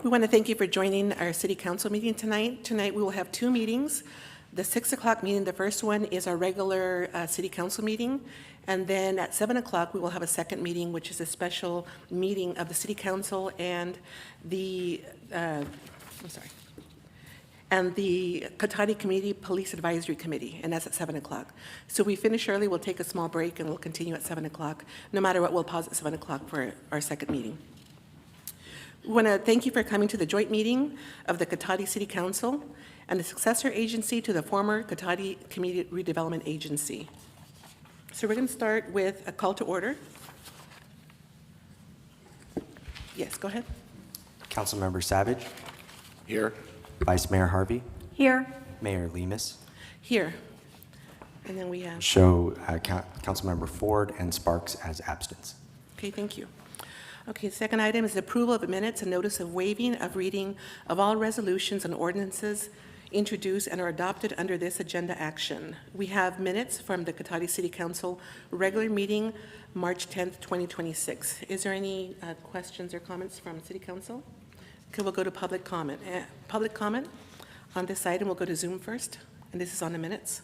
We want to thank you for joining our City Council meeting tonight. Tonight we will have two meetings. The 6 o'clock meeting, the first one is our regular City Council meeting. And then at 7 o'clock, we will have a second meeting, which is a special meeting of the City Council and the Cotati Community Police Advisory Committee, and that's at 7 o'clock. So we finish early, we'll take a small break, and we'll continue at 7 o'clock. No matter what, we'll pause at 7 o'clock for our second meeting. We want to thank you for coming to the joint meeting of the Cotati City Council and the successor agency to the former Cotati Community Redevelopment Agency. So we're going to start with a call to order. Yes, go ahead. Councilmember Savage. Here. Vice Mayor Harvey. Here. Mayor Lemus. Here. And then we have... Show Councilmember Ford and Sparks as absence. Okay, thank you. Okay, the second item is approval of minutes and notice of waiving of reading of all resolutions and ordinances introduced and are adopted under this agenda action. We have minutes from the Cotati City Council regular meeting, March 10th, 2026. Is there any questions or comments from City Council? Okay, we'll go to public comment. Public comment on this item, we'll go to Zoom first, and this is on the minutes.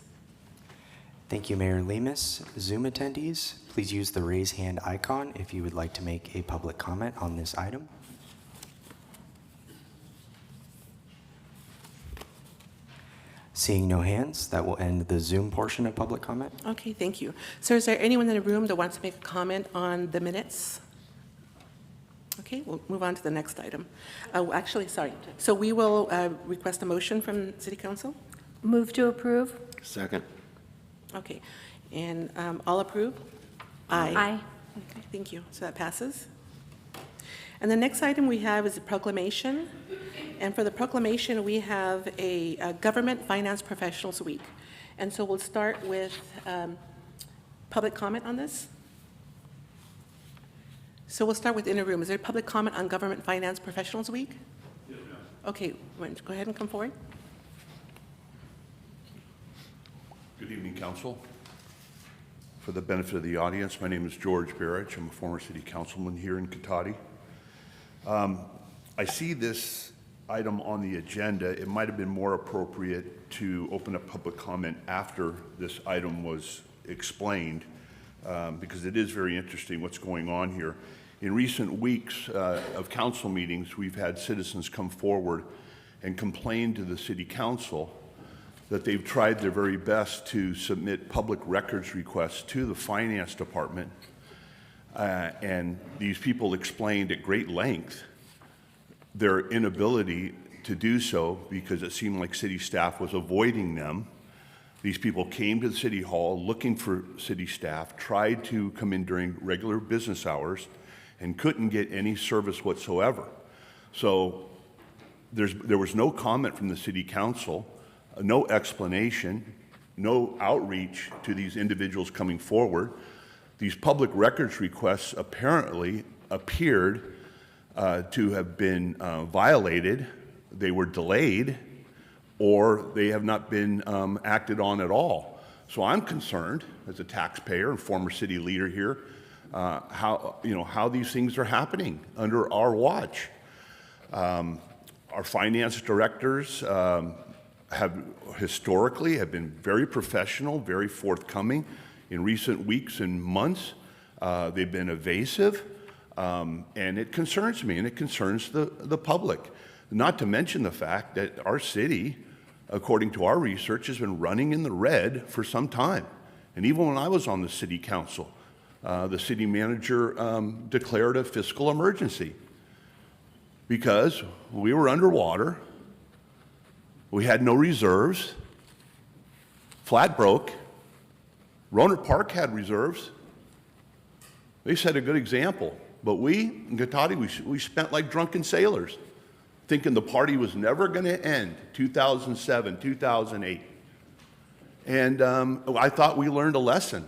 Thank you, Mayor Lemus. Zoom attendees, please use the raise hand icon if you would like to make a public comment on this item. Seeing no hands, that will end the Zoom portion of public comment. Okay, thank you. So is there anyone in the room that wants to make a comment on the minutes? Okay, we'll move on to the next item. Actually, sorry. So we will request a motion from City Council. Move to approve. Second. Okay, and all approve? Aye. Aye. Okay, thank you. So that passes. And the next item we have is a proclamation. And for the proclamation, we have a Government Finance Professionals Week. And so we'll start with public comment on this. So we'll start with inner room. Is there public comment on Government Finance Professionals Week? Yes, ma'am. Okay, go ahead and come forward. Good evening, Council. For the benefit of the audience, my name is George Barrich. I'm a former city councilman here in Cotati. I see this item on the agenda. It might have been more appropriate to open up public comment after this item was explained, because it is very interesting what's going on here. In recent weeks of council meetings, we've had citizens come forward and complain to the city council that they've tried their very best to submit public records requests to the finance department. And these people explained at great length their inability to do so because it seemed like city staff was avoiding them. These people came to the city hall looking for city staff, tried to come in during regular business hours, and couldn't get any service whatsoever. So there was no comment from the city council, no explanation, no outreach to these individuals coming forward. These public records requests apparently appeared to have been violated. They were delayed, or they have not been acted on at all. So I'm concerned as a taxpayer and former city leader here, how these things are happening under our watch. Our finance directors have historically been very professional, very forthcoming. In recent weeks and months, they've been evasive, and it concerns me, and it concerns the public. Not to mention the fact that our city, according to our research, has been running in the red for some time. And even when I was on the city council, the city manager declared a fiscal emergency because we were underwater, we had no reserves, flat broke. Rohnert Park had reserves. They set a good example. But we, in Cotati, we spent like drunken sailors, thinking the party was never going to end, 2007, 2008. And I thought we learned a lesson.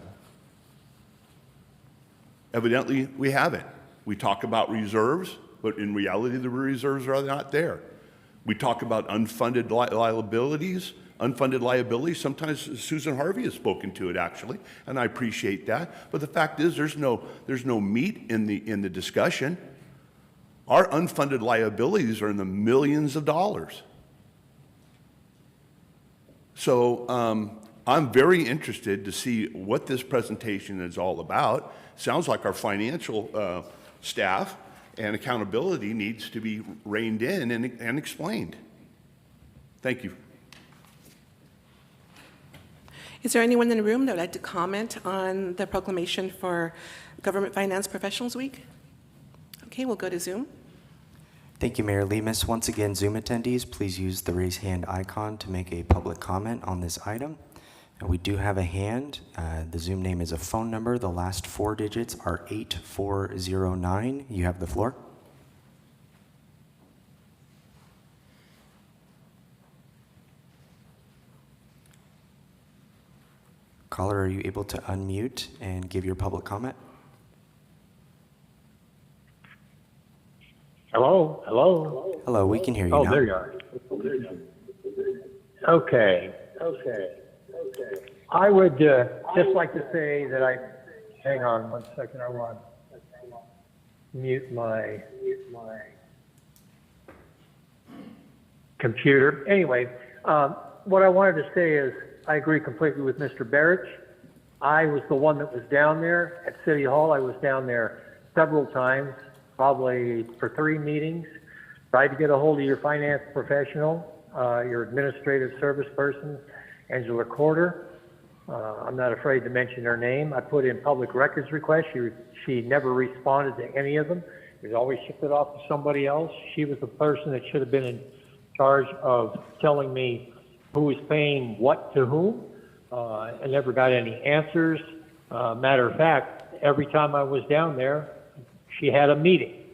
Evidently, we haven't. We talk about reserves, but in reality, the reserves are not there. We talk about unfunded liabilities. Sometimes Susan Harvey has spoken to it, actually, and I appreciate that. But the fact is, there's no meat in the discussion. Our unfunded liabilities are in the millions of dollars. So I'm very interested to see what this presentation is all about. Sounds like our financial staff and accountability needs to be reined in and explained. Thank you. Is there anyone in the room that would like to comment on the proclamation for Government Finance Professionals Week? Okay, we'll go to Zoom. Thank you, Mayor Lemus. Once again, Zoom attendees, please use the raise hand icon to make a public comment on this item. And we do have a hand. The Zoom name is a phone number. The last 4 digits are 8409. You have the floor. Caller, are you able to unmute and give your public comment? Hello? Hello? Hello, we can hear you Oh, now. there you are. Okay. I would just like to say that hang on 1 second, I want to mute my computer. Anyway, what I wanted to say is I agree completely with Mr. Barrett. I was the one that was down there at City Hall. I was down there several times, probably for 3 meetings. Tried to get a hold of your finance professional, your administrative service person, Angela Corder. I'm not afraid to mention her name. I put in public records requests. She never responded to any of them. It was always shipped it off to somebody else. She was the person that should have been in charge of telling me who was paying what to whom. I never got any answers. Matter of fact, every time I was down there, she had a meeting.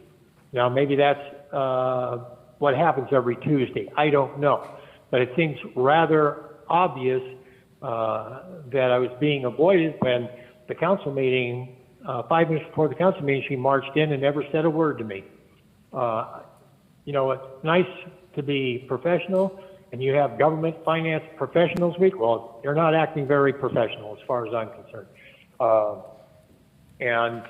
Now, maybe that's what happens every Tuesday. I don't know. But it seems rather obvious that I was being avoided when the council meeting, 5 minutes before the council meeting, she marched in and never said a word to me. You know, it's nice to be professional, and you have Government Finance Professionals Week. Well, you're not acting very professional as far as I'm concerned. And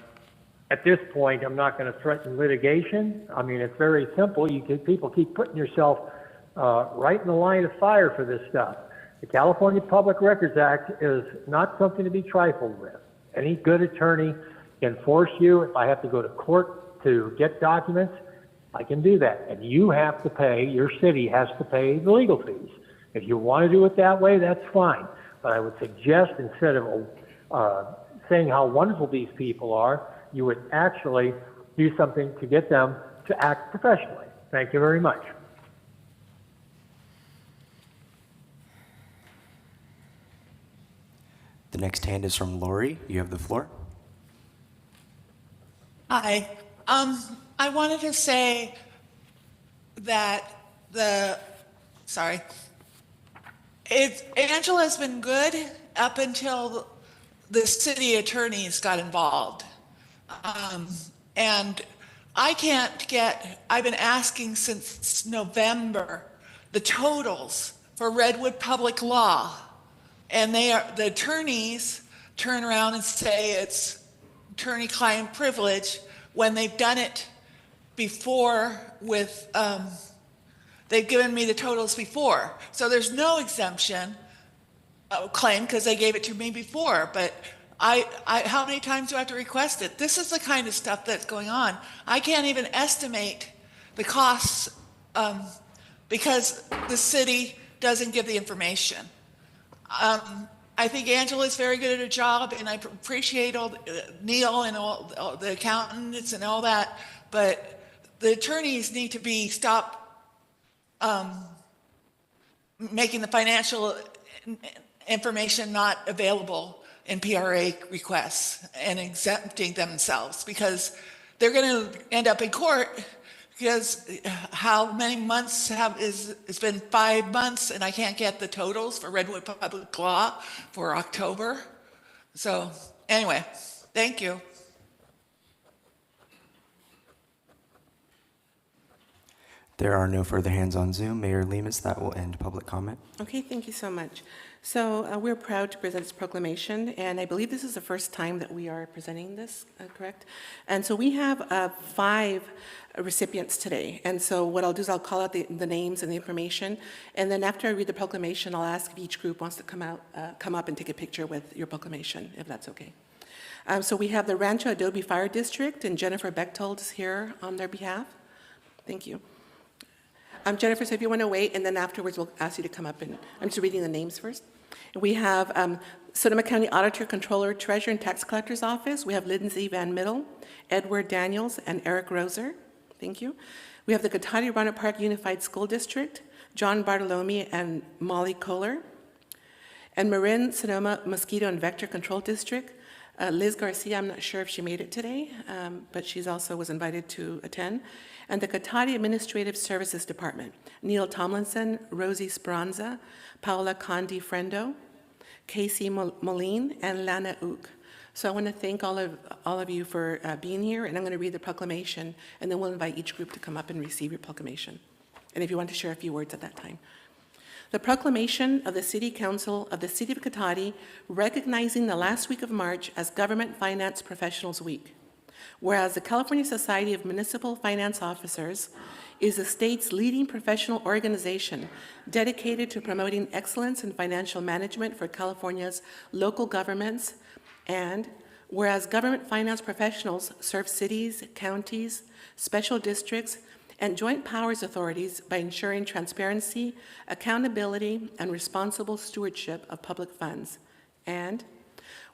at this point, I'm not going to threaten litigation. I mean, it's very simple. People keep putting yourself right in the line of fire for this stuff. The California Public Records Act is not something to be trifled with. Any good attorney can force you. If I have to go to court to get documents, I can do that. And you have to pay, your city has to pay the legal fees. If you want to do it that way, that's fine. But I would suggest instead of saying how wonderful these people are, you would actually do something to get them to act professionally. Thank you very much. The next hand is from Lori. You have the floor. Hi. I wanted to say that Angela's been good up until the city attorneys got involved. And I've been asking since November, the totals for Redwood Public Law. And the attorneys turn around and say it's attorney-client privilege when they've done it before with, they've given me the totals before. So there's no exemption claim because they gave it to me before. But how many times do I have to request it? This is the kind of stuff that's going on. I can't even estimate the costs because the city doesn't give the information. I think Angela's very good at her job, and I appreciate Neil and all the accountants and all that, but the attorneys need to stop making the financial information not available in PRA requests and exempting themselves, because they're going to end up in court. Because how many months it's been 5 months and I can't get the totals for Redwood Public Law for October. So anyway, thank you. There are no further hands on Zoom. Mayor Lemus, that will end public comment. Okay, thank you so much. So we're proud to present this proclamation, and I believe this is the first time that we are presenting this, correct? And so we have 5 recipients today. And so what I'll do is I'll call out the names and the information, and then after I read the proclamation, I'll ask if each group wants to come up and take a picture with your proclamation, if that's okay. So we have the Rancho Adobe Fire District, and Jennifer Bechtold is here on their behalf. Thank you. Jennifer, so if you want to wait, and then afterwards we'll ask you to come up, and I'm just reading the names first. We have Sonoma County Auditor, Controller, Treasurer, and Tax Collector's Office. We have Lindsay Van Middle, Edward Daniels, and Eric Roser. Thank you. We have the Cotati Rohnert Park Unified School District, John Bartolome and Molly Kohler. And Marin Sonoma Mosquito and Vector Control District, Liz Garcia, I'm not sure if she made it today, but she's also was invited to attend. And the Cotati Administrative Services Department, Neil Tomlinson, Rosie Speranza, Paola Condi Frendo, Casey Moline, and Lana Ook. So I want to thank all of you for being here, and I'm going to read the proclamation, and then we'll invite each group to come up and receive your proclamation. And if you want to share a few words at that time. The proclamation of the City Council of the City of Cotati recognizing the last week of March as Government Finance Professionals Week. Whereas the California Society of Municipal Finance Officers is the state's leading professional organization dedicated to promoting excellence in financial management for California's local governments, and whereas government finance professionals serve cities, counties, special districts, and joint powers authorities by ensuring transparency, accountability, and responsible stewardship of public funds. And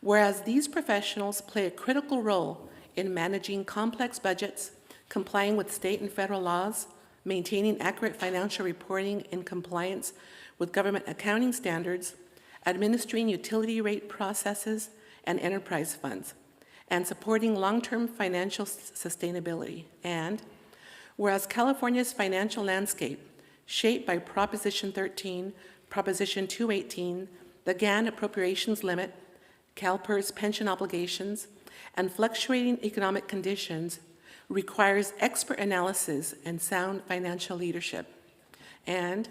whereas these professionals play a critical role in managing complex budgets, complying with state and federal laws, maintaining accurate financial reporting in compliance with government accounting standards, administering utility rate processes and enterprise funds, and supporting long-term financial sustainability. And whereas California's financial landscape, shaped by Proposition 13, Proposition 218, the GAN appropriations limit, CalPERS pension obligations, and fluctuating economic conditions, requires expert analysis and sound financial leadership. And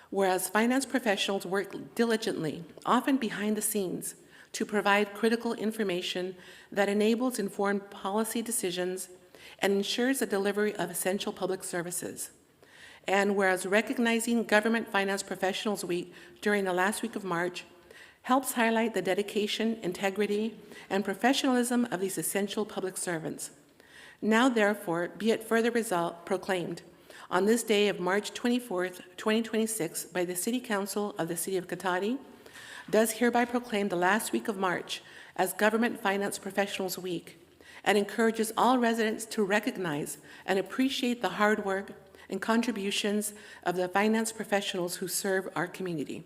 whereas finance professionals work diligently, often behind the scenes, to provide critical information that enables informed policy decisions and ensures the delivery of essential public services. And whereas recognizing Government Finance Professionals Week during the last week of March helps highlight the dedication, integrity, and professionalism of these essential public servants. Now, therefore, be it further proclaimed on this day of March 24th, 2026, by the City Council of the City of Cotati, does hereby proclaim the last week of March as Government Finance Professionals Week, and encourages all residents to recognize and appreciate the hard work and contributions of the finance professionals who serve our community.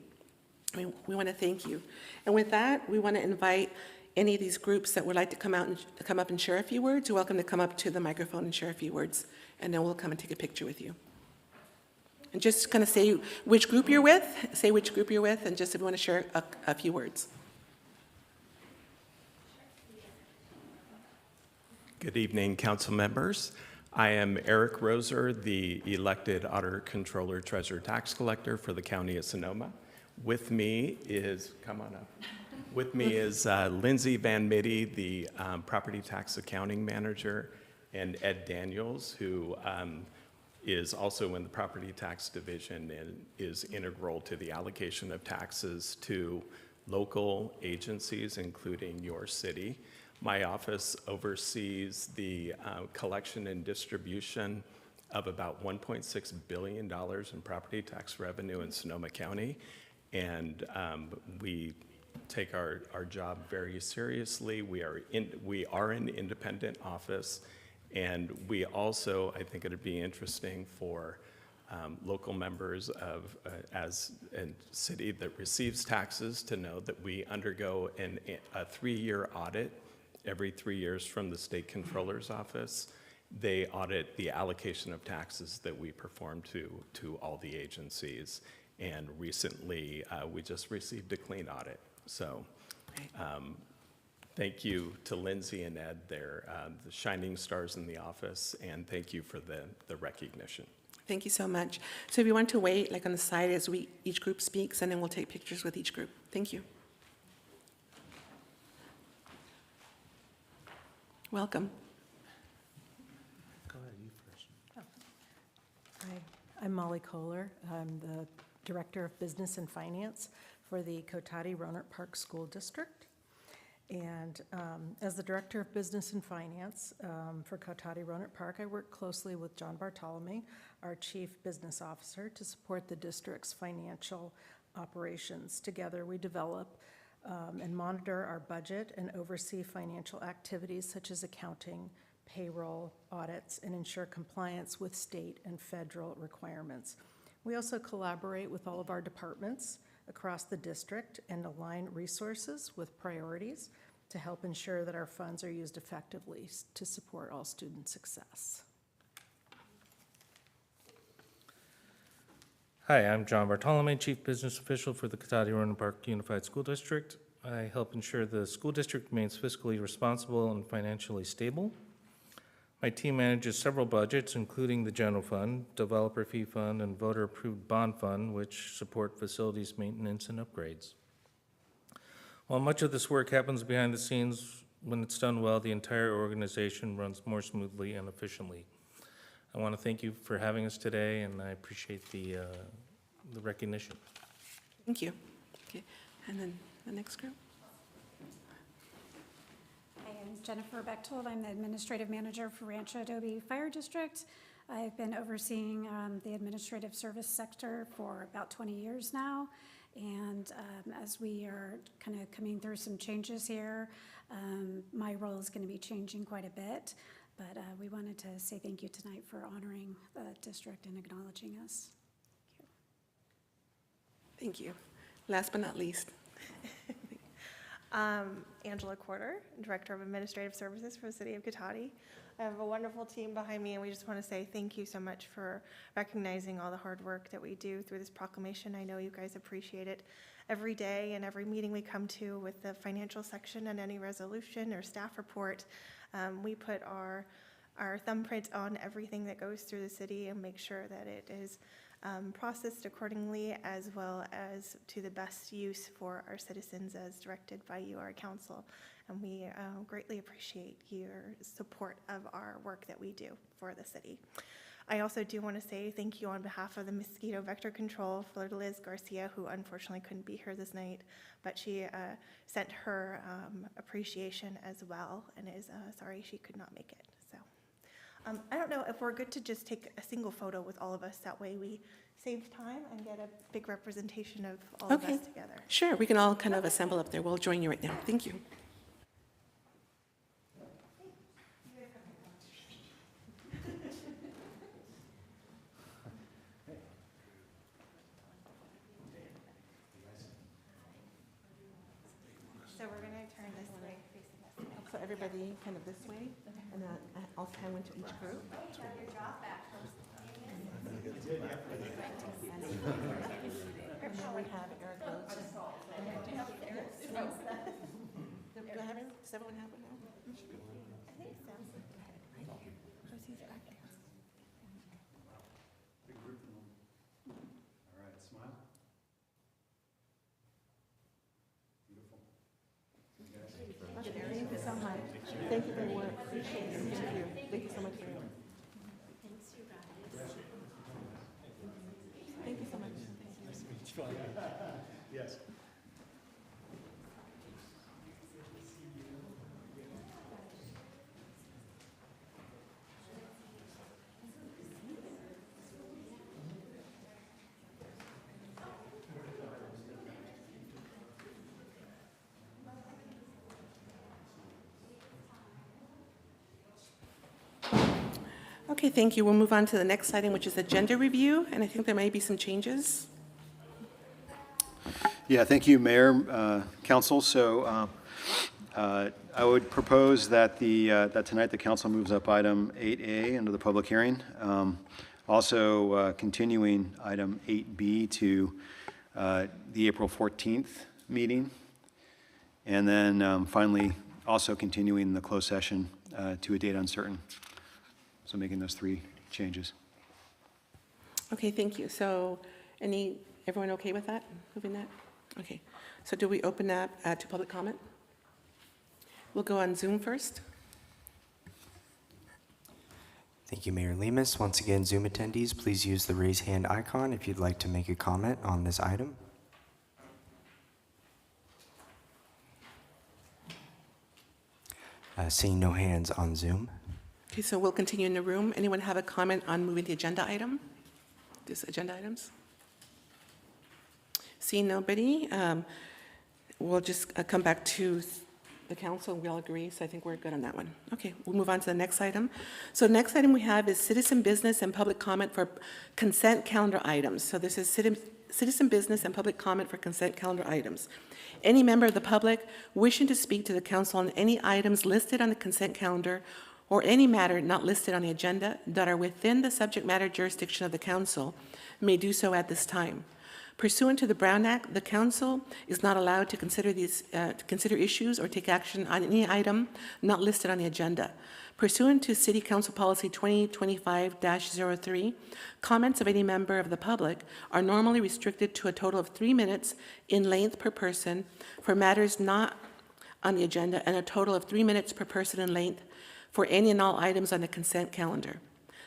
We want to thank you. And with that, we want to invite any of these groups that would like to come up and share a few words. You're welcome to come up to the microphone and share a few words, and then we'll come and take a picture with you. And just kind of say which group you're with, and just if you want to share a few words. Good evening, council members. I am Eric Roser, the elected Auditor, Controller, Treasurer, Tax Collector for the County of Sonoma. With me is, come on up. With me is Lindsay Van Mitty, the Property Tax Accounting Manager, and Ed Daniels, who is also in the Property Tax Division and is integral to the allocation of taxes to local agencies, including your city. My office oversees the collection and distribution of about $1.6 billion in property tax revenue in Sonoma County. And we take our job very seriously. We are an independent office, and we also, I think it'd be interesting for local members of as a city that receives taxes to know that we undergo a 3-year audit every 3 years from the State Controller's Office. They audit the allocation of taxes that we perform to all the agencies. And recently, we just received a clean audit. So thank you to Lindsay and Ed. They're the shining stars in the office, and thank you for the recognition. Thank you so much. So if you want to wait, like on the side as each group speaks, and then we'll take pictures with each group. Thank you. Welcome. Hi, I'm Molly Kohler. I'm the Director of Business and Finance for the Cotati-Rohnert Park School District. And as the Director of Business and Finance for Cotati-Rohnert Park, I work closely with John Bartolome, our Chief Business Officer, to support the district's financial operations. Together, we develop and monitor our budget and oversee financial activities such as accounting, payroll, audits, and ensure compliance with state and federal requirements. We also collaborate with all of our departments across the district and align resources with priorities to help ensure that our funds are used effectively to support all student success. Hi, I'm John Bartolome, Chief Business Official for the Cotati-Rohnert Park Unified School District. I help ensure the school district remains fiscally responsible and financially stable. My team manages several budgets, including the general fund, developer fee fund, and voter-approved bond fund, which support facilities maintenance and upgrades. While much of this work happens behind the scenes, when it's done well, the entire organization runs more smoothly and efficiently. I want to thank you for having us today, and I appreciate the recognition. Thank you. Okay, and then the next group. Hi, I'm Jennifer Bechtold. I'm the Administrative Manager for Rancho Adobe Fire District. I've been overseeing the administrative service sector for about 20 years now. And as we are kind of coming through some changes here, my role is going to be changing quite a bit. But we wanted to say thank you tonight for honoring the district and acknowledging us. Thank you. Last but not least. Angela Quarter, Director of Administrative Services for the City of Cotati. I have a wonderful team behind me, and we just want to say thank you so much for recognizing all the hard work that we do through this proclamation. I know you guys appreciate it every day and every meeting we come to with the financial section and any resolution or staff report. We put our thumbprint on everything that goes through the city and make sure that it is processed accordingly, as well as to the best use for our citizens as directed by you, our council. And we greatly appreciate your support of our work that we do for the city. I also do want to say thank you on behalf of the Mosquito Vector Control for Liz Garcia, who unfortunately couldn't be here this night, but she sent her appreciation as well and is sorry she could not make it. So I don't know if we're good to just take a single photo with all of us. That way we save time and get a big representation of all of us together. Sure, we can all kind of assemble up there. We'll join you right now. Thank you. So we're going to turn this way, facing us. So everybody kind of this way, and I'll hand one to each group. And then we have Eric Rhodes. Do I have him? Does everyone have one now? I think so. Because he's back there. All right, smile. Beautiful. Thank you so much. Thank you very much. Appreciate it. Thank you. Thank you so much for your work. Thanks, you guys. Thank you so much. Yes. Okay, thank you. We'll move on to the next item, which is agenda review, and I think there may be some changes. Yeah, thank you, Mayor, Council. So I would propose that that tonight the council moves up item 8A into the public hearing. Also continuing item 8B to the April 14th meeting. And then finally, also continuing the closed session to a date uncertain. So making those three changes. Okay, thank you. So everyone okay with that, moving that? Okay, so do we open up to public comment? We'll go on Zoom first. Thank you, Mayor Lemus. Once again, Zoom attendees, please use the raise hand icon if you'd like to make a comment on this item. Seeing no hands on Zoom. Okay, so we'll continue in the room. Anyone have a comment on moving the agenda item? These agenda items? Seeing nobody, we'll just come back to the council. We all agree, so I think we're good on that one. Okay, we'll move on to the next item. So the next item we have is citizen business and public comment for consent calendar items. So this is citizen business and public comment for consent calendar items. Any member of the public wishing to speak to the council on any items listed on the consent calendar or any matter not listed on the agenda that are within the subject matter jurisdiction of the council may do so at this time. Pursuant to the Brown Act, the council is not allowed to consider issues or take action on any item not listed on the agenda. Pursuant to City Council Policy 2025-03, comments of any member of the public are normally restricted to a total of 3 minutes in length per person for matters not on the agenda and a total of 3 minutes per person in length for any and all items on the consent calendar.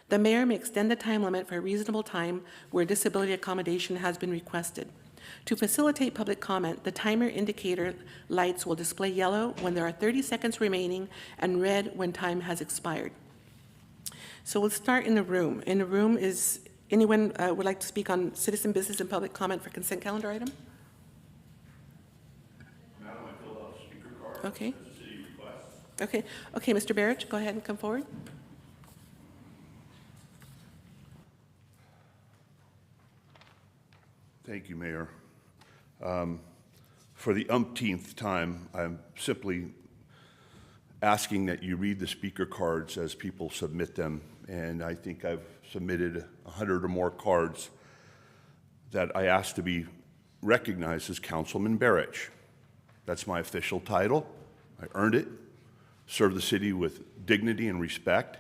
The mayor may extend the time limit for a reasonable time where disability accommodation has been requested. To facilitate public comment, the timer indicator lights will display yellow when there are 30 seconds remaining and red when time has expired. So we'll start in the room. In the room, is anyone would like to speak on citizen business and public comment for consent calendar item? Madam, I filled out a speaker card. Okay. As a city request. Okay, Mr. Barrett, go ahead and come forward. Thank you, Mayor. For the umpteenth time, I'm simply asking that you read the speaker cards as people submit them. And I think I've submitted 100 or more cards that I asked to be recognized as Councilman Barrich. That's my official title. I earned it, served the city with dignity and respect.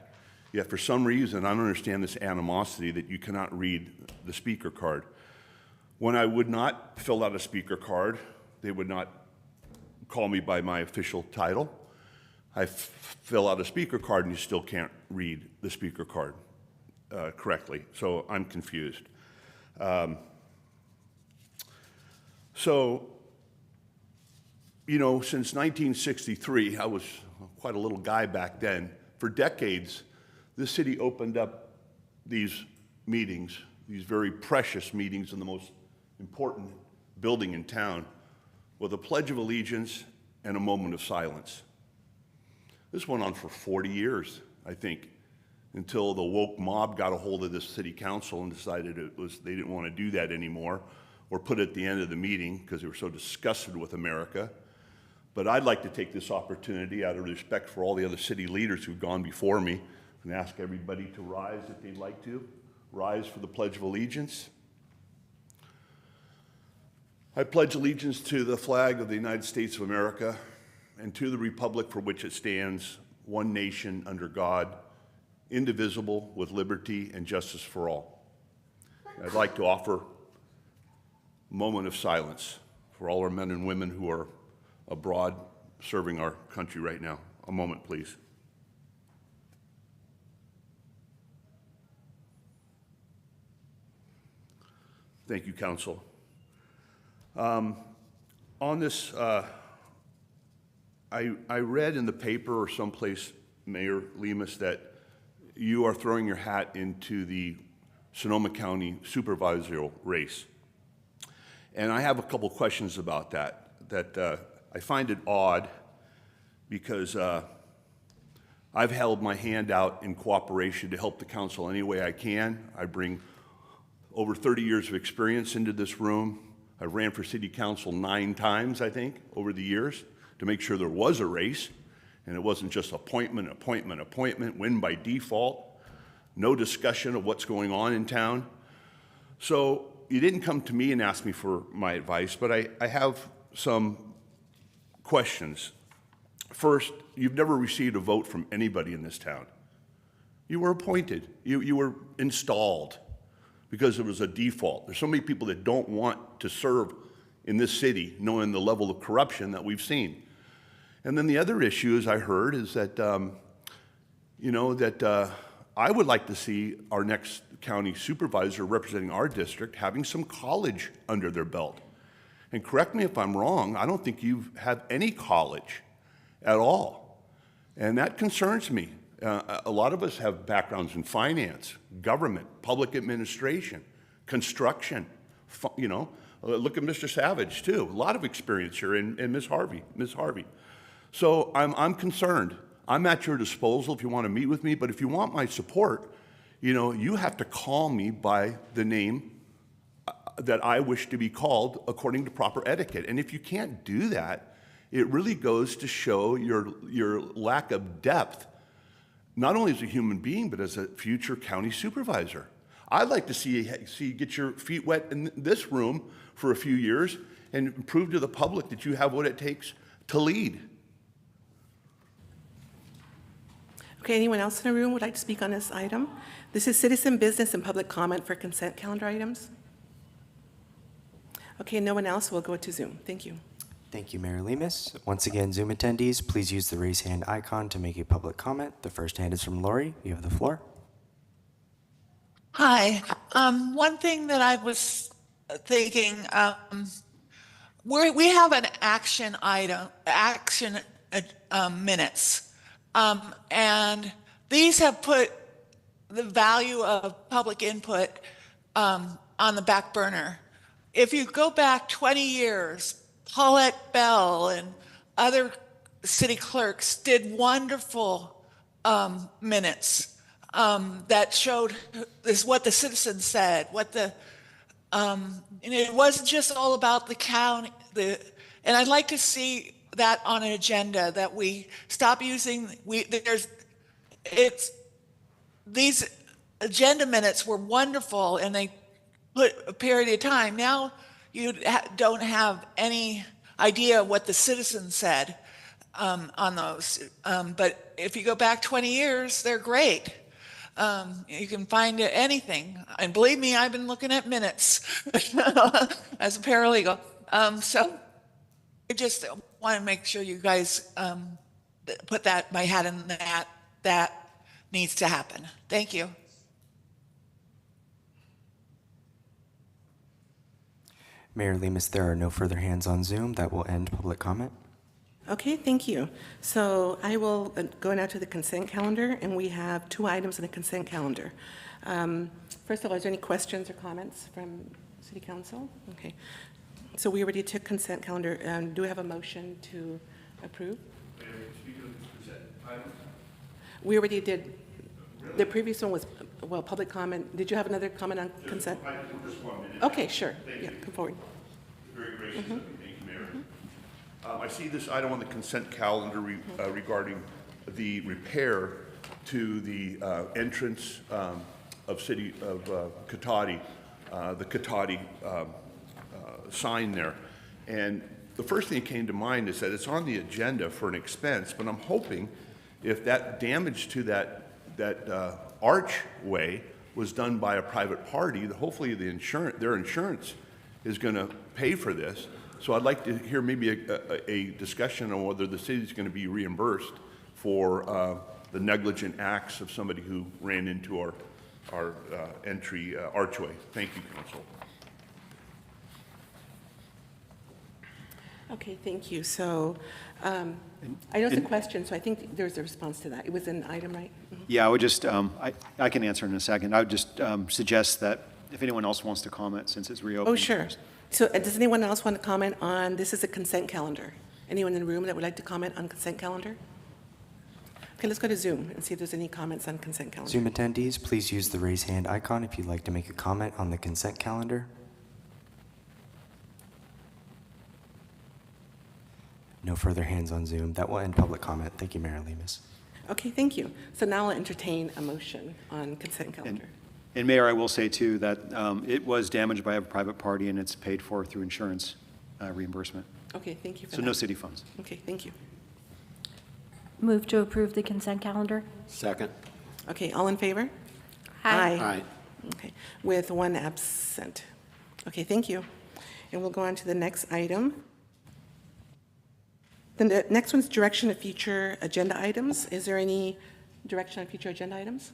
Yet for some reason, I don't understand this animosity that you cannot read the speaker card. When I would not fill out a speaker card, they would not call me by my official title. I fill out a speaker card and you still can't read the speaker card correctly. So I'm confused. You know, since 1963, I was quite a little guy back then. For decades, this city opened up these meetings, these very precious meetings in the most important building in town, with a Pledge of Allegiance and a moment of silence. This went on for 40 years, I think, until the woke mob got a hold of this city council and decided they didn't want to do that anymore, or put it at the end of the meeting because they were so disgusted with America. But I'd like to take this opportunity, out of respect for all the other city leaders who've gone before me, and ask everybody to rise if they'd like to. Rise for the Pledge of Allegiance. I pledge allegiance to the flag of the United States of America and to the republic for which it stands, one nation under God, indivisible, with liberty and justice for all. I'd like to offer a moment of silence for all our men and women who are abroad serving our country right now. A moment, please. Thank you, Council. On this, I read in the paper or someplace, Mayor Lemus, that you are throwing your hat into the Sonoma County supervisorial race. And I have a couple questions about that I find it odd because I've held my hand out in cooperation to help the council any way I can. I bring over 30 years of experience into this room. I ran for city council 9 times, I think, over the years to make sure there was a race and it wasn't just appointment, win by default, no discussion of what's going on in town. So you didn't come to me and ask me for my advice, but I have some questions. First, you've never received a vote from anybody in this town. You were appointed. You were installed because it was a default. There's so many people that don't want to serve in this city, knowing the level of corruption that we've seen. And then the other issue, as I heard, is that, I would like to see our next county supervisor representing our district having some college under their belt. And correct me if I'm wrong, I don't think you have any college at all. And that concerns me. A lot of us have backgrounds in finance, government, public administration, construction, look at Mr. Savage too, a lot of experience here, and Ms. Harvey. So I'm concerned. I'm at your disposal if you want to meet with me, but if you want my support, you have to call me by the name that I wish to be called according to proper etiquette. And if you can't do that, it really goes to show your lack of depth, not only as a human being, but as a future county supervisor. I'd like to see you get your feet wet in this room for a few years and prove to the public that you have what it takes to lead. Okay, anyone else in the room would like to speak on this item? This is citizen business and public comment for consent calendar items. Okay, no one else, we'll go to Zoom. Thank you. Thank you, Mayor Lemus. Once again, Zoom attendees, please use the raise hand icon to make a public comment. The first hand is from Lori. You have the floor. Hi. One thing that I was thinking, we have an action item, minutes. And these have put the value of public input on the back burner. If you go back 20 years, Paulette Bell and other city clerks did wonderful minutes that showed what the citizens said, and it wasn't just all about the county. And I'd like to see that on an agenda, that we stop using, these agenda minutes were wonderful and they put a period of time. Now you don't have any idea what the citizens said on those. But if you go back 20 years, they're great. You can find anything. And believe me, I've been looking at minutes as a paralegal. So I just want to make sure you guys put my hat in that. That needs to happen. Thank you. Mayor Lemus, there are no further hands on Zoom. That will end public comment. Okay, thank you. So I will go now to the consent calendar, and we have 2 items in the consent calendar. First of all, is there any questions or comments from City Council? Okay. So we already took consent calendar. Do we have a motion to approve? We already did. The previous one was, public comment. Did you have another comment on consent? Just 1 minute. Okay, sure. Yeah, come forward. Very gracious of you. Thank you, Mayor. I see this item on the consent calendar regarding the repair to the entrance of City of Cotati, the Cotati sign there. And the first thing that came to mind is that it's on the agenda for an expense, but I'm hoping if that damage to that archway was done by a private party, that hopefully their insurance is going to pay for this. So I'd like to hear maybe a discussion on whether the city is going to be reimbursed for the negligent acts of somebody who ran into our entry archway. Thank you, Council. Okay, thank you. So I know it's a question, so I think there's a response to that. It was an item, right? Yeah, I would just, I can answer in a second. I would just suggest that if anyone else wants to comment, since it's reopened. Oh, sure. So does anyone else want to comment on, this is a consent calendar? Anyone in the room that would like to comment on consent calendar? Okay, let's go to Zoom and see if there's any comments on consent calendar. Zoom attendees, please use the raise hand icon if you'd like to make a comment on the consent calendar. No further hands on Zoom. That will end public comment. Thank you, Mayor Lemus. Okay, thank you. So now I'll entertain a motion on consent calendar. And Mayor, I will say too that it was damaged by a private party and it's paid for through insurance reimbursement. Okay, thank you for So that. no city funds. Okay, thank you. Move to approve the consent calendar. Second. Okay, all in favor? Aye. Aye. Okay, with one absent. Okay, thank you. And we'll go on to the next item. Then the next one's direction of future agenda items. Is there any direction on future agenda items?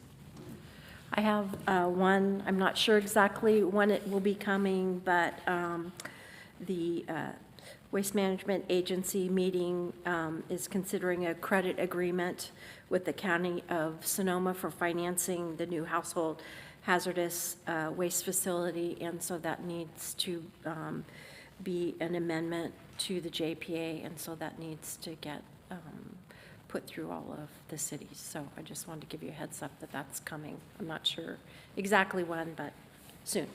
I have one, I'm not sure exactly when it will be coming, but the Waste Management Agency meeting is considering a credit agreement with the County of Sonoma for financing the new household hazardous waste facility, and so that needs to be an amendment to the JPA, and so that needs to get put through all of the cities. So I just wanted to give you a heads up that that's coming. I'm not sure exactly when, but soon.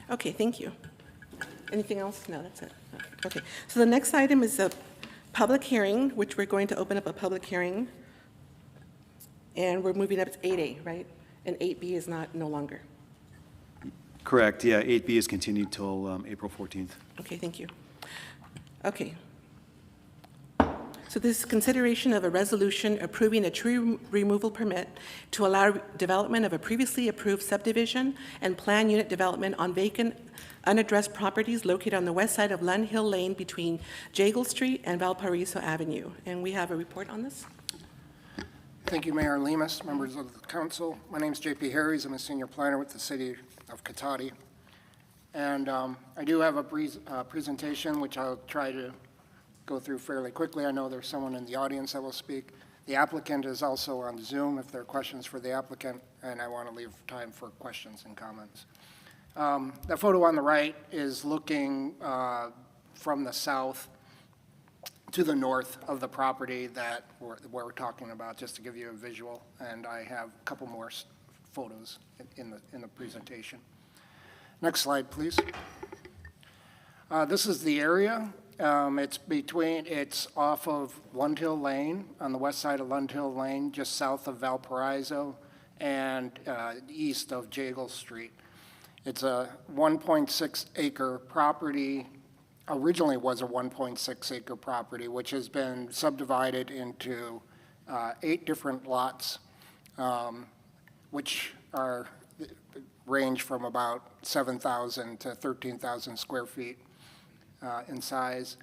Okay, thank you. Anything else? No, that's it. Okay, so the next item is a public hearing, which we're going to open up a public hearing. And we're moving up to 8A, right? And 8B is no longer. Correct, yeah, 8B is continued till April 14th. Okay, thank you. Okay. So this is consideration of a resolution approving a tree removal permit to allow development of a previously approved subdivision and plan unit development on vacant, unaddressed properties located on the west side of Lund Hill Lane between Jagle Street and Valparaiso Avenue. And we have a report on this. Thank you, Mayor Lemus, members of the council. My name is J.P. Harries. I'm a senior planner with the city of Cotati. And I do have a presentation, which I'll try to go through fairly quickly. I know there's someone in the audience that will speak. The applicant is also on Zoom if there are questions for the applicant, and I want to leave time for questions and comments. The photo on the right is looking from the south to the north of the property that we're talking about, just to give you a visual, and I have a couple more photos in the presentation. Next slide, please. This is the area. It's off of Lund Hill Lane, on the west side of Lund Hill Lane, just south of Valparaiso and east of Jagle Street. It's a 1.6 acre property. Originally was a 1.6 acre property, which has been subdivided into 8 different lots, which range from about 7,000 to 13,000 square feet in size.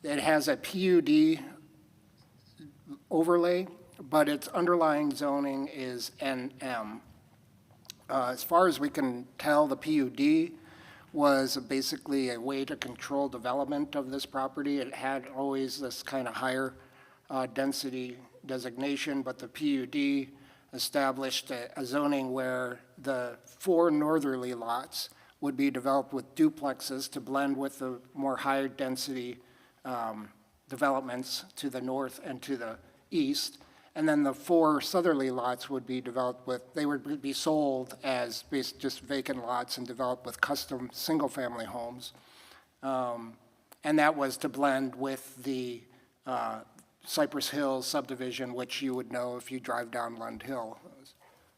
It has a PUD overlay, but its underlying zoning is NM. As far as we can tell, the PUD was basically a way to control development of this property. It had always this kind of higher density designation, but the PUD established a zoning where the 4 northerly lots would be developed with duplexes to blend with the more higher density developments to the north and to the east. And then the 4 southerly lots would be developed with, they would be sold as just vacant lots and developed with custom single-family homes. And that was to blend with the Cypress Hills subdivision, which you would know if you drive down Lund Hill. It was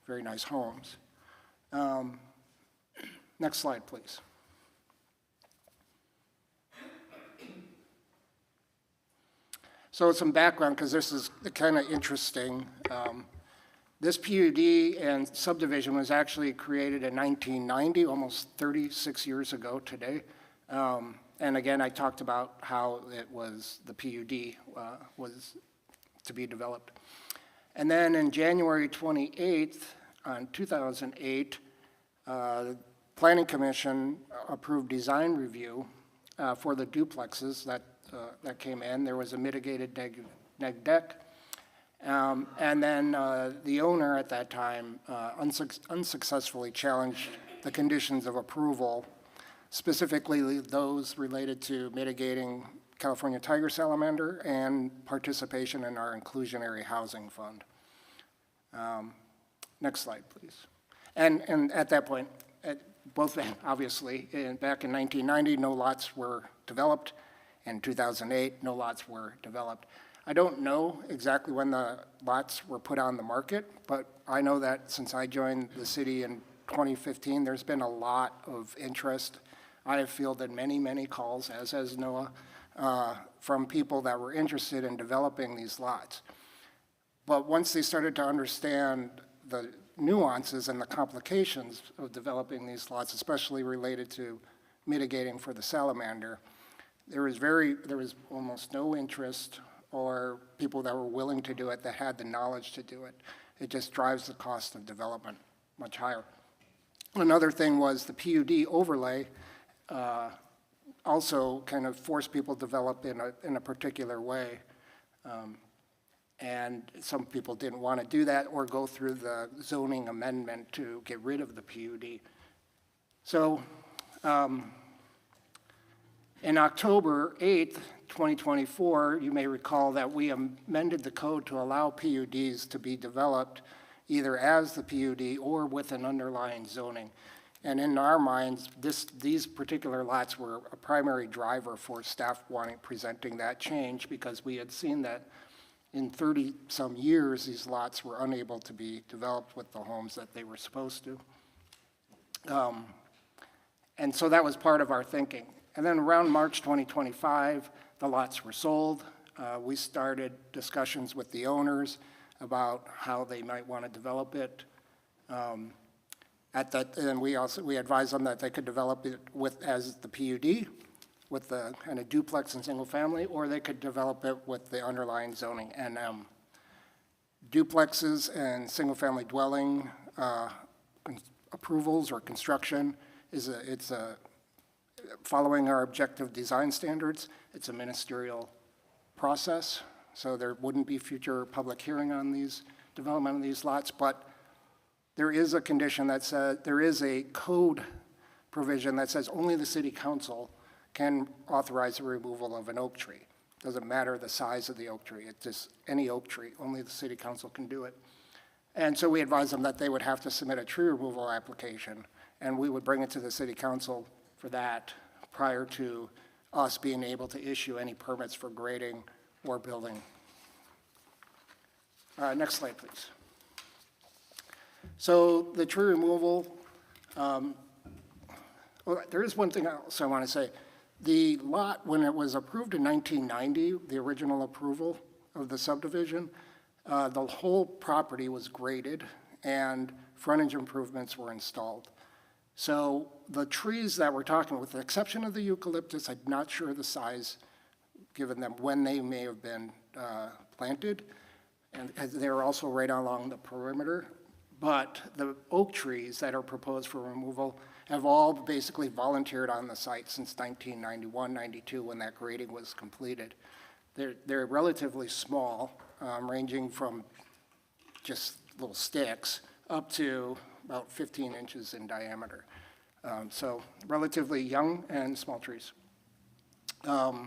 very nice homes. Next slide, please. So some background, because this is kind of interesting. This PUD and subdivision was actually created in 1990, almost 36 years ago today. And again, I talked about how it was, the PUD was to be developed. And then in January 28th, on 2008, the Planning Commission approved design review for the duplexes that came in. There was a mitigated neg deck. And then the owner at that time unsuccessfully challenged the conditions of approval, specifically those related to mitigating California tiger salamander and participation in our inclusionary housing fund. Next slide, please. And at that point, both obviously, back in 1990, no lots were developed. In 2008, no lots were developed. I don't know exactly when the lots were put on the market, but I know that since I joined the city in 2015, there's been a lot of interest. I have fielded many, many calls, as has Noah, from people that were interested in developing these lots. But once they started to understand the nuances and the complications of developing these lots, especially related to mitigating for the salamander, there was almost no interest or people that were willing to do it that had the knowledge to do it. It just drives the cost of development much higher. Another thing was the PUD overlay also kind of forced people to develop in a particular way. And some people didn't want to do that or go through the zoning amendment to get rid of the PUD. So in October 8th, 2024, you may recall that we amended the code to allow PUDs to be developed either as the PUD or with an underlying zoning. And in our minds, these particular lots were a primary driver for staff presenting that change, because we had seen that in 30-some years, these lots were unable to be developed with the homes that they were supposed to. And so that was part of our thinking. And then around March 2025, the lots were sold. We started discussions with the owners about how they might want to develop it. And we advised them that they could develop it as the PUD, with the kind of duplex and single family, or they could develop it with the underlying zoning. And duplexes and single family dwelling approvals or construction it's following our objective design standards. It's a ministerial process, so there wouldn't be future public hearing on these development of these lots, but there is a condition that says, there is a code provision that says only the city council can authorize the removal of an oak tree. Doesn't matter the size of the oak tree, it's just any oak tree, only the city council can do it. And so we advised them that they would have to submit a tree removal application, and we would bring it to the city council for that prior to us being able to issue any permits for grading or building. Next slide, please. So the tree removal, well, there is one thing else I want to say. The lot, when it was approved in 1990, the original approval of the subdivision, the whole property was graded and frontage improvements were installed. So the trees that we're talking, with the exception of the eucalyptus, I'm not sure the size, given them when they may have been planted, and they're also right along the perimeter. But the oak trees that are proposed for removal have all basically volunteered on the site since 1991, 92, when that grading was completed. They're relatively small, ranging from just little sticks up to about 15 inches in diameter. So relatively young and small trees. The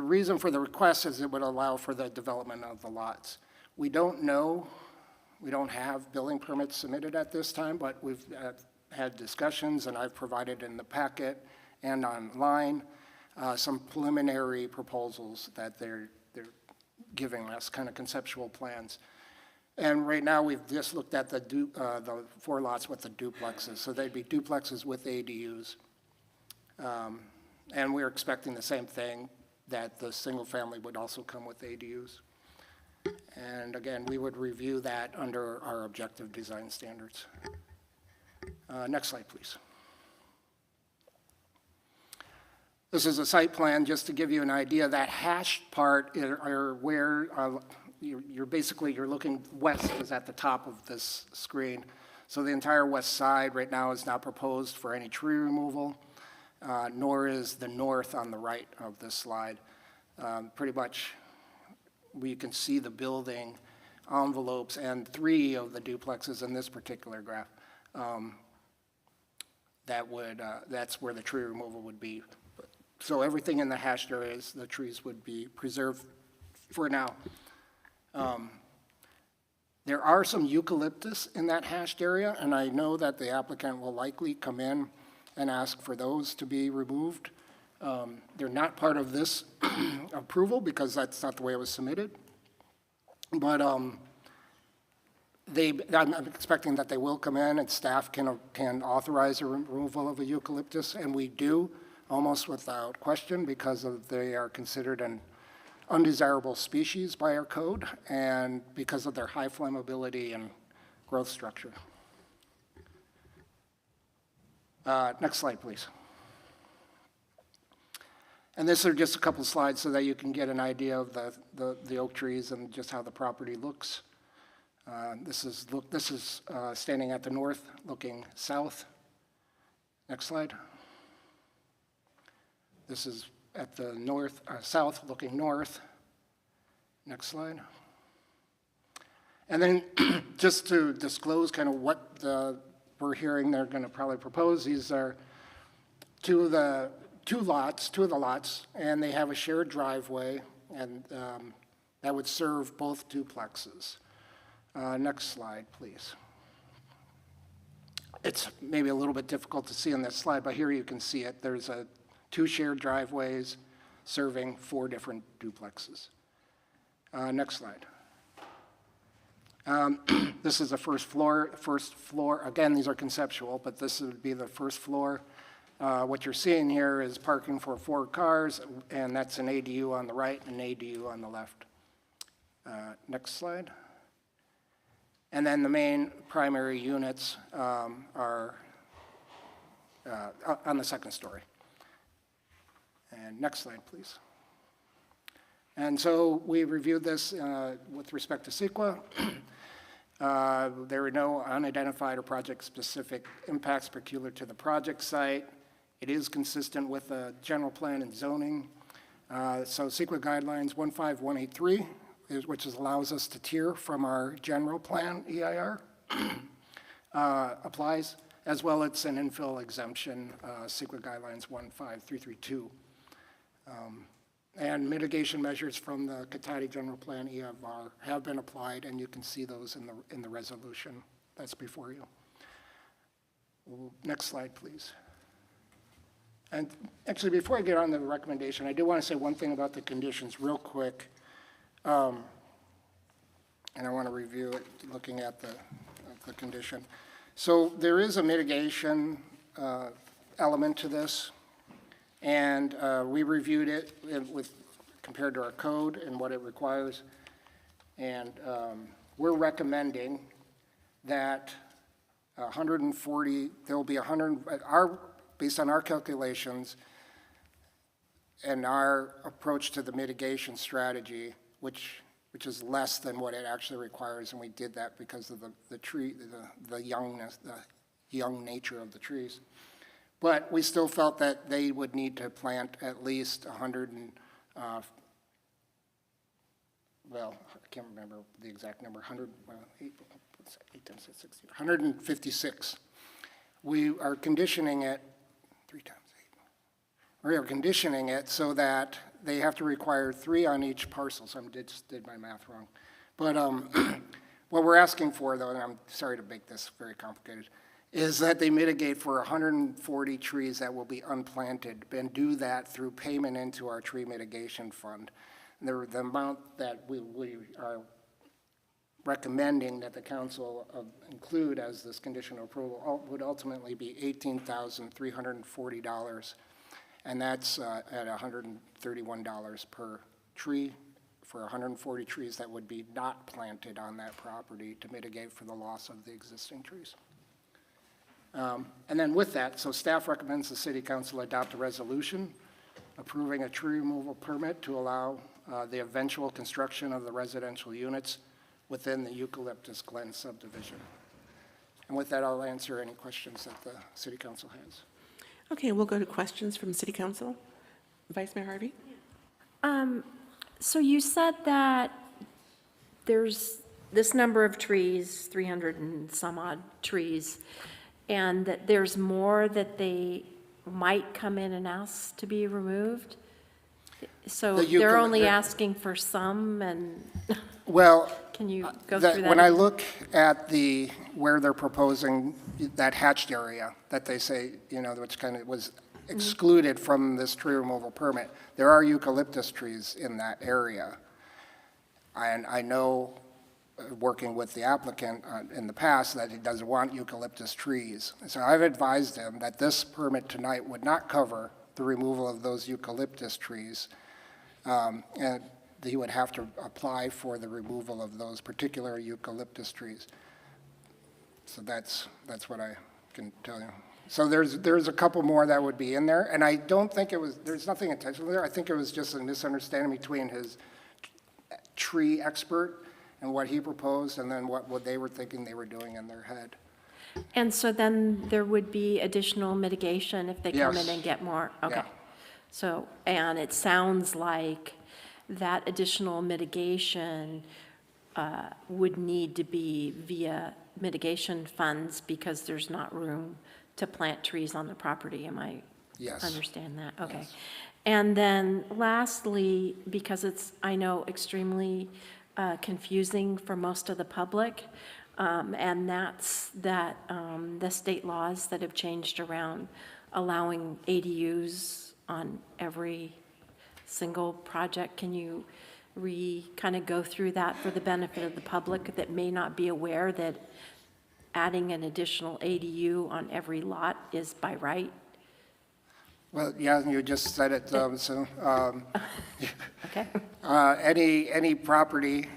reason for the request is it would allow for the development of the lots. We don't know, we don't have building permits submitted at this time, but we've had discussions, and I've provided in the packet and online some preliminary proposals that they're giving us, kind of conceptual plans. And right now, we've just looked at the 4 lots with the duplexes. So they'd be duplexes with ADUs. And we're expecting the same thing, that the single family would also come with ADUs. And again, we would review that under our objective design standards. Next slide, please. This is a site plan just to give you an idea. That hashed part are where you're looking west is at the top of this screen. So the entire west side right now is not proposed for any tree removal, nor is the north on the right of this slide. Pretty much we can see the building envelopes and 3 of the duplexes in this particular graph. That's where the tree removal would be. So everything in the hashed areas, the trees would be preserved for now. There are some eucalyptus in that hashed area, and I know that the applicant will likely come in and ask for those to be removed. They're not part of this approval because that's not the way it was submitted. But I'm expecting that they will come in and staff can authorize a removal of a eucalyptus, and we do almost without question because they are considered an undesirable species by our code and because of their high flammability and growth structure. Next slide, please. And this are just a couple slides so that you can get an idea of the oak trees and just how the property looks. This is standing at the north, looking south. Next slide. This is at the south, looking north. Next slide. And then just to disclose kind of what we're hearing they're going to probably propose, these are two of the lots, and they have a shared driveway, and that would serve both duplexes. Next slide, please. It's maybe a little bit difficult to see on this slide, but here you can see it. There's two shared driveways serving 4 different duplexes. Next slide. This is the first floor. Again, these are conceptual, but this would be the first floor. What you're seeing here is parking for 4 cars, and that's an ADU on the right and an ADU on the left. Next slide. And then the main primary units are on the second story. And next slide, please. And so we reviewed this with respect to CEQA. There were no unidentified or project-specific impacts peculiar to the project site. It is consistent with the general plan and zoning. So CEQA guidelines 15183, which allows us to tier from our general plan EIR, applies, as well as an infill exemption, CEQA guidelines 15332. And mitigation measures from the Cotati General Plan EIR have been applied, and you can see those in the resolution that's before you. Next slide, please. And actually, before I get on the recommendation, I do want to say one thing about the conditions real quick. And I want to review it, looking at the condition. So there is a mitigation element to this. And we reviewed it compared to our code and what it requires. And we're recommending that 140, there will be 100, based on our calculations and our approach to the mitigation strategy, which is less than what it actually requires. And we did that because of the young nature of the trees. But we still felt that they would need to plant at least 156. We are conditioning it 3 times 8. We are conditioning it so that they have to require 3 on each parcel. So I just did my math wrong. But what we're asking for, though, and I'm sorry to make this very complicated, is that they mitigate for 140 trees that will be unplanted and do that through payment into our tree mitigation fund. And the amount that we are recommending that the council include as this condition of approval would ultimately be $18,340, and that's at $131 per tree for 140 trees that would be not planted on that property to mitigate for the loss of the existing trees. And then with that, so staff recommends the City Council adopt a resolution approving a tree removal permit to allow the eventual construction of the residential units within the Eucalyptus Glen subdivision. And with that, I'll answer any questions that the City Council has. Okay, we'll go to questions from City Council. Vice Mayor Harvey? So you said that there's this number of trees, 300 and some odd trees, and that there's more that they might come in and ask to be removed? So they're only asking for some, and well, can you go through that? When I look at where they're proposing that hatched area that they say, which kind of was excluded from this tree removal permit, there are eucalyptus trees in that area. And I know, working with the applicant in the past, that he doesn't want eucalyptus trees. So I've advised him that this permit tonight would not cover the removal of those eucalyptus trees. And he would have to apply for the removal of those particular eucalyptus trees. So that's what I can tell you. So there's a couple more that would be in there, and I don't think there's nothing intentional there. I think it was just a misunderstanding between his tree expert and what he proposed, and then what they were thinking they were doing in their head. And so then there would be additional mitigation if they come in Yes. and get more? Okay. Yeah. So, and it sounds like that additional mitigation would need to be via mitigation funds because there's not room to plant trees on the property. Am I Yes. understand that? Okay. Yes. And then lastly, because it's, I know, extremely confusing for most of the public, and that's that the state laws that have changed around allowing ADUs on every single project. Can you kind of go through that for the benefit of the public that may not be aware that adding an additional ADU on every lot is by right? Well, yeah, you just said it, so, Okay. any property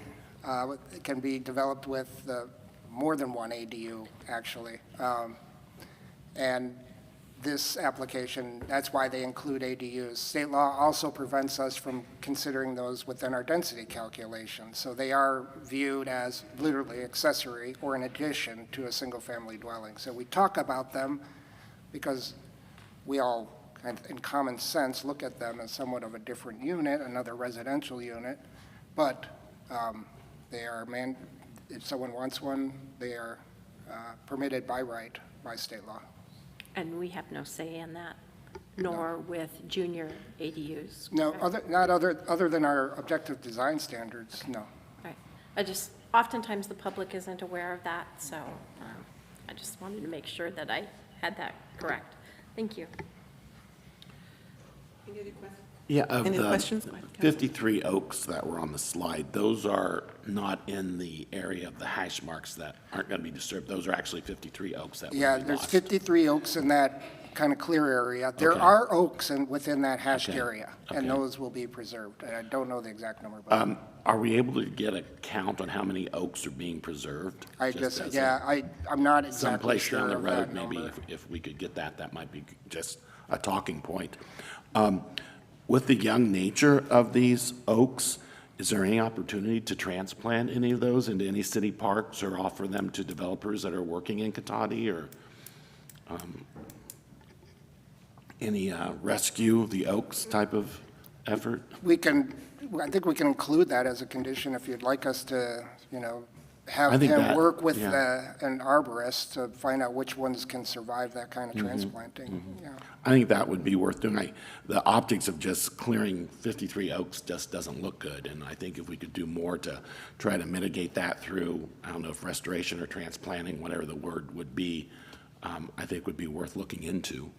can be developed with more than one ADU, actually. And this application, that's why they include ADUs. State law also prevents us from considering those within our density calculation. So they are viewed as literally accessory or in addition to a single-family dwelling. So we talk about them because we all, in common sense, look at them as somewhat of a different unit, another residential unit, but they are, if someone wants one, they are permitted by right, by state law. And we have no say in that, nor with junior ADUs? No, correct? other than our objective design standards, no. Right. Oftentimes the public isn't aware of that, so I just wanted to make sure that I had that correct. Thank you. Any other questions? Yeah, of Any the questions? Go ahead, 53 oaks that were on the slide, those are not in the area of the hash marks that aren't going to be disturbed. Those are actually 53 oaks that Yeah, would be there's lost. 53 oaks in that kind of clear area. There Okay. are oaks within that hashed Okay. area, and Okay. those will be preserved. I don't know the exact number, but Are we able to get a count on how many oaks are being preserved? I Just just, as yeah, I'm not exactly Someplace sure down the of road, that maybe number. if we could get that might be just a talking point. With the young nature of these oaks, is there any opportunity to transplant any of those into any city parks or offer them to developers that are working in Cotati, or any rescue the oaks type of effort? I think we can include that as a condition if you'd like us to, have I think him that- work with yeah. an arborist to find out which ones can survive that kind Mm-hmm. of transplanting. Yeah. I think that would be worth doing. The optics of just clearing 53 oaks just doesn't look good, and I think if we could do more to try to mitigate that through, I don't know if restoration or transplanting, whatever the word would be, I think would be worth looking into.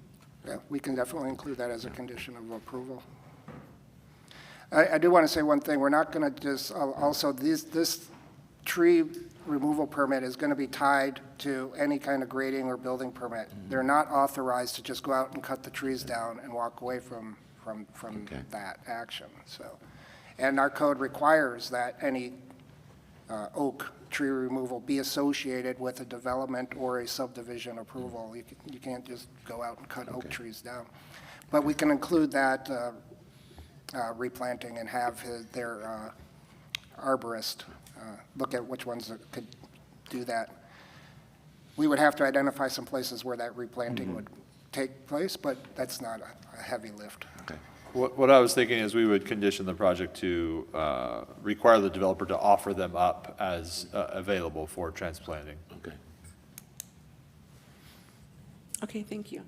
Yeah, we can definitely include that as a condition of approval. I do want to say one thing. We're not going to just, also, this tree removal permit is going to be tied to any kind of grading or building permit. They're not authorized to just go out and cut the trees down and walk away from Okay. that action, so. And our code requires that any oak tree removal be associated with a development or a subdivision approval. You can't just go out and cut oak trees down. But we can include that replanting and have their arborist look at which ones that could do that. We would have to identify some places where that replanting would take place, but that's not a heavy lift. Okay. What I was thinking is we would condition the project to require the developer to offer them up as available for transplanting. Okay. Okay, thank you.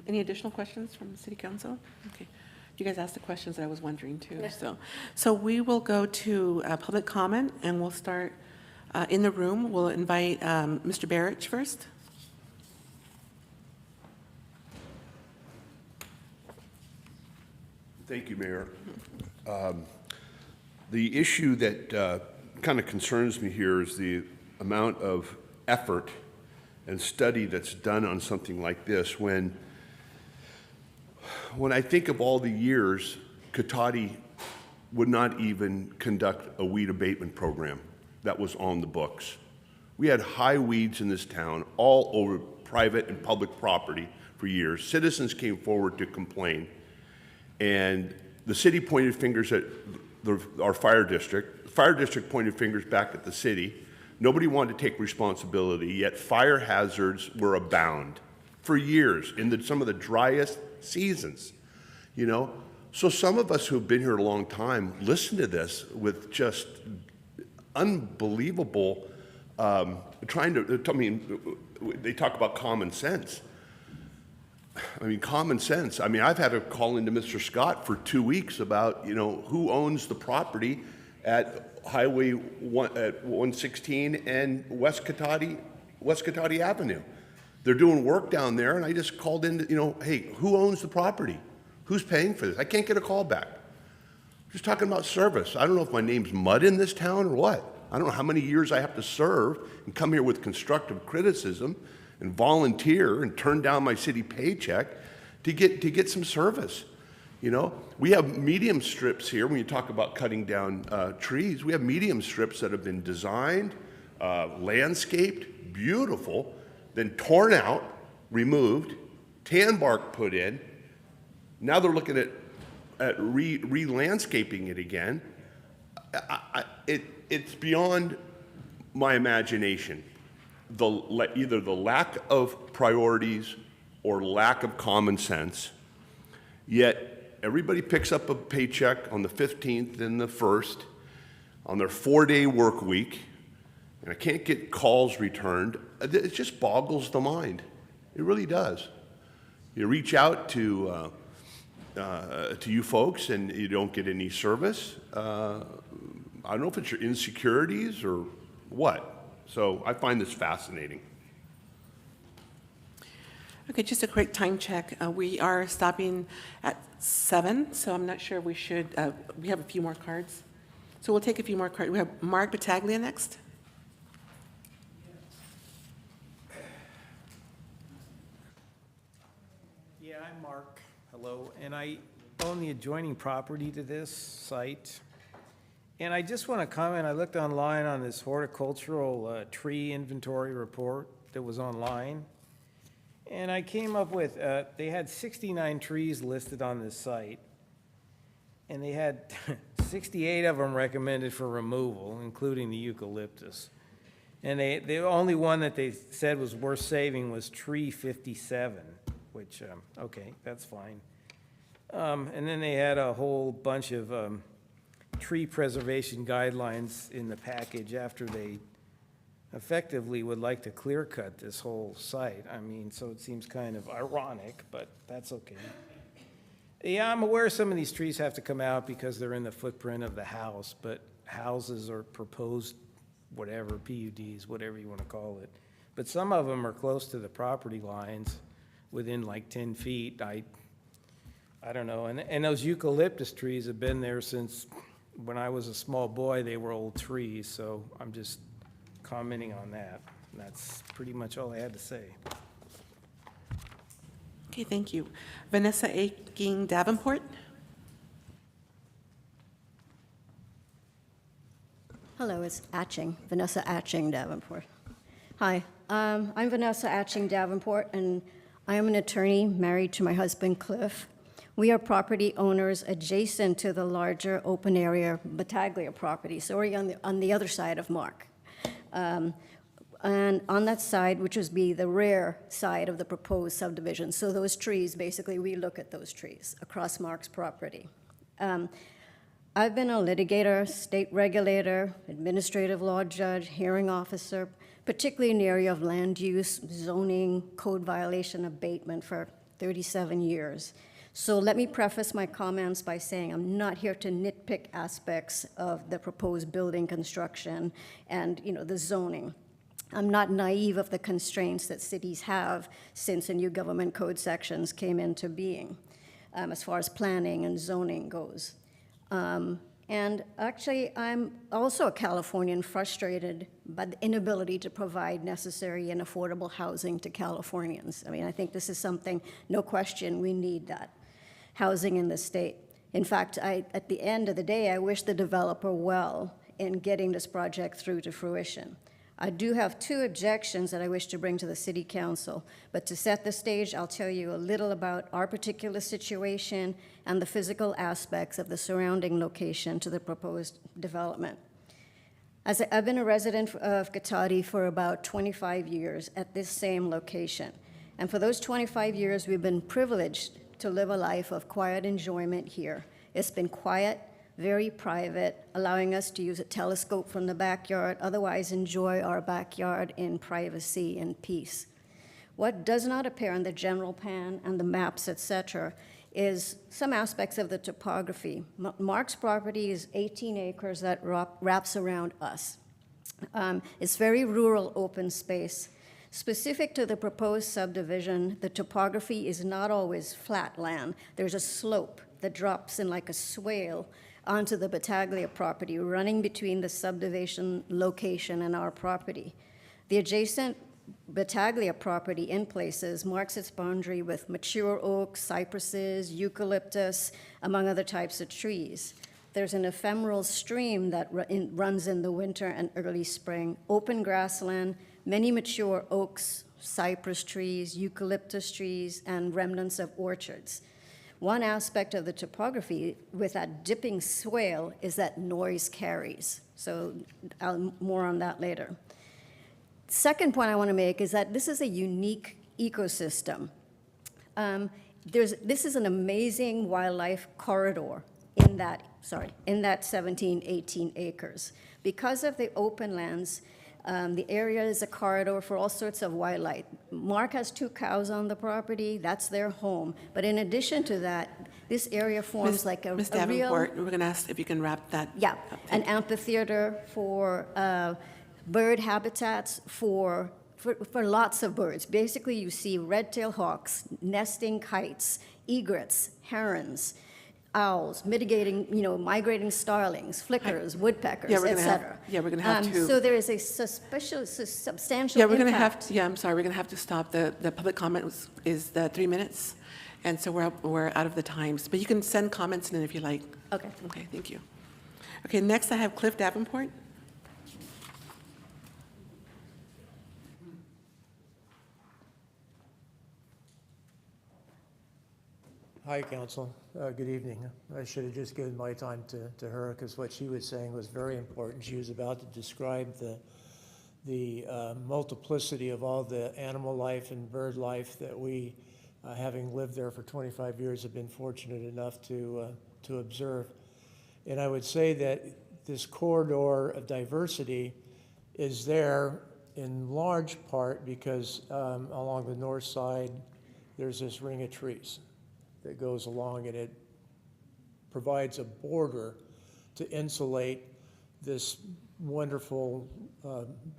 Any additional questions from the city council? Okay. You guys asked the questions that I was wondering too, so we will go to public comment, and we'll start in the room. We'll invite Mr. Barrich first. Thank you, Mayor. The issue that kind of concerns me here is the amount of effort and study that's done on something like this when when I think of all the years, Cotati would not even conduct a weed abatement program that was on the books. We had high weeds in this town all over private and public property for years. Citizens came forward to complain, and the city pointed fingers at our fire district. The fire district pointed fingers back at the city. Nobody wanted to take responsibility, yet fire hazards were abound for years in some of the driest seasons, you know? So some of us who've been here a long time listen to this with just unbelievable, they talk about common sense. I mean, common sense. I mean, I've had to call into Mr. Scott for 2 weeks about, you know, who owns the property at Highway 116 and West Cotati Avenue. They're doing work down there, and I just called in, you know, hey, who owns the property? Who's paying for this? I can't get a call back. Just talking about service. I don't know if my name's mud in this town or what. I don't know how many years I have to serve and come here with constructive criticism and volunteer and turn down my city paycheck to get some service. You know, we have medium strips here. When you talk about cutting down trees, we have medium strips that have been designed, landscaped, beautiful, then torn out, removed, tan bark put in. Now they're looking at re-landscaping it again. It's beyond my imagination. Either the lack of priorities or lack of common sense, yet everybody picks up a paycheck on the 15th and the 1st on their 4-day work week, and I can't get calls returned. It just boggles the mind. It really does. You reach out to you folks and you don't get any service. I don't know if it's your insecurities or what. So I find this fascinating. Okay, just a quick time check. We are stopping at 7, so I'm not sure we should, we have a few more cards. So we'll take a few more cards. We have Mark Battaglia next. Yeah, I'm Mark. Hello. And I own the adjoining property to this site. And I just want to comment, I looked online on this horticultural tree inventory report that was online. And I came up with, they had 69 trees listed on this site. And they had 68 of them recommended for removal, including the eucalyptus. And the only one that they said was worth saving was tree 57, which, okay, that's fine. And then they had a whole bunch of tree preservation guidelines in the package after they effectively would like to clear cut this whole site. I mean, so it seems kind of ironic, but that's okay. Yeah, I'm aware some of these trees have to come out because they're in the footprint of the house, but houses are proposed, whatever, PUDs, whatever you want to call it. But some of them are close to the property lines, within like 10 feet. I don't know. And those eucalyptus trees have been there since when I was a small boy. They were old trees, so I'm just commenting on that. And that's pretty much all I had to say. Okay, thank you. Vanessa Aking Davenport. Hello, it's Vanessa Atching Davenport. Hi, I'm Vanessa Atching Davenport, and I am an attorney married to my husband, Cliff. We are property owners adjacent to the larger open area Battaglia property, so we're on the other side of Mark. And on that side, which would be the rear side of the proposed subdivision, so those trees, basically, we look at those trees across Mark's property. I've been a litigator, state regulator, administrative law judge, hearing officer, particularly in the area of land use, zoning, code violation abatement for 37 years. So let me preface my comments by saying I'm not here to nitpick aspects of the proposed building construction and, the zoning. I'm not naive of the constraints that cities have since the new government code sections came into being, as far as planning and zoning goes. And actually, I'm also a Californian frustrated by the inability to provide necessary and affordable housing to Californians. I mean, I think this is something, no question, we need that. housing in the state. In fact, at the end of the day, I wish the developer well in getting this project through to fruition. I do have 2 objections that I wish to bring to the City Council, but to set the stage, I'll tell you a little about our particular situation and the physical aspects of the surrounding location to the proposed development. I've been a resident of Cotati for about 25 years at this same location, and for those 25 years, we've been privileged to live a life of quiet enjoyment here. It's been quiet, very private, allowing us to use a telescope from the backyard, otherwise enjoy our backyard in privacy and peace. What does not appear in the general plan and the maps, etc., is some aspects of the topography. Mark's property is 18 acres that wraps around us. It's very rural open space. Specific to the proposed subdivision, the topography is not always flat land. There's a slope that drops in like a swale onto the Battaglia property, running between the subdivision location and our property. The adjacent Battaglia property in places marks its boundary with mature oaks, cypresses, eucalyptus, among other types of trees. There's an ephemeral stream that runs in the winter and early spring, open grassland, many mature oaks, cypress trees, eucalyptus trees, and remnants of orchards. One aspect of the topography with that dipping swale is that noise carries. So more on that later. Second point I want to make is that this is a unique ecosystem. This is an amazing wildlife corridor in that 17, 18 acres. Because of the open lands, the area is a corridor for all sorts of wildlife. Mark has 2 cows on the property. That's their home. But in addition to that, this area forms like a Ms. real... Davenport, we're going to ask if you can wrap that Yeah, up. an amphitheater for bird habitats for lots of birds. Basically, you see red-tailed hawks, nesting kites, egrets, herons, owls, migrating starlings, flickers, woodpeckers, etc. We're going to have to. So there is a substantial Yeah, we're going to impact. have to, I'm sorry, we're going to have to stop. The public comment is the 3 minutes, and so we're out of the times. But you can send comments in if you like. Okay. Okay, thank you. Okay, next I have Cliff Davenport. Hi, Council. Good evening. I should have just given my time to her because what she was saying was very important. She was about to describe the multiplicity of all the animal life and bird life that we, having lived there for 25 years, have been fortunate enough to observe. And I would say that this corridor of diversity is there in large part because along the north side, there's this ring of trees that goes along, and it provides a border to insulate this wonderful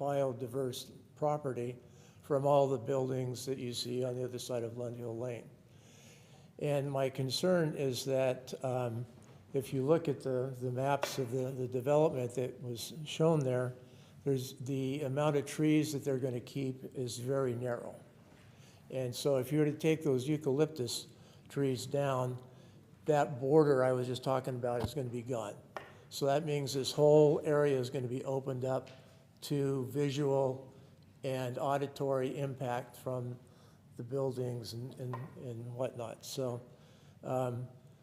biodiverse property from all the buildings that you see on the other side of Lundhill Lane. And my concern is that if you look at the maps of the development that was shown there, there's the amount of trees that they're going to keep is very narrow. And so if you were to take those eucalyptus trees down, that border I was just talking about is going to be gone. So that means this whole area is going to be opened up to visual and auditory impact from the buildings and whatnot. So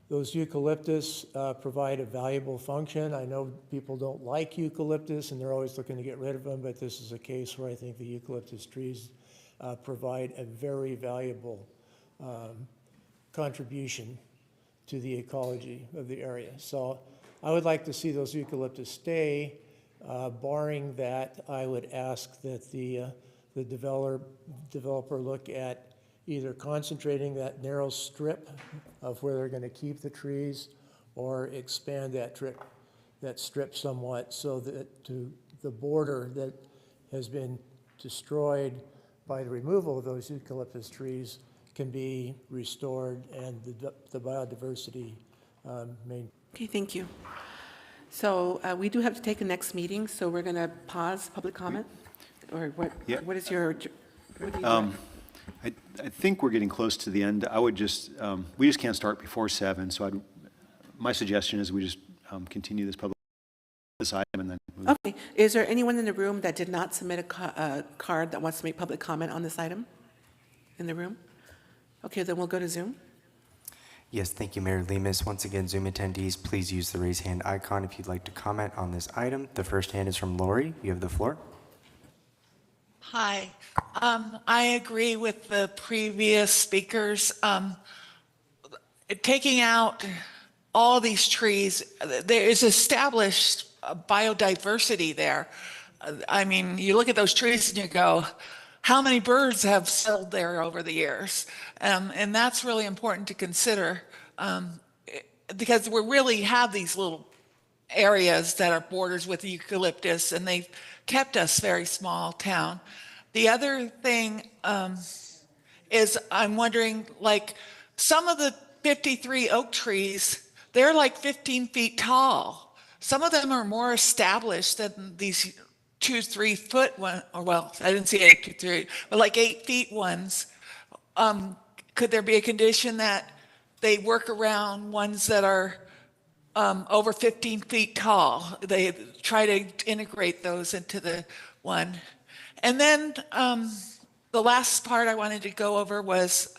those eucalyptus provide a valuable function. I know people don't like eucalyptus and they're always looking to get rid of them, but this is a case where I think the eucalyptus trees provide a very valuable contribution to the ecology of the area. So I would like to see those eucalyptus stay. Barring that, I would ask that the developer look at either concentrating that narrow strip of where they're going to keep the trees or expand that strip somewhat so that to the border that has been destroyed by the removal of those eucalyptus trees can be restored and the biodiversity maintained. Okay, thank you. So we do have to take the next meeting, so we're going to pause public comment? Or what? Yeah. What is your, what do you I think we're getting close to the end. I would just, we just can't start before 7, so my suggestion is we just continue this item and then move. Okay, is there anyone in the room that did not submit a card that wants to make public comment on this item in the room? Okay, then we'll go to Zoom. Yes, thank you, Mayor Lemus. Once again, Zoom attendees, please use the raise hand icon if you'd like to comment on this item. The first hand is from Lori. You have the floor. Hi. I agree with the previous speakers. Taking out all these trees, there is established biodiversity there. I mean, you look at those trees and you go, how many birds have settled there over the years? And that's really important to consider because we really have these little areas that are borders with eucalyptus, and they've kept us very small town. The other thing is I'm wondering, like, some of the 53 oak trees, they're like 15 feet tall. Some of them are more established than these 2-3 foot one, or well, I didn't see 8-3, but like 8 feet ones. Could there be a condition that they work around ones that are over 15 feet tall? They try to integrate those into the one. And then the last part I wanted to go over was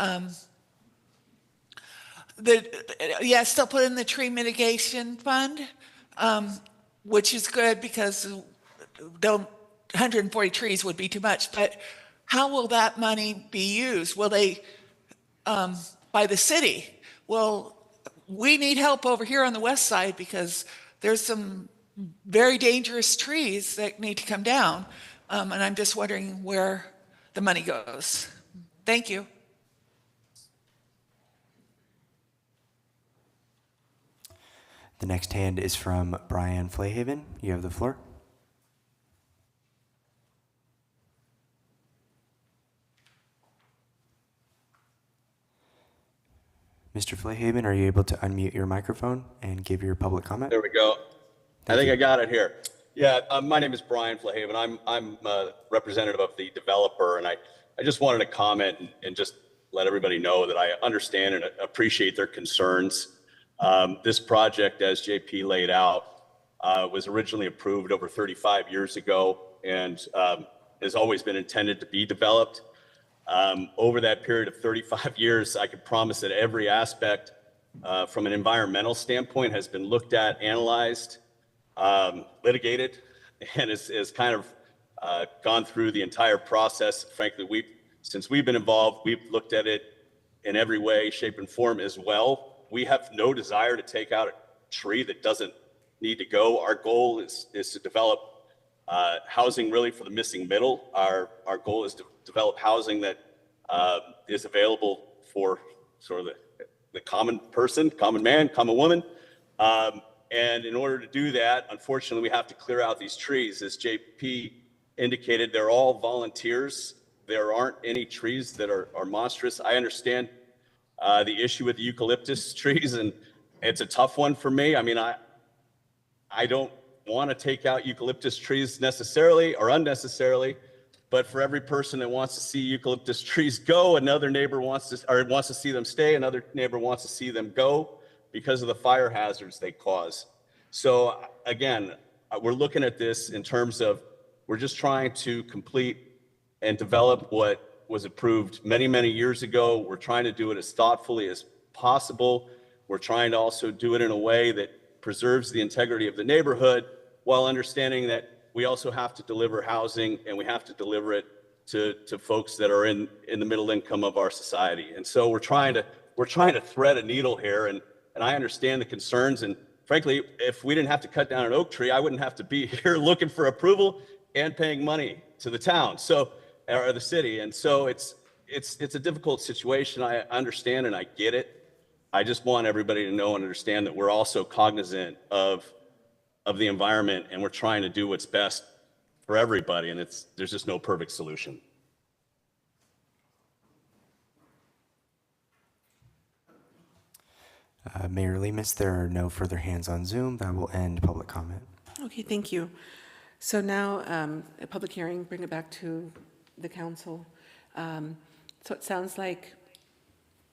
still put in the tree mitigation fund, which is good because 140 trees would be too much. But how will that money be used? Will they, by the city? Well, we need help over here on the west side because there's some very dangerous trees that need to come down. And I'm just wondering where the money goes. Thank you. The next hand is from Brian Flayhaven. You have the floor. Mr. Flayhaven, are you able to unmute your microphone and give your public comment? There we go. I think I got it here. Yeah, my name is Brian Flayhaven. I'm a representative of the developer, and I just wanted to comment and just let everybody know that I understand and appreciate their concerns. This project, as JP laid out, was originally approved over 35 years ago and has always been intended to be developed. Over that period of 35 years, I could promise that every aspect from an environmental standpoint has been looked at, analyzed, litigated, and has kind of gone through the entire process. Frankly, since we've been involved, we've looked at it in every way, shape, and form as well. We have no desire to take out a tree that doesn't need to go. Our goal is to develop housing really for the missing middle. Our goal is to develop housing that is available for sort of the common person, common man, common woman. And in order to do that, unfortunately, we have to clear out these trees. As JP indicated, they're all volunteers. There aren't any trees that are monstrous. I understand the issue with the eucalyptus trees, and it's a tough one for me. I mean, I don't want to take out eucalyptus trees necessarily or unnecessarily, but for every person that wants to see eucalyptus trees go, another neighbor wants to see them stay, another neighbor wants to see them go because of the fire hazards they cause. So again, we're looking at this in terms of we're just trying to complete and develop what was approved many, many years ago. We're trying to do it as thoughtfully as possible. We're trying to also do it in a way that preserves the integrity of the neighborhood while understanding that we also have to deliver housing and we have to deliver it to folks that are in the middle income of our society. And so we're trying to thread a needle here, and I understand the concerns. And frankly, if we didn't have to cut down an oak tree, I wouldn't have to be here looking for approval and paying money to the town, or the city. And so it's a difficult situation. I understand and I get it. I just want everybody to know and understand that we're also cognizant of the environment, and we're trying to do what's best for everybody. And there's just no perfect solution. Mayor Lemus, there are no further hands on Zoom. That will end public comment. Okay, thank you. So now, a public hearing, bring it back to the council. So it sounds like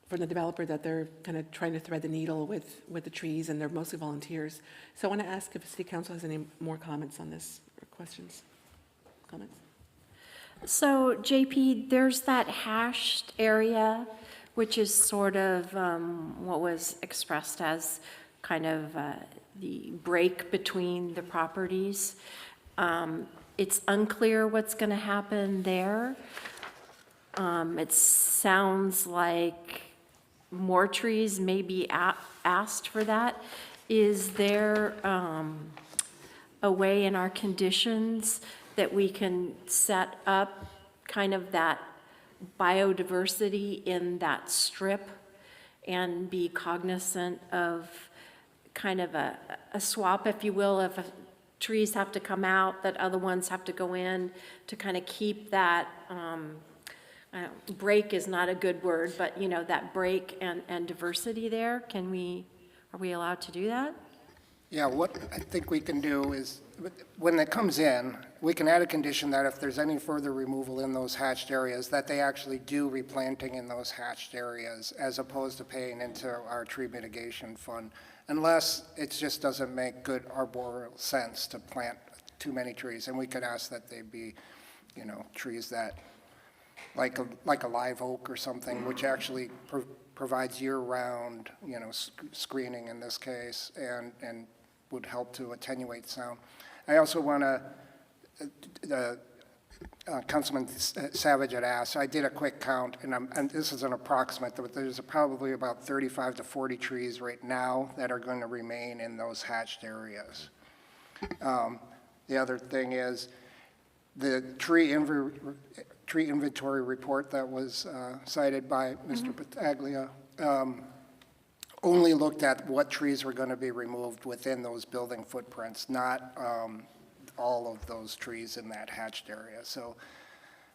from the developer that they're kind of trying to thread the needle with the trees, and they're mostly volunteers. So I want to ask if City Council has any more comments on this, or questions, comments? So JP, there's that hashed area, which is sort of what was expressed as kind of the break between the properties. It's unclear what's going to happen there. It sounds like more trees may be asked for that. Is there a way in our conditions that we can set up kind of that biodiversity in that strip and be cognizant of kind of a swap, if you will, if trees have to come out, that other ones have to go in to kind of keep that, break is not a good word, but, you know, that break and diversity there? Are we allowed to do that? Yeah, what I think we can do is, when it comes in, we can add a condition that if there's any further removal in those hatched areas, that they actually do replanting in those hatched areas, as opposed to paying into our tree mitigation fund, unless it just doesn't make good arboreal sense to plant too many trees. And we could ask that they be, you know, trees that, like a live oak or something, which actually provides year-round, you know, screening in this case, and would help to attenuate sound. I also want to, Councilman Savage had asked, I did a quick count, and this is an approximate, but there's probably about 35 to 40 trees right now that are going to remain in those hatched areas. The other thing is, the tree inventory report that was cited by Mr. Battaglia only looked at what trees were going to be removed within those building footprints, not all of those trees in that hatched area. So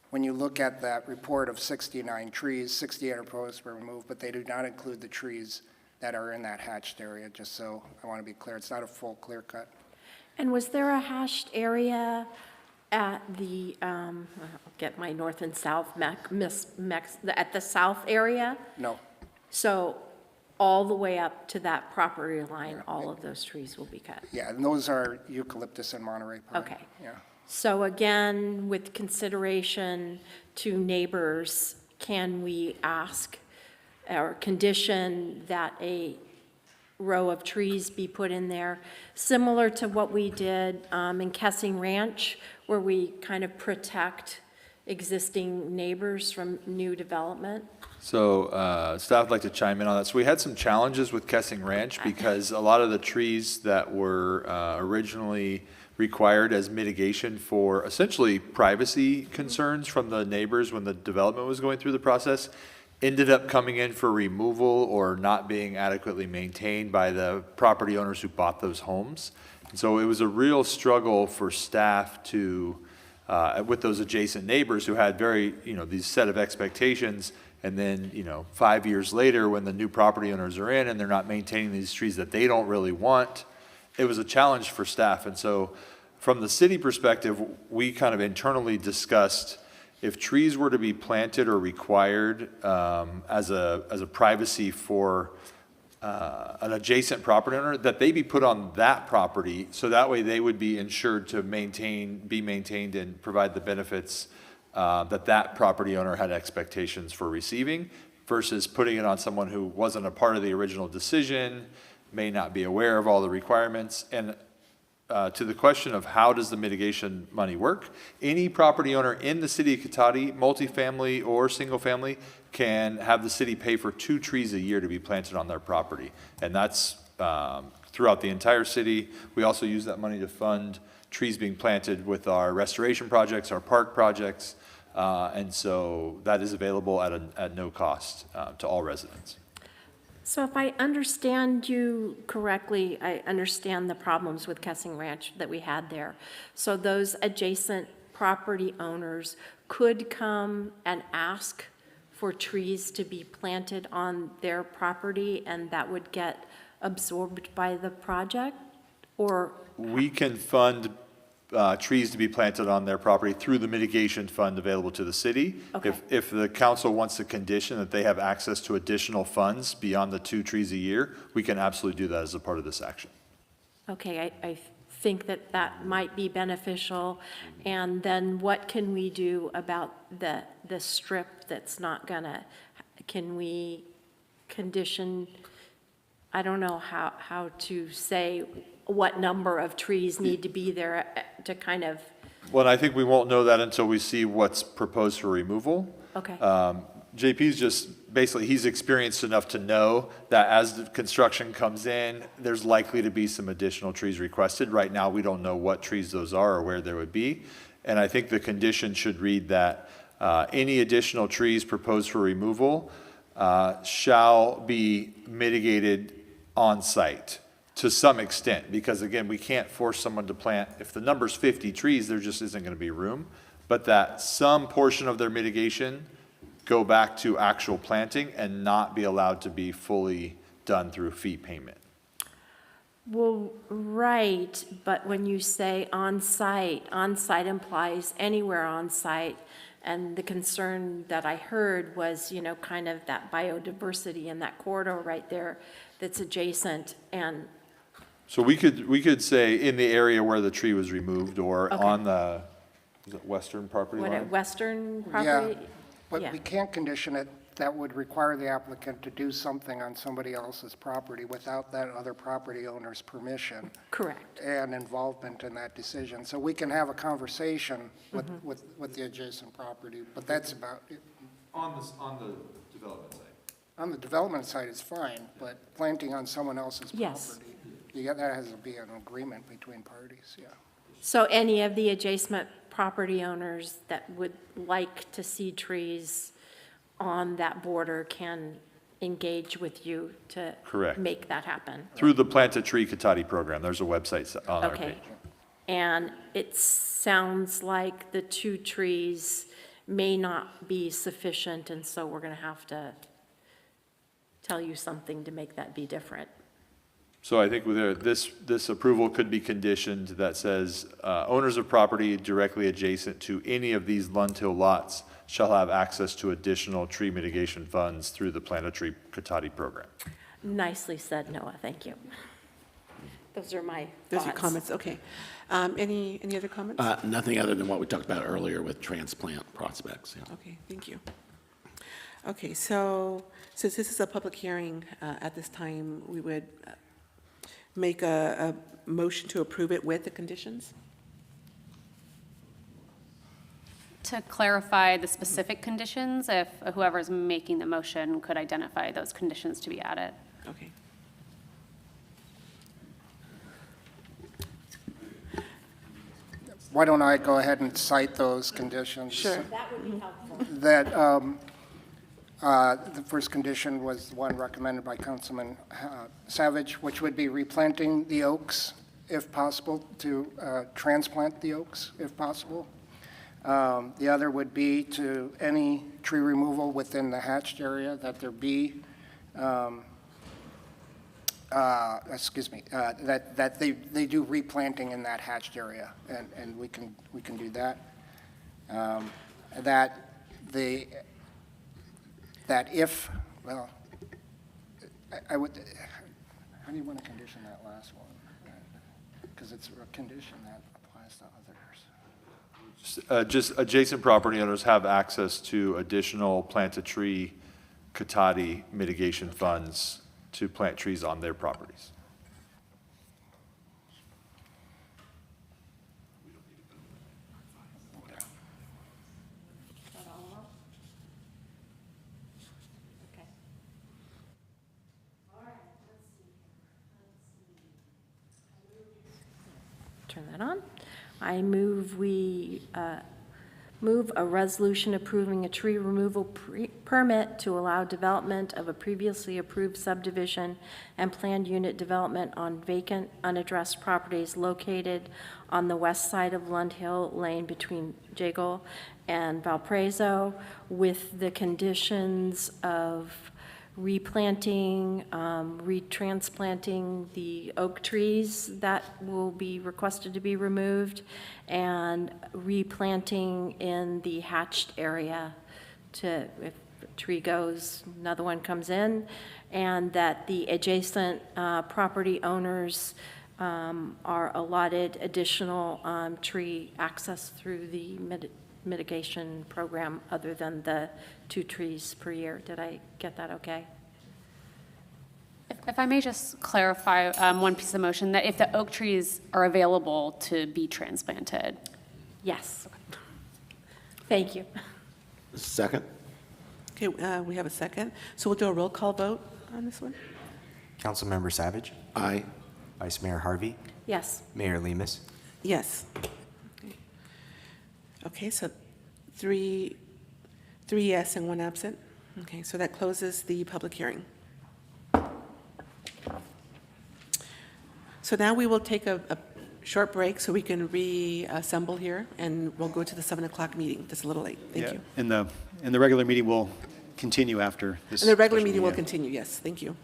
when you look at that report of 69 trees, 68 are proposed to be removed, but they do not include the trees that are in that hatched area, just so I want to be clear. It's not a full clear cut. And was there a hashed area at the, I'll get my north and south at the south area? No. So all the way up to that property line, all of those trees will be cut? Yeah, and those are eucalyptus and Monterey pine. Okay. Yeah. So again, with consideration to neighbors, can we ask or condition that a row of trees be put in there, similar to what we did in Kessing Ranch, where we kind of protect existing neighbors from new development? So staff would like to chime in on that. So we had some challenges with Kessing Ranch because a lot of the trees that were originally required as mitigation for essentially privacy concerns from the neighbors when the development was going through the process ended up coming in for removal or not being adequately maintained by the property owners who bought those homes. And so it was a real struggle for staff to, with those adjacent neighbors who had very, these set of expectations. And then, 5 years later, when the new property owners are in and they're not maintaining these trees that they don't really want, it was a challenge for staff. And so from the city perspective, we kind of internally discussed if trees were to be planted or required as a privacy for an adjacent property owner, that they be put on that property, so that way they would be insured to be maintained and provide the benefits that property owner had expectations for receiving, versus putting it on someone who wasn't a part of the original decision, may not be aware of all the requirements. And to the question of how does the mitigation money work, any property owner in the city of Cotati, multifamily or single family, can have the city pay for 2 trees a year to be planted on their property. And that's throughout the entire city. We also use that money to fund trees being planted with our restoration projects, our park projects. And so that is available at no cost to all residents. So if I understand you correctly, I understand the problems with Kessing Ranch that we had there. So those adjacent property owners could come and ask for trees to be planted on their property, and that would get absorbed by the project? Or we can fund trees to be planted on their property through the mitigation fund available to the city. Okay. If the council wants to condition that they have access to additional funds beyond the 2 trees a year, we can absolutely do that as a part of this action. Okay, I think that that might be beneficial. And then what can we do about the strip that's not gonna, can we condition, I don't know how to say what number of trees need to be there to kind of, Well, I think we won't know that until we see what's proposed for removal. okay. JP's just, basically, he's experienced enough to know that as the construction comes in, there's likely to be some additional trees requested. Right now, we don't know what trees those are or where they would be. And I think the condition should read that any additional trees proposed for removal shall be mitigated on site to some extent. Because again, we can't force someone to plant, if the number's 50 trees, there just isn't gonna be room. But that some portion of their mitigation go back to actual planting and not be allowed to be fully done through fee payment. Well, right, but when you say on-site implies anywhere on-site, and the concern that I heard was, you know, kind of that biodiversity in that corridor right there that's adjacent, and, So we could say in the area where the tree was removed or Okay. on the, is it western property what, line? western Yeah, property? but Yeah. we can't condition it. That would require the applicant to do something on somebody else's property without that other property owner's permission Correct. and involvement in that decision. So we can have a conversation with, Mm-hmm. with the adjacent property, but that's about it. On the development site. On the development side, it's fine, but planting on someone else's Yes. property, that has to be an agreement between parties, yeah. So any of the adjacent property owners that would like to see trees on that border can engage with you to Correct. make that happen? Through the Plant a Tree Katati program, there's a website on our Okay. page. And it sounds like the 2 trees may not be sufficient, and so we're going to have to tell you something to make that be different. So I think with this approval could be conditioned that says, owners of property directly adjacent to any of these Lund Hill lots shall have access to additional tree mitigation funds through the Plant a Tree Katati program. Nicely said, Noah, thank you. Those are my Those thoughts. are comments, okay. Any other comments? Nothing other than what we talked about earlier with transplant prospects, yeah. Okay, thank you. Okay, so since this is a public hearing, at this time, we would make a motion to approve it with the conditions? To clarify the specific conditions, if whoever's making the motion could identify those conditions to be added. Okay. Why don't I go ahead and cite those conditions? Sure. That would be helpful. That the first condition was the one recommended by Councilman Savage, which would be replanting the oaks if possible, to transplant the oaks if possible. The other would be to any tree removal within the hatched area, that there be, that they do replanting in that hatched area, and we can do that. That if, well, I would, how do you want to condition that last one? Because it's a condition that applies to others. Just adjacent property owners have access to additional Plant a Tree Katati mitigation funds to plant trees on their properties. Okay. Turn that on. I move move a resolution approving a tree removal permit to allow development of a previously approved subdivision and planned unit development on vacant, unaddressed properties located on the west side of Lund Hill Lane between Jago and Valparaiso, with the conditions of replanting, retransplanting the oak trees that will be requested to be removed, and replanting in the hatched area to, if a tree goes, another one comes in, and that the adjacent property owners are allotted additional tree access through the mitigation program other than the 2 trees per year. Did I get that okay? If I may just clarify one piece of motion, that if the oak trees are available to be transplanted. Yes. Thank you. Second? Okay, we have a second. So we'll do a roll call vote on this one. Councilmember Savage? Aye. Vice Mayor Harvey? Yes. Mayor Lemus? Yes. Okay, so three yes and 1 absent. Okay, so that closes the public hearing. So now we will take a short break so we can reassemble here, and we'll go to the 7 o'clock meeting. That's a little late. Thank you. And the regular meeting will continue after this. And the regular special meeting will yeah. continue, yes. Thank you.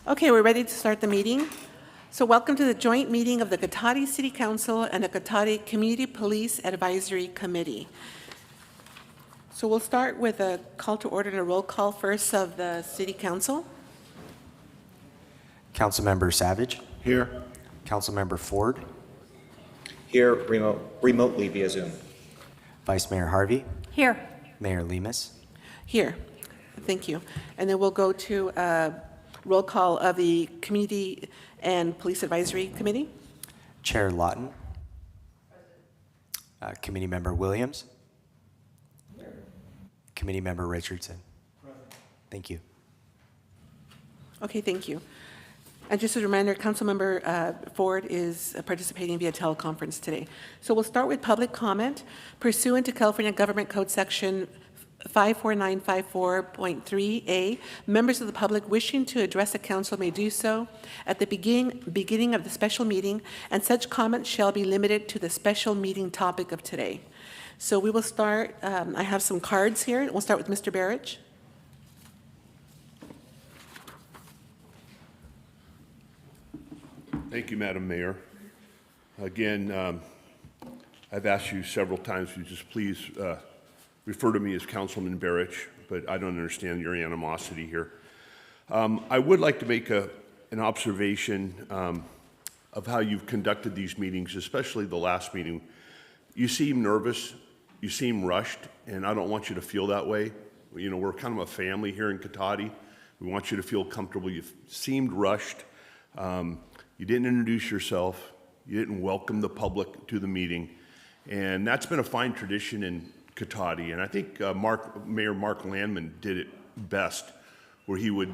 Okay, we're ready to start the meeting. So welcome to the joint meeting of the Cotati City Council and the Cotati Community Police Advisory Committee. So we'll start with a call to order and a roll call first of the City Council. Councilmember Savage? Here. Councilmember Ford? Here remotely via Zoom. Vice Mayor Harvey? Here. Mayor Lemus? Here. Thank you. And then we'll go to roll call of the Community and Police Advisory Committee. Chair Lawton? Committee Member Williams? Committee Member Richardson? Thank you. Okay, thank you. And just as a reminder, Councilmember Ford is participating via teleconference today. So we'll start with public comment. Pursuant to California Government Code Section 54954.3A, members of the public wishing to address the council may do so at the beginning of the special meeting, and such comments shall be limited to the special meeting topic of today. So we will start, I have some cards here. We'll start with Mr. Barrich. Thank you, Madam Mayor. Again, I've asked you several times to just please refer to me as Councilman Barrich, but I don't understand your animosity here. I would like to make an observation of how you've conducted these meetings, especially the last meeting. You seem nervous, you seem rushed, and I don't want you to feel that way. You know, we're kind of a family here in Cotati. We want you to feel comfortable. You seemed rushed. You didn't introduce yourself. You didn't welcome the public to the meeting. And that's been a fine tradition in Cotati. And I think Mayor Mark Landman did it best, where he would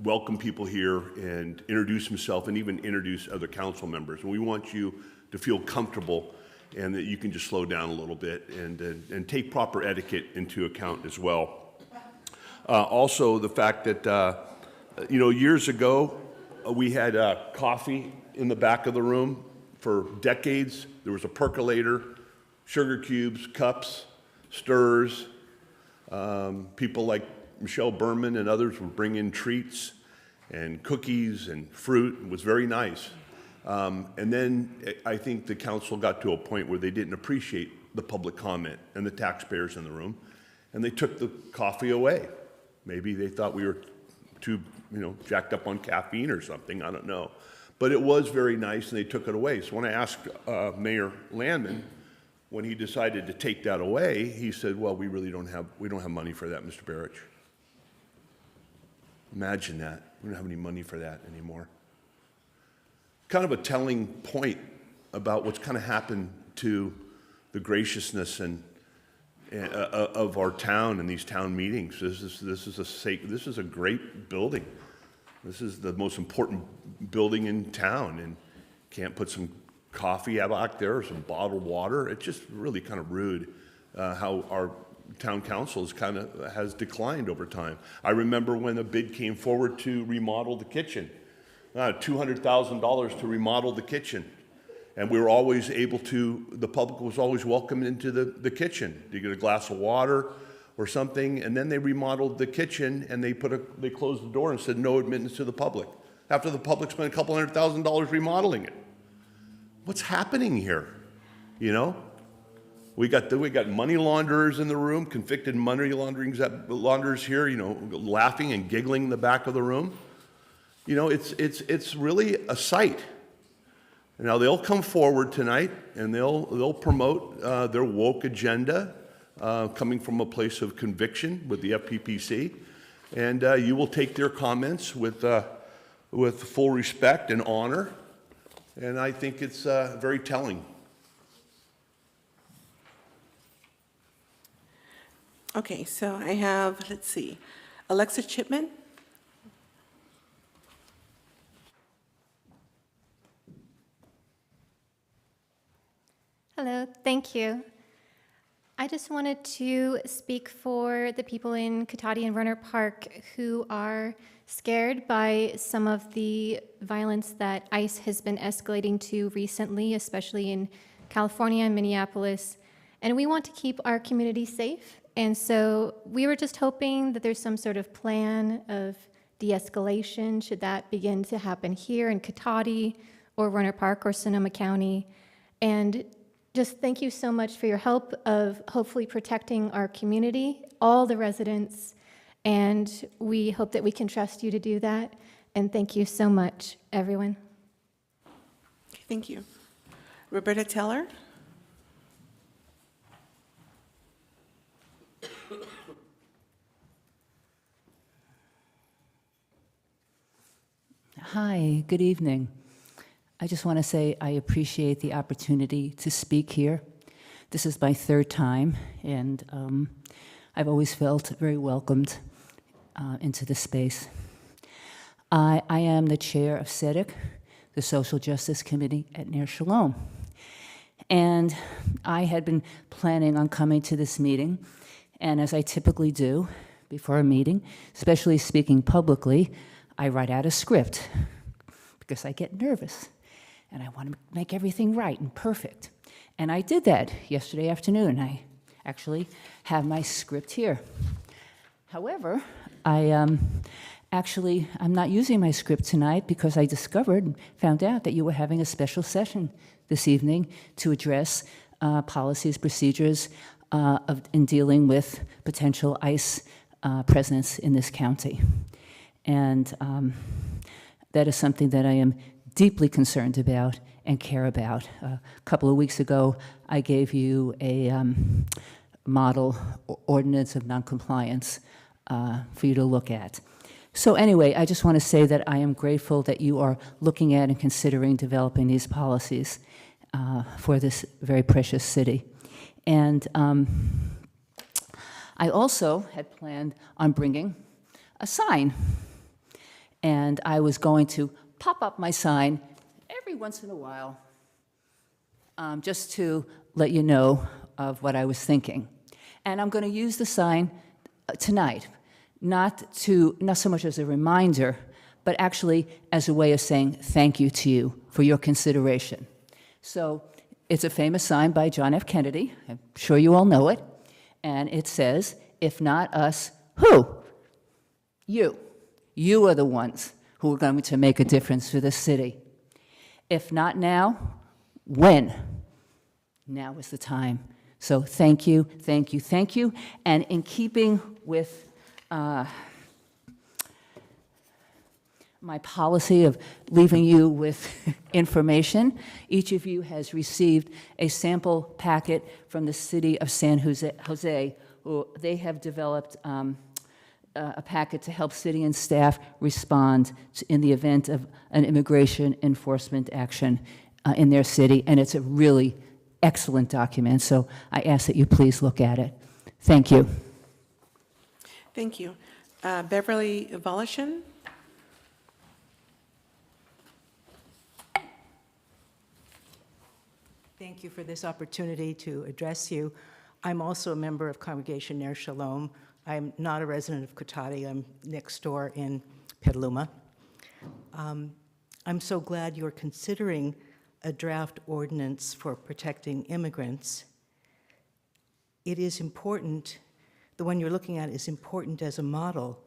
welcome people here and introduce himself and even introduce other council members. And we want you to feel comfortable and that you can just slow down a little bit and take proper etiquette into account as well. Also, the fact that, years ago, we had coffee in the back of the room for decades. There was a percolator, sugar cubes, cups, stirs. People like Michelle Berman and others would bring in treats and cookies and fruit. It was very nice. And then I think the council got to a point where they didn't appreciate the public comment and the taxpayers in the room, and they took the coffee away. Maybe they thought we were too, jacked up on caffeine or something, I don't know. But it was very nice, and they took it away. So when I asked Mayor Landman, when he decided to take that away, he said, well, we don't have money for that, Mr. Barrich. Imagine that. We don't have any money for that anymore. Kind of a telling point about what's kind of happened to the graciousness of our town and these town meetings. This is a great building. This is the most important building in town, and can't put some coffee out there or some bottled water. It's just really kind of rude how our town council has declined over time. I remember when a bid came forward to remodel the kitchen, $200,000 to remodel the kitchen. And we were always able to, the public was always welcome into the kitchen. You get a glass of water or something, and then they remodeled the kitchen and they closed the door and said no admittance to the public, after the public spent a couple $100,000 remodeling it. What's happening here? We got money launderers in the room, convicted money launderers here, laughing and giggling in the back of the room. It's really a sight. Now, they'll come forward tonight, and they'll promote their woke agenda, coming from a place of conviction with the FPPC, and you will take their comments with full respect and honor, and I think it's very telling. Okay, so I have, Alexa Chipman. Hello, thank you. I just wanted to speak for the people in Cotati and Rohnert Park who are scared by some of the violence that ICE has been escalating to recently, especially in California and Minneapolis. And we want to keep our community safe. And so we were just hoping that there's some sort of plan of de-escalation, should that begin to happen here in Cotati or Rohnert Park or Sonoma County. And just thank you so much for your help of hopefully protecting our community, all the residents, and we hope that we can trust you to do that. And thank you so much, everyone. Thank you. Roberta Teller? Hi, good evening. I just want to say I appreciate the opportunity to speak here. This is my third time, and I've always felt very welcomed into this space. I am the chair of SEDC, the Social Justice Committee at Ner Shalom. And I had been planning on coming to this meeting, and as I typically do before a meeting, especially speaking publicly, I write out a script because I get nervous and I want to make everything right and perfect. And I did that yesterday afternoon. I actually have my script here. However, I'm not using my script tonight because I discovered and found out that you were having a special session this evening to address policies, procedures in dealing with potential ICE presence in this county. And that is something that I am deeply concerned about and care about. A couple of weeks ago, I gave you a model ordinance of noncompliance for you to look at. So anyway, I just want to say that I am grateful that you are looking at and considering developing these policies for this very precious city. And I also had planned on bringing a sign. And I was going to pop up my sign every once in a while just to let you know of what I was thinking. And I'm going to use the sign tonight, not so much as a reminder, but actually as a way of saying thank you to you for your consideration. So it's a famous sign by John F. Kennedy. I'm sure you all know it. And it says, "If not us, who? You. You are the ones who are going to make a difference for this city. If not now, when? Now is the time." So thank you, thank you, thank you. And in keeping with my policy of leaving you with information, each of you has received a sample packet from the city of San Jose. They have developed a packet to help city and staff respond in the event of an immigration enforcement action in their city, and it's a really excellent document, so I ask that you please look at it. Thank you. Thank you. Beverly Volishin? Thank you for this opportunity to address you. I'm also a member of Congregation Ner Shalom. I'm not a resident of Cotati. I'm next door in Petaluma. I'm so glad you're considering a draft ordinance for protecting immigrants. It is important, the one you're looking at is important as a model,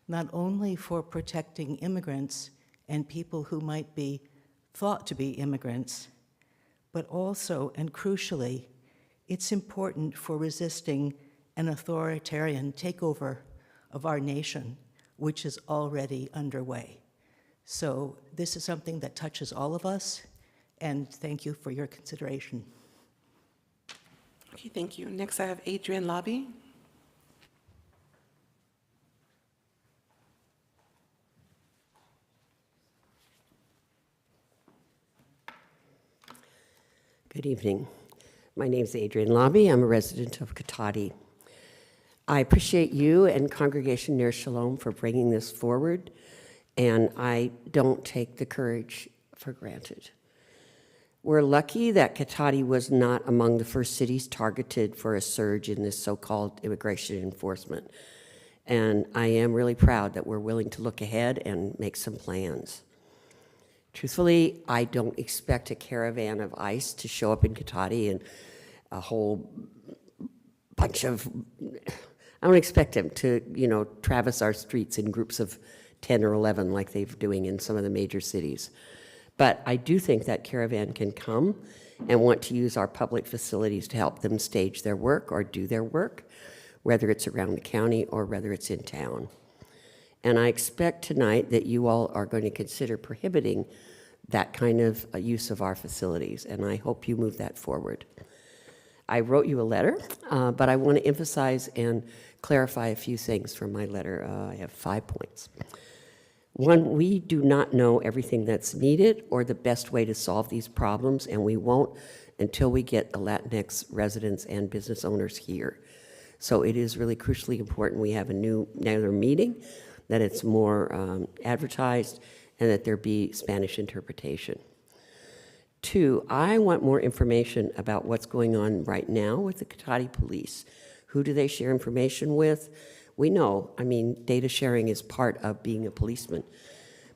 not only for protecting immigrants and people who might be thought to be immigrants, but also, and crucially, it's important for resisting an authoritarian takeover of our nation, which is already underway. So this is something that touches all of us, and thank you for your consideration. Okay, thank you. Next, I have Adrian Lobby. Good evening. My name is Adrian Lobby. I'm a resident of Cotati. I appreciate you and Congregation Ner Shalom for bringing this forward, and I don't take the courage for granted. We're lucky that Cotati was not among the first cities targeted for a surge in this so-called immigration enforcement, and I am really proud that we're willing to look ahead and make some plans. Truthfully, I don't expect a caravan of ICE to show up in Cotati and a whole bunch of, I don't expect them to, traverse our streets in groups of 10 or 11 like they're doing in some of the major cities. But I do think that Caravan can come and want to use our public facilities to help them stage their work or do their work, whether it's around the county or whether it's in town. And I expect tonight that you all are going to consider prohibiting that kind of use of our facilities, and I hope you move that forward. I wrote you a letter, but I want to emphasize and clarify a few things from my letter. I have 5 points. One, we do not know everything that's needed or the best way to solve these problems, and we won't until we get the Latinx residents and business owners here. So it is really crucially important we have another meeting, that it's more advertised, and that there be Spanish interpretation. 2, I want more information about what's going on right now with the Cotati Police. Who do they share information with? We know, I mean, data sharing is part of being a policeman,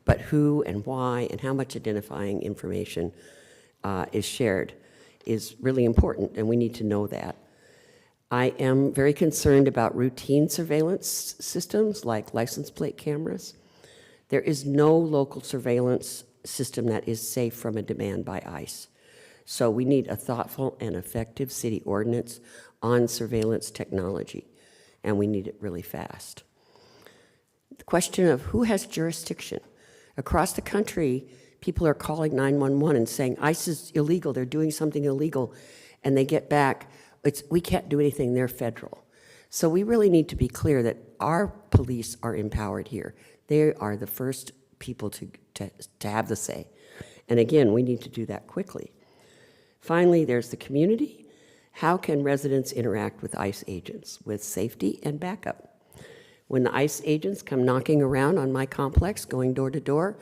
but who and why and how much identifying information is shared is really important, and we need to know that. I am very concerned about routine surveillance systems like license plate cameras. There is no local surveillance system that is safe from a demand by ICE. So we need a thoughtful and effective city ordinance on surveillance technology, and we need it really fast. The question of who has jurisdiction. Across the country, people are calling 911 and saying, ICE is illegal, they're doing something illegal, and they get back, we can't do anything, they're federal. So we really need to be clear that our police are empowered here. They are the first people to have the say. And again, we need to do that quickly. Finally, there's the community. How can residents interact with ICE agents with safety and backup? When the ICE agents come knocking around on my complex, going door to door,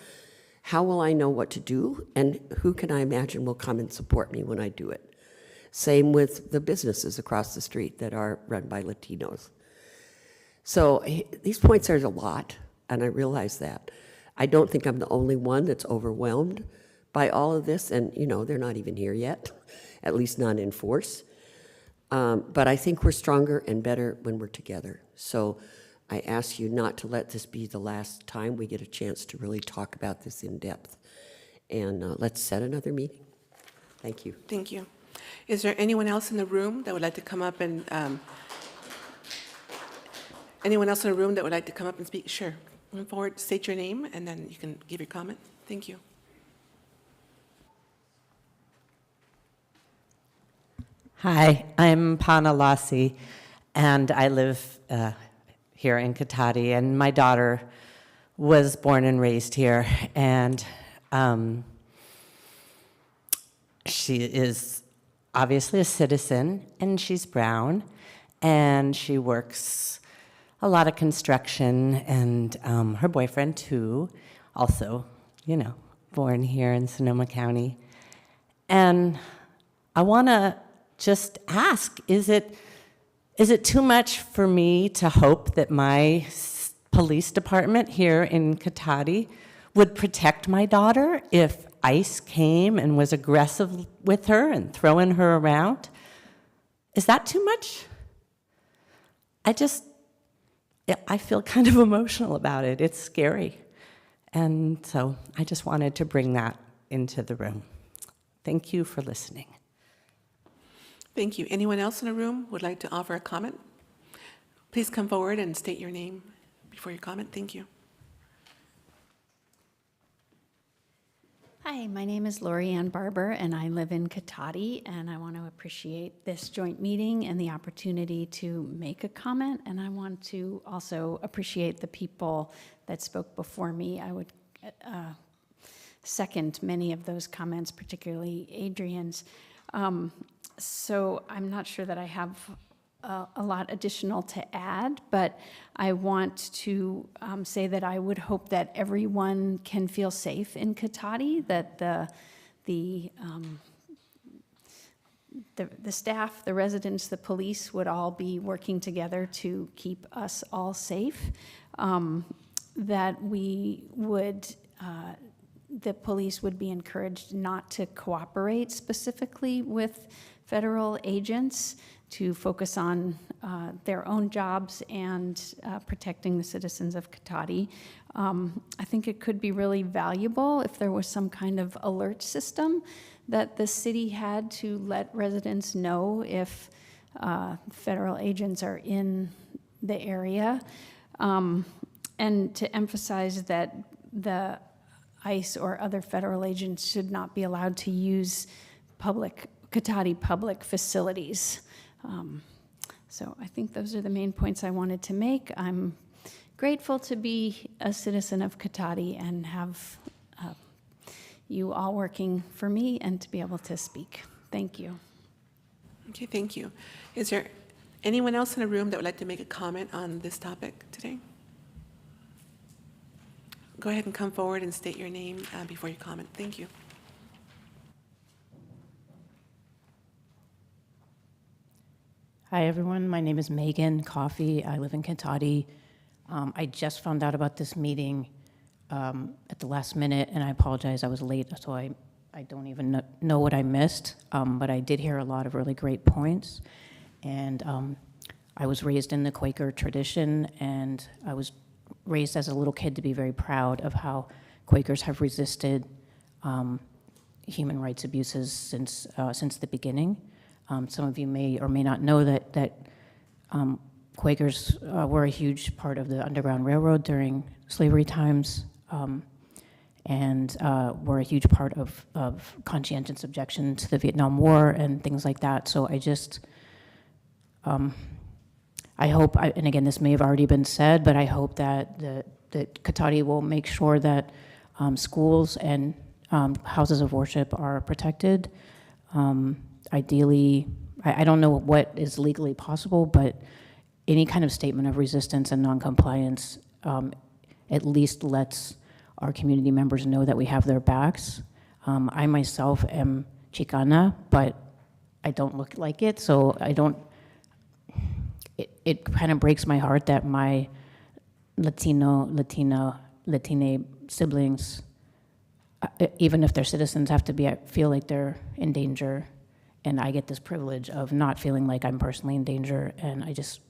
how will I know what to do? And who can I imagine will come and support me when I do it? Same with the businesses across the street that are run by Latinos. So these points are a lot, and I realize that. I don't think I'm the only one that's overwhelmed by all of this, and they're not even here yet, at least not in force. But I think we're stronger and better when we're together. So I ask you not to let this be the last time we get a chance to really talk about this in depth. And let's set another meeting. Thank you. Thank you. Is there anyone else in the room that would like to come up and, speak? Sure. Come forward, state your name, and then you can give your comment. Thank you. Hi, I'm Pana Lassi, and I live here in Cotati, and my daughter was born and raised here, and she is obviously a citizen, and she's brown, and she works a lot of construction, and her boyfriend too, also, born here in Sonoma County. And I want to just ask, is it too much for me to hope that my police department here in Cotati would protect my daughter if ICE came and was aggressive with her and throwing her around? Is that too much? I feel kind of emotional about it. It's scary. And so I just wanted to bring that into the room. Thank you for listening. Thank you. Anyone else in the room would like to offer a comment? Please come forward and state your name before your comment. Thank you. Hi, my name is Lori Ann Barber, and I live in Cotati, and I want to appreciate this joint meeting and the opportunity to make a comment, and I want to also appreciate the people that spoke before me. I would second many of those comments, particularly Adrian's. So I'm not sure that I have a lot additional to add, but I want to say that I would hope that everyone can feel safe in Cotati, that the staff, the residents, the police would all be working together to keep us all safe, that the police would be encouraged not to cooperate specifically with federal agents, to focus on their own jobs and protecting the citizens of Cotati. I think it could be really valuable if there was some kind of alert system that the city had to let residents know if federal agents are in the area, and to emphasize that the ICE or other federal agents should not be allowed to use Cotati public facilities. So I think those are the main points I wanted to make. I'm grateful to be a citizen of Cotati and have you all working for me and to be able to speak. Thank you. Okay, thank you. Is there anyone else in the room that would like to make a comment on this topic today? Go ahead and come forward and state your name before you comment. Thank you. Hi, everyone. My name is Megan Coffey. I live in Cotati. I just found out about this meeting at the last minute, and I apologize. I was late, so I don't even know what I missed, but I did hear a lot of really great points. And I was raised in the Quaker tradition, and I was raised as a little kid to be very proud of how Quakers have resisted human rights abuses since the beginning. Some of you may or may not know that Quakers were a huge part of the Underground Railroad during slavery times, and were a huge part of conscientious objection to the Vietnam War and things like that. So I just, I hope, and again, this may have already been said, but I hope that Cotati will make sure that schools and houses of worship are protected. Ideally, I don't know what is legally possible, but any kind of statement of resistance and noncompliance at least lets our community members know that we have their backs. I myself am Chicana, but I don't look like it, so I don't, it kind of breaks my heart that my Latina siblings, even if they're citizens, have to feel like they're in danger. And I get this privilege of not feeling like I'm personally in danger. And I just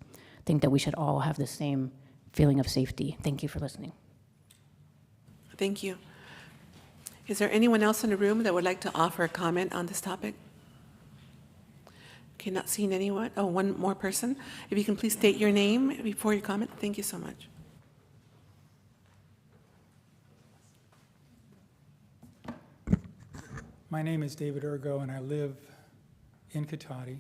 think that we should all have the same feeling of safety. Thank you for listening. Thank you. Is there anyone else in the room that would like to offer a comment on this topic? Okay, not seeing anyone. Oh, one more person. If you can please state your name before you comment. Thank you so much. My name is David Ergo, and I live in Cotati.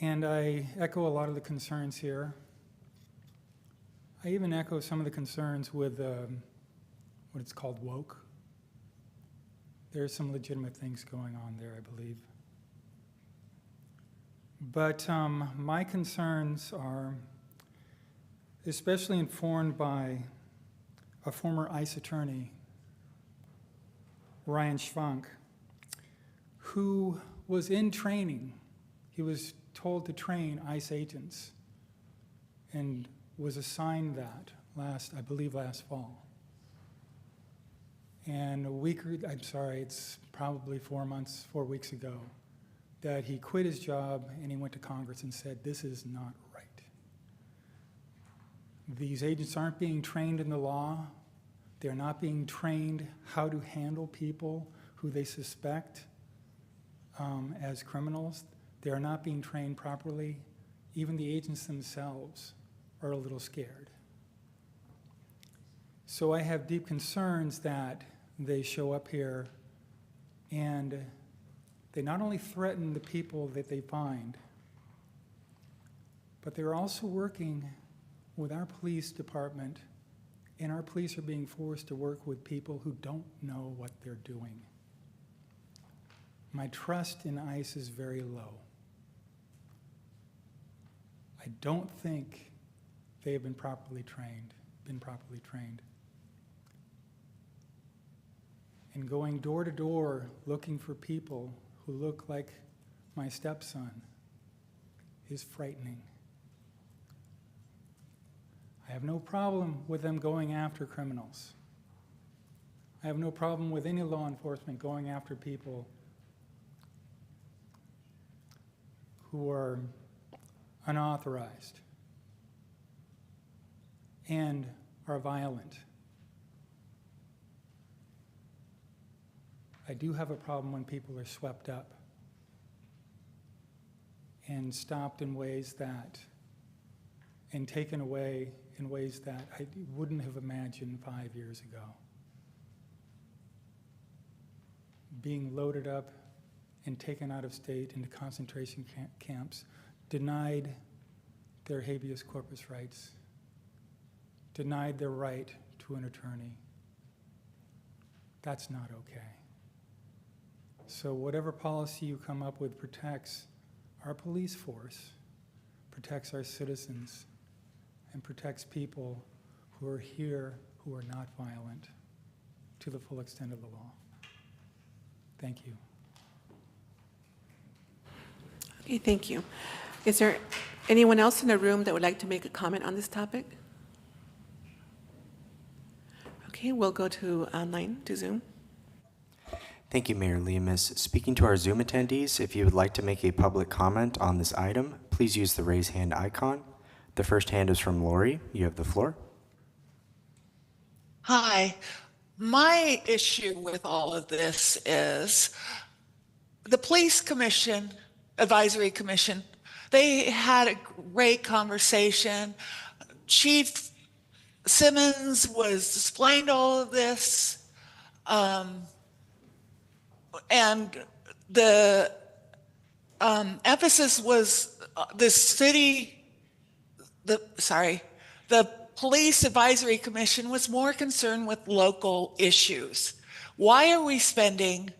And I echo a lot of the concerns here. I even echo some of the concerns with what it's called woke. There's some legitimate things going on there, I believe. But my concerns are especially informed by a former ICE attorney, Ryan Schwank, who was in training. He was told to train ICE agents and was assigned that I believe last fall. And it's probably 4 weeks ago, that he quit his job and he went to Congress and said, this is not right. These agents aren't being trained in the law. They're not being trained how to handle people who they suspect as criminals. They are not being trained properly. Even the agents themselves are a little scared. So I have deep concerns that they show up here and they not only threaten the people that they find, but they're also working with our police department, and our police are being forced to work with people who don't know what they're doing. My trust in ICE is very low. I don't think they have been properly trained. And going door to door looking for people who look like my stepson is frightening. I have no problem with them going after criminals. I have no problem with any law enforcement going after people who are unauthorized and are violent. I do have a problem when people are swept up and stopped in ways that, and taken away in ways that I wouldn't have imagined 5 years ago. Being loaded up and taken out of state into concentration camps, denied their habeas corpus rights, denied their right to an attorney. That's not okay. So whatever policy you come up with protects our police force, protects our citizens, and protects people who are here who are not violent to the full extent of the law. Thank you. Okay, thank you. Is there anyone else in the room that would like to make a comment on this topic? Okay, we'll go to online, to Zoom. Thank you, Mayor Lemus. Speaking to our Zoom attendees, if you would like to make a public comment on this item, please use the raise hand icon. The first hand is from Lori. You have the floor. Hi. My issue with all of this is the Police Commission, Advisory Commission, they had a great conversation. Chief Simmons was explained all of this. And the emphasis was the Police Advisory Commission was more concerned with local issues. Why are we spending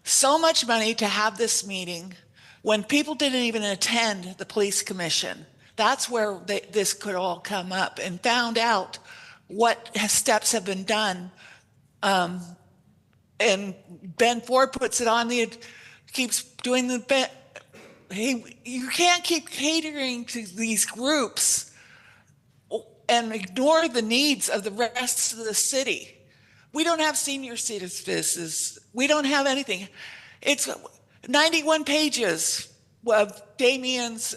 so much money to have this meeting when people didn't even attend the Police Commission? That's where this could all come up, and found out what steps have been done. And Ben Ford puts it on keeps doing you can't keep catering to these groups and ignore the needs of the rest of the city. We don't have senior citizens. We don't have anything. It's 91 pages of Damien's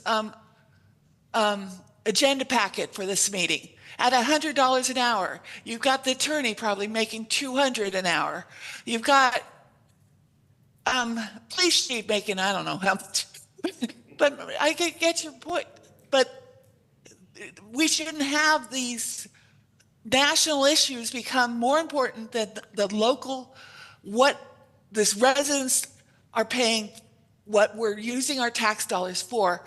agenda packet for this meeting. At $100 an hour, you've got the attorney probably making $200 an hour. You've got police chief making, I don't know how much, but I get your point. But we shouldn't have these national issues become more important than the local, what these residents are paying, what we're using our tax dollars for.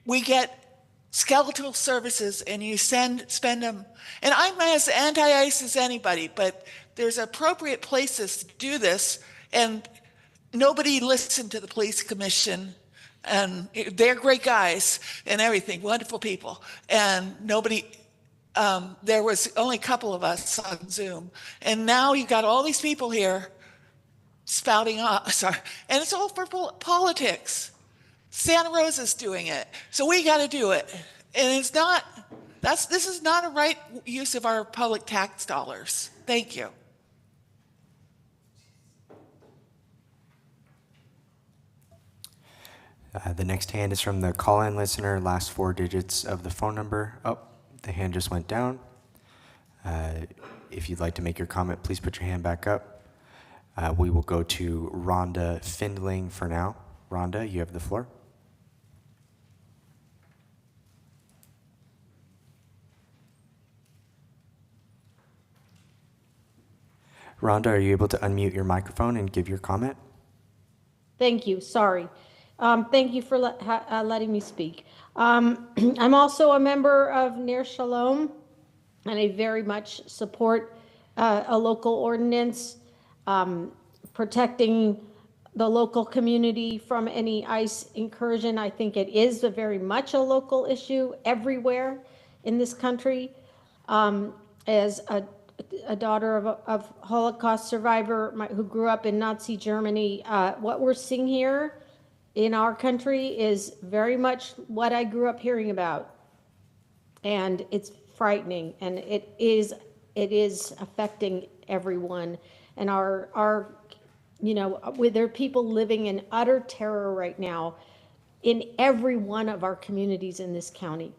We get skeletal services and you spend them. And I'm as anti-ICE as anybody, but there's appropriate places to do this, and nobody listened to the Police Commission, and they're great guys and everything, wonderful people. And nobody, there was only a couple of us on Zoom. And now you've got all these people here spouting off, and it's all for politics. Santa Rosa's doing it, so we got to do it. And it's not, this is not a right use of our public tax dollars. Thank you. The next hand is from the call-in listener, last 4 digits of the phone number. Oh, the hand just went down. If you'd like to make your comment, please put your hand back up. We will go to Rhonda Findling for now. Rhonda, you have the floor. Rhonda, are you able to unmute your microphone and give your comment? Thank you. Sorry. Thank you for letting me speak. I'm also a member of Ner Shalom, and I very much support a local ordinance protecting the local community from any ICE incursion. I think it is very much a local issue everywhere in this country. As a daughter of Holocaust survivor who grew up in Nazi Germany, what we're seeing here in our country is very much what I grew up hearing about. And it's frightening, and it is affecting everyone. And there are people living in utter terror right now in every one of our communities in this county.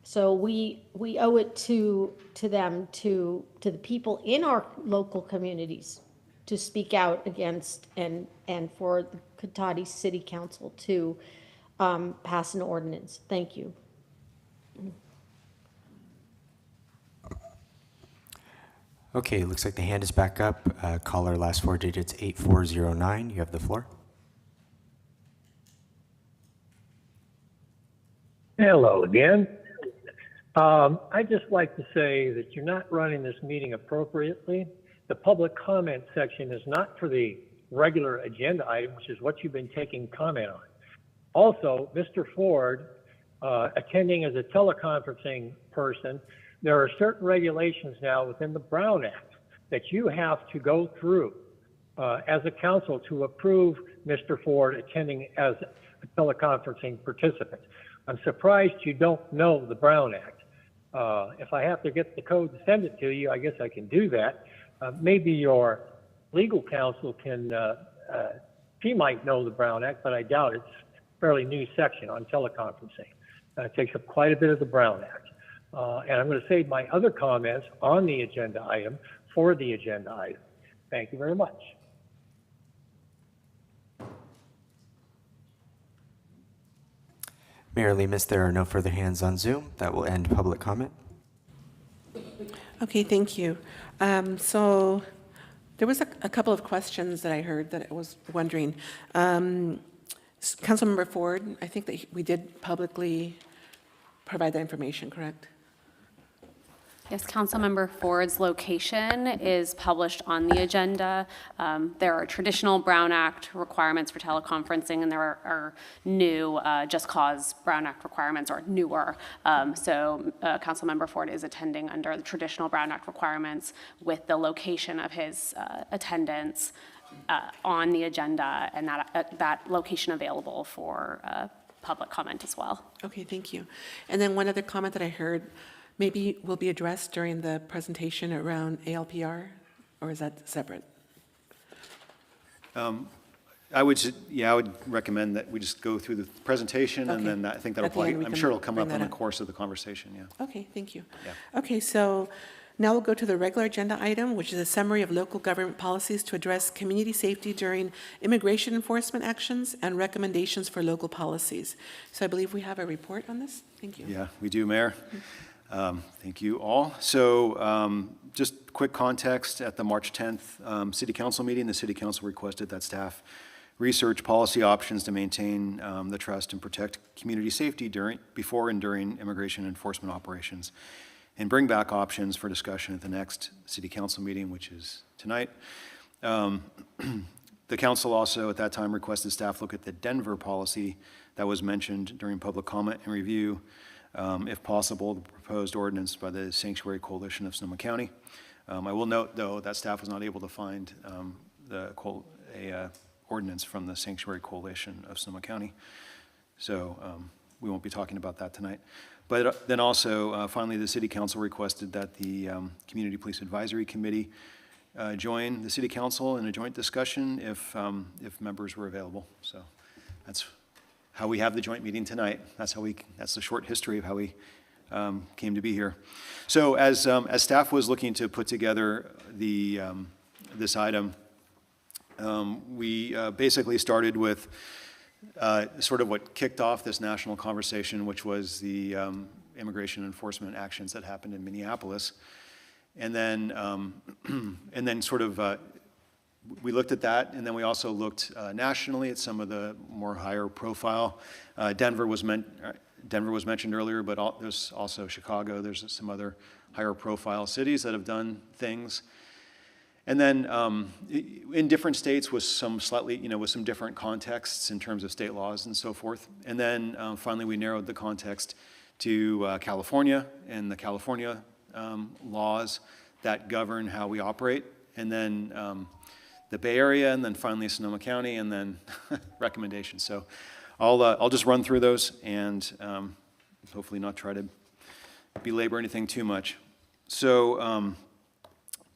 So we owe it to them, to the people in our local communities, to speak out against, and for the Cotati City Council to pass an ordinance. Thank you. Okay, looks like the hand is back up. Caller, last four digits, 8409. You have the floor. Hello again. I'd just like to say that you're not running this meeting appropriately. The public comment section is not for the regular agenda item, which is what you've been taking comment on. Also, Mr. Ford, attending as a teleconferencing person, there are certain regulations now within the Brown Act that you have to go through as a council to approve Mr. Ford attending as a teleconferencing participant. I'm surprised you don't know the Brown Act. If I have to get the code to send it to you, I guess I can do that. Maybe your legal counsel can, she might know the Brown Act, but I doubt it's a fairly new section on teleconferencing. It takes up quite a bit of the Brown Act. And I'm going to save my other comments on the agenda item for the agenda item. Thank you very much. Mayor Lemus, there are no further hands on Zoom. That will end public comment. Okay, thank you. So there was a couple of questions that I heard that I was wondering. Councilmember Ford, I think that we did publicly provide that information, correct? Yes, Councilmember Ford's location is published on the agenda. There are traditional Brown Act requirements for teleconferencing, and there are new Just Cause Brown Act requirements, or newer. So Councilmember Ford is attending under the traditional Brown Act requirements with the location of his attendance on the agenda, and that location available for public comment as well. Okay, thank you. And then one other comment that I heard, maybe will be addressed during the presentation around ALPR, or is that separate? I would recommend that we just go through the presentation, and then I think that'll probably, I'm sure it'll come up in the course of the conversation, yeah. Okay, thank you. Yeah. Okay, so now we'll go to the regular agenda item, which is a summary of local government policies to address community safety during immigration enforcement actions and recommendations for local policies. So I believe we have a report on this. Thank you. Yeah, we do, Mayor. Thank you all. So just quick context, at the March 10th City Council meeting, the City Council requested that staff research policy options to maintain the trust and protect community safety before and during immigration enforcement operations, and bring back options for discussion at the next City Council meeting, which is tonight. The council also at that time requested staff look at the Denver policy that was mentioned during public comment and review. If possible, the proposed ordinance by the Sanctuary Coalition of Sonoma County. I will note, though, that staff was not able to find a ordinance from the Sanctuary Coalition of Sonoma County. So we won't be talking about that tonight. But then also, finally, the City Council requested that the Community Police Advisory Committee join the City Council in a joint discussion if members were available. So that's how we have the joint meeting tonight. That's the short history of how we came to be here. So as staff was looking to put together this item, we basically started with sort of what kicked off this national conversation, which was the immigration enforcement actions that happened in Minneapolis. And then sort of we looked at that, and then we also looked nationally at some of the more higher profile. Denver was mentioned earlier, but there's also Chicago. There's some other higher profile cities that have done things. And then in different states with some slightly, with some different contexts in terms of state laws and so forth. And then finally we narrowed the context to California and the California laws that govern how we operate. And then the Bay Area, and then finally Sonoma County, and then recommendations. So I'll just run through those and hopefully not try to belabor anything too much. So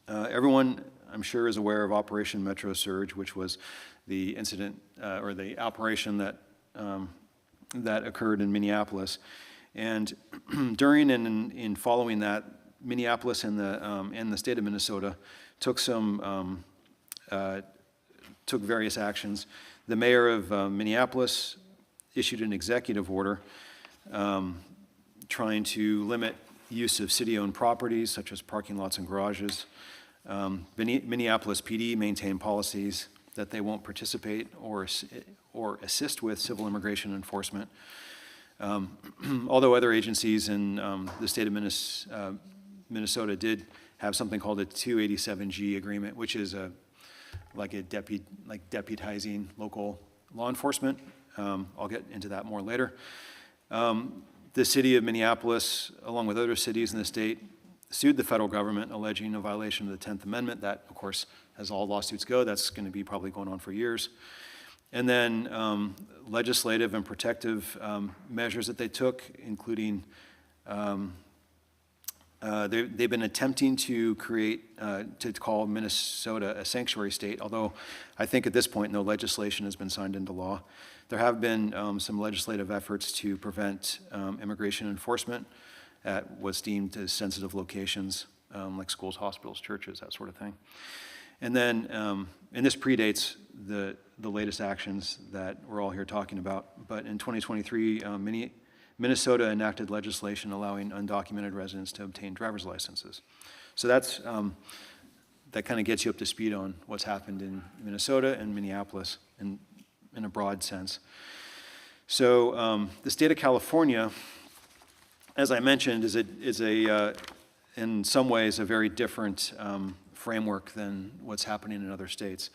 everyone, I'm sure, is aware of Operation Metro Surge, which was the incident or the operation that that occurred in Minneapolis. And during and in following that, Minneapolis and the state of Minnesota took took various actions. The mayor of Minneapolis issued an executive order trying to limit use of city-owned properties such as parking lots and garages. Minneapolis PD maintained policies that they won't participate or assist with civil immigration enforcement. Although other agencies in the state of Minnesota did have something called a 287G agreement, which is like deputizing local law enforcement. I'll get into that more later. The city of Minneapolis, along with other cities in the state, sued the federal government alleging a violation of the 10th Amendment. That, of course, as all lawsuits go, that's going to be probably going on for years. And then legislative and protective measures that they took, including they've been attempting to to call Minnesota a sanctuary state, although I think at this point no legislation has been signed into law. There have been some legislative efforts to prevent immigration enforcement at what's deemed as sensitive locations, like schools, hospitals, churches, that sort of thing. And then, and this predates the latest actions that we're all here talking about, but in 2023, Minnesota enacted legislation allowing undocumented residents to obtain driver's licenses. So that's, that kind of gets you up to speed on what's happened in Minnesota and Minneapolis in a broad sense. So the state of California, as I mentioned, is in some ways a very different framework than what's happening in other states.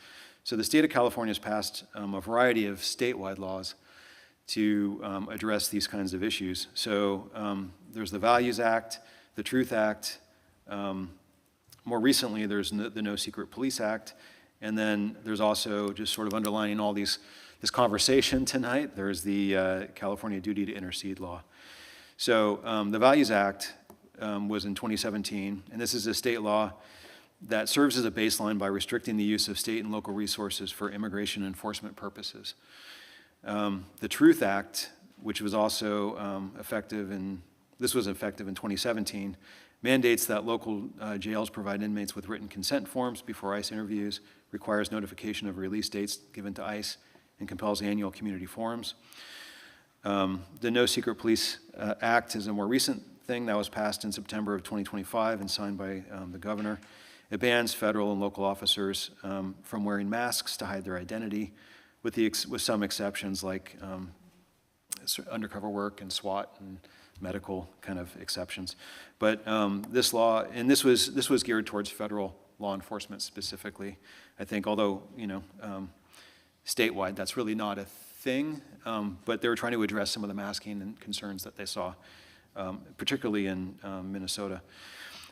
So the state of California has passed a variety of statewide laws to address these kinds of issues. So there's the Values Act, the Truth Act. More recently, there's the No Secret Police Act. And then there's also, just sort of underlining all this conversation tonight, there's the California Duty to Intercede law. So the Values Act was in 2017, and this is a state law that serves as a baseline by restricting the use of state and local resources for immigration enforcement purposes. The Truth Act, which was also effective in 2017, mandates that local jails provide inmates with written consent forms before ICE interviews, requires notification of release dates given to ICE, and compels annual community forums. The No Secret Police Act is a more recent thing that was passed in September of 2025 and signed by the governor. It bans federal and local officers from wearing masks to hide their identity, with some exceptions like undercover work and SWAT and medical kind of exceptions. But this law, and this was geared towards federal law enforcement specifically, I think, although, statewide, that's really not a thing, but they were trying to address some of the masking and concerns that they saw, particularly in Minnesota.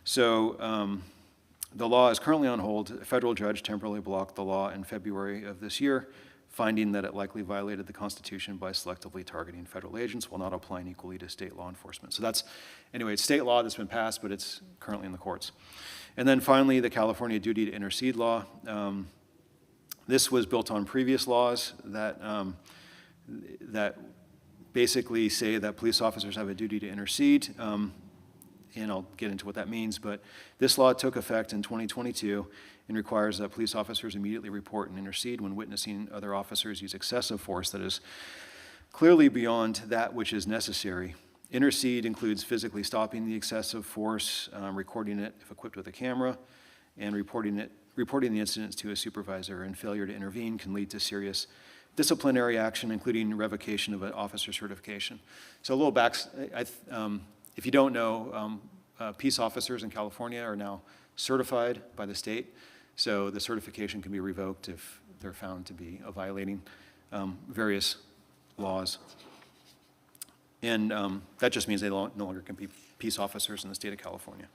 So the law is currently on hold. A federal judge temporarily blocked the law in February of this year, finding that it likely violated the Constitution by selectively targeting federal agents while not applying equally to state law enforcement. So that's, anyway, it's state law that's been passed, but it's currently in the courts. And then finally, the California Duty to Intercede law. This was built on previous laws that basically say that police officers have a duty to intercede, and I'll get into what that means, but this law took effect in 2022 and requires that police officers immediately report and intercede when witnessing other officers use excessive force that is clearly beyond that which is necessary. Intercede includes physically stopping the excessive force, recording it if equipped with a camera, and reporting the incidents to a supervisor, and failure to intervene can lead to serious disciplinary action, including revocation of an officer certification. So a little back, if you don't know, peace officers in California are now certified by the state, so the certification can be revoked if they're found to be violating various laws. And that just means they no longer can be peace officers in the state of California.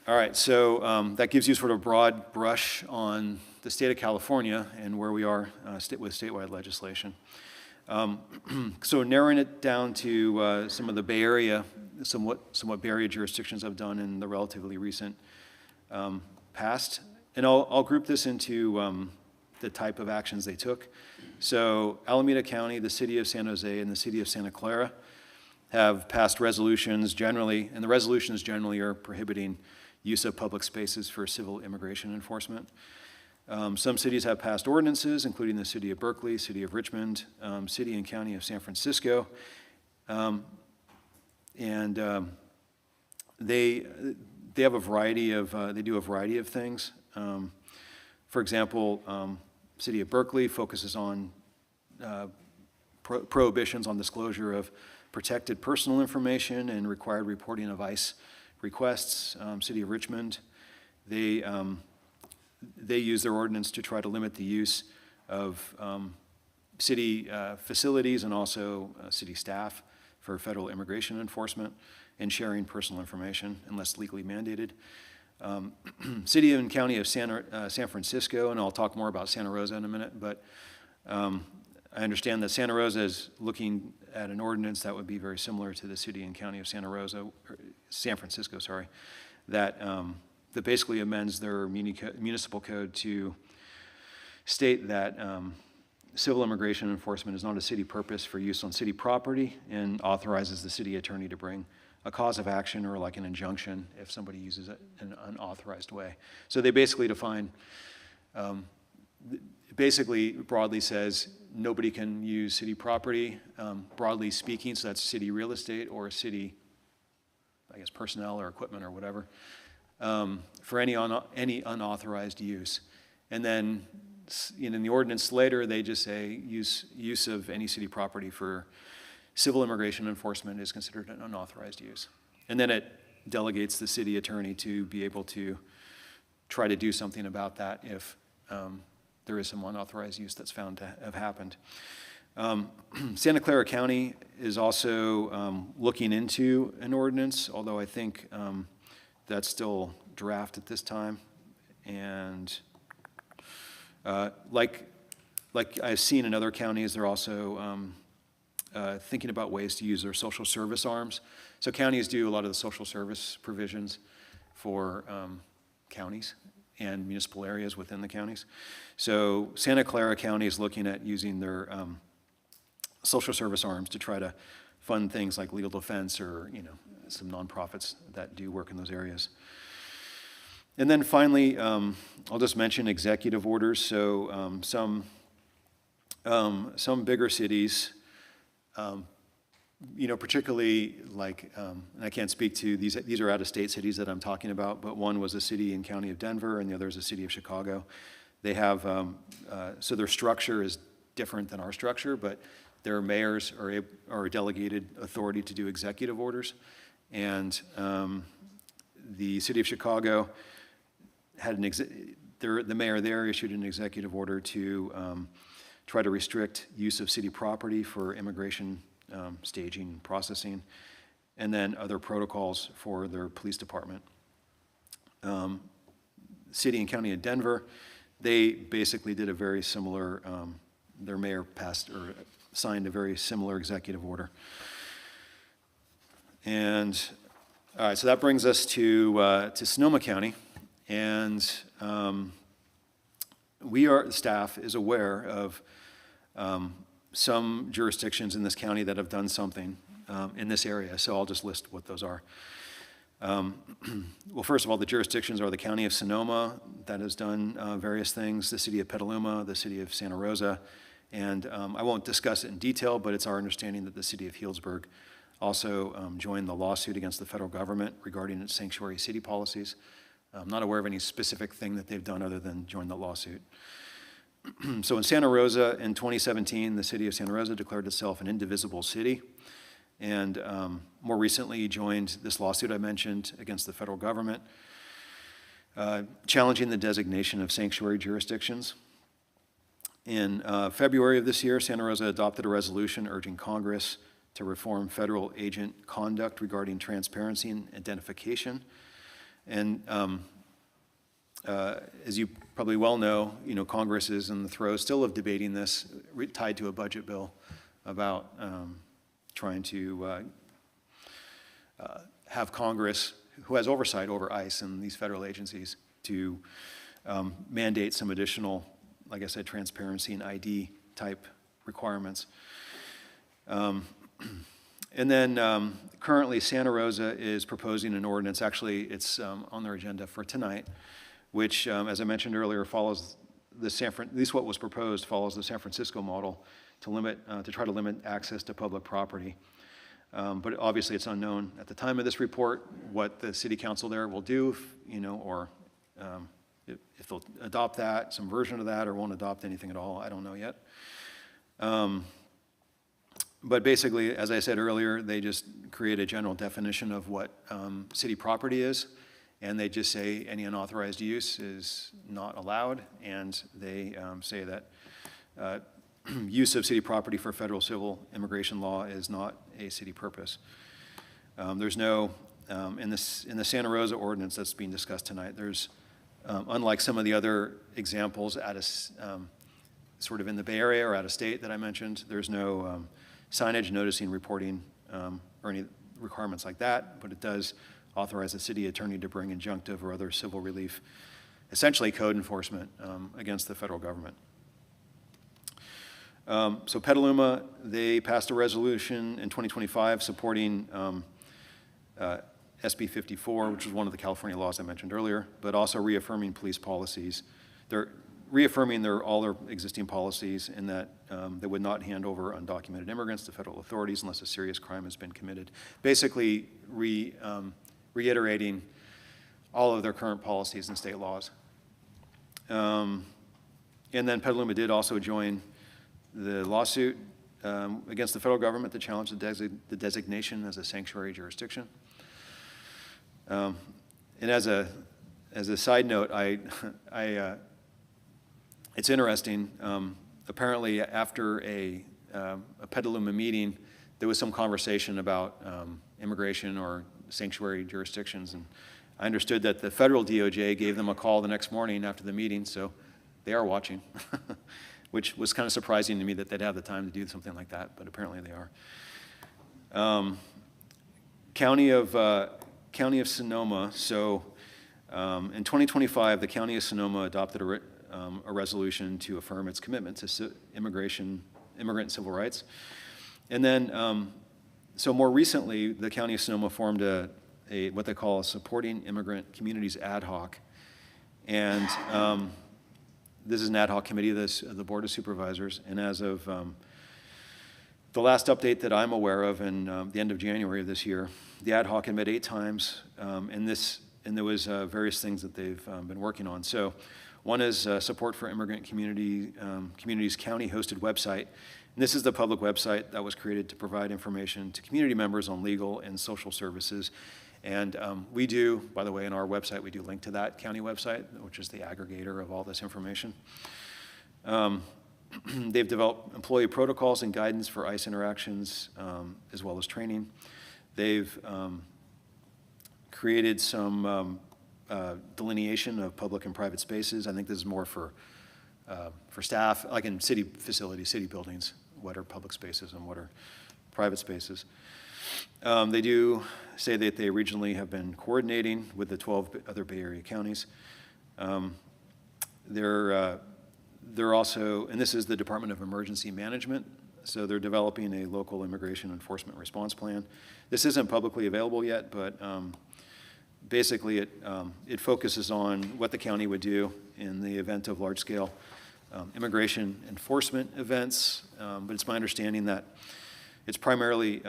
All right, so that gives you sort of a broad brush on the state of California and where we are with statewide legislation. So narrowing it down to some of the Bay Area, somewhat Bay Area jurisdictions have done in the relatively recent past, and I'll group this into the type of actions they took. So Alameda County, the city of San Jose, and the city of Santa Clara have passed resolutions generally, and the resolutions generally are prohibiting use of public spaces for civil immigration enforcement. Some cities have passed ordinances, including the city of Berkeley, city of Richmond, city and county of San Francisco. They have a variety of, they do a variety of things. For example, city of Berkeley focuses on prohibitions on disclosure of protected personal information and required reporting of ICE requests. City of Richmond, they use their ordinance to try to limit the use of city facilities and also city staff for federal immigration enforcement and sharing personal information unless legally mandated. City and County of San Francisco, and I'll talk more about Santa Rosa in a minute, but I understand that Santa Rosa is looking at an ordinance that would be very similar to the City and County of San Francisco, sorry, that basically amends their municipal code to state that civil immigration enforcement is not a city purpose for use on city property and authorizes the city attorney to bring a cause of action or like an injunction if somebody uses it in an unauthorized way. So they basically define, basically broadly says nobody can use city property, broadly speaking, so that's city real estate or city, I guess, personnel or equipment or whatever, for any unauthorized use. And then in the ordinance later, they just say use of any city property for civil immigration enforcement is considered an unauthorized use. And then it delegates the city attorney to be able to try to do something about that if there is some unauthorized use that's found to have happened. Santa Clara County is also looking into an ordinance, although I think that's still draft at this time. And like I've seen in other counties, they're also thinking about ways to use their social service arms. So counties do a lot of the social service provisions for counties and municipal areas within the counties. So Santa Clara County is looking at using their social service arms to try to fund things like legal defense or some nonprofits that do work in those areas. And then finally, I'll just mention executive orders. So some bigger cities, particularly like, and I can't speak to these are out-of-state cities that I'm talking about, but one was the city and county of Denver, and the other is the city of Chicago. They have, so their structure is different than our structure, but their mayors are delegated authority to do executive orders. And the city of Chicago had the mayor there issued an executive order to try to restrict use of city property for immigration staging, processing, and then other protocols for their police department. City and County of Denver, they basically did a very similar, their mayor passed or signed a very similar executive order. And all right, so that brings us to Sonoma County. And the staff is aware of some jurisdictions in this county that have done something in this area, so I'll just list what those are. Well, first of all, the jurisdictions are the County of Sonoma that has done various things, the City of Petaluma, the City of Santa Rosa, and I won't discuss it in detail, but it's our understanding that the City of Healdsburg also joined the lawsuit against the federal government regarding its sanctuary city policies. I'm not aware of any specific thing that they've done other than join the lawsuit. So in Santa Rosa, in 2017, the city of Santa Rosa declared itself an indivisible city, and more recently joined this lawsuit I mentioned against the federal government, challenging the designation of sanctuary jurisdictions. In February of this year, Santa Rosa adopted a resolution urging Congress to reform federal agent conduct regarding transparency and identification. And as you probably well know, Congress is in the throes still of debating this, tied to a budget bill about trying to have Congress, who has oversight over ICE and these federal agencies, to mandate some additional like I said, transparency and ID type requirements. And then currently Santa Rosa is proposing an ordinance, actually it's on their agenda for tonight, which, as I mentioned earlier, follows the at least what was proposed follows the San Francisco model to try to limit access to public property. But obviously it's unknown at the time of this report what the city council there will do, or if they'll adopt that, some version of that, or won't adopt anything at all, I don't know yet. But basically, as I said earlier, they just create a general definition of what city property is, and they just say any unauthorized use is not allowed, and they say that use of city property for federal civil immigration law is not a city purpose. There's no, in the Santa Rosa ordinance that's being discussed tonight, there's, unlike some of the other examples at a, sort of in the Bay Area or out of state that I mentioned, there's no signage, noticing, reporting, or any requirements like that, but it does authorize the city attorney to bring injunctive or other civil relief, essentially code enforcement against the federal government. So Petaluma, they passed a resolution in 2025 supporting SB 54, which is one of the California laws I mentioned earlier, but also reaffirming police policies. They're reaffirming all their existing policies in that they would not hand over undocumented immigrants to federal authorities unless a serious crime has been committed. Basically reiterating all of their current policies and state laws. And then Petaluma did also join the lawsuit against the federal government to challenge the designation as a sanctuary jurisdiction. And as a side note, it's interesting. Apparently, after a Petaluma meeting, there was some conversation about immigration or sanctuary jurisdictions, and I understood that the federal DOJ gave them a call the next morning after the meeting, so they are watching, which was kind of surprising to me that they'd have the time to do something like that, but apparently they are. County of Sonoma. So in 2025, the County of Sonoma adopted a resolution to affirm its commitment to immigrant and civil rights. And then, so more recently, the County of Sonoma formed what they call a Supporting Immigrant Communities Ad Hoc. And this is an ad hoc committee of the Board of Supervisors. And as of the last update that I'm aware of in the end of January of this year, the ad hoc had met 8 times, and there was various things that they've been working on. So one is support for immigrant communities county-hosted website. And this is the public website that was created to provide information to community members on legal and social services. And we do, by the way, in our website, we do link to that county website, which is the aggregator of all this information. They've developed employee protocols and guidance for ICE interactions, as well as training. They've created some delineation of public and private spaces. I think this is more for staff, like in city facilities, city buildings, what are public spaces and what are private spaces. They do say that they regionally have been coordinating with the 12 other Bay Area counties. They're also, and this is the Department of Emergency Management, so they're developing a local immigration enforcement response plan. This isn't publicly available yet, but basically it focuses on what the county would do in the event of large-scale immigration enforcement events, but it's my understanding that it's primarily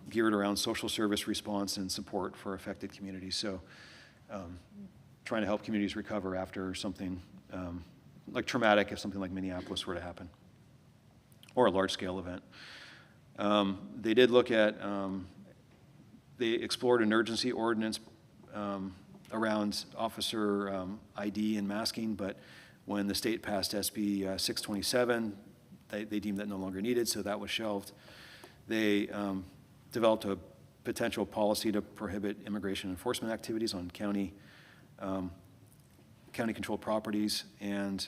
geared around social service response and support for affected communities. So trying to help communities recover after something like traumatic, if something like Minneapolis were to happen, or a large-scale event. They did look at, they explored an urgency ordinance around officer ID and masking, but when the state passed SB 627, they deemed that no longer needed, so that was shelved. They developed a potential policy to prohibit immigration enforcement activities on county-controlled properties, and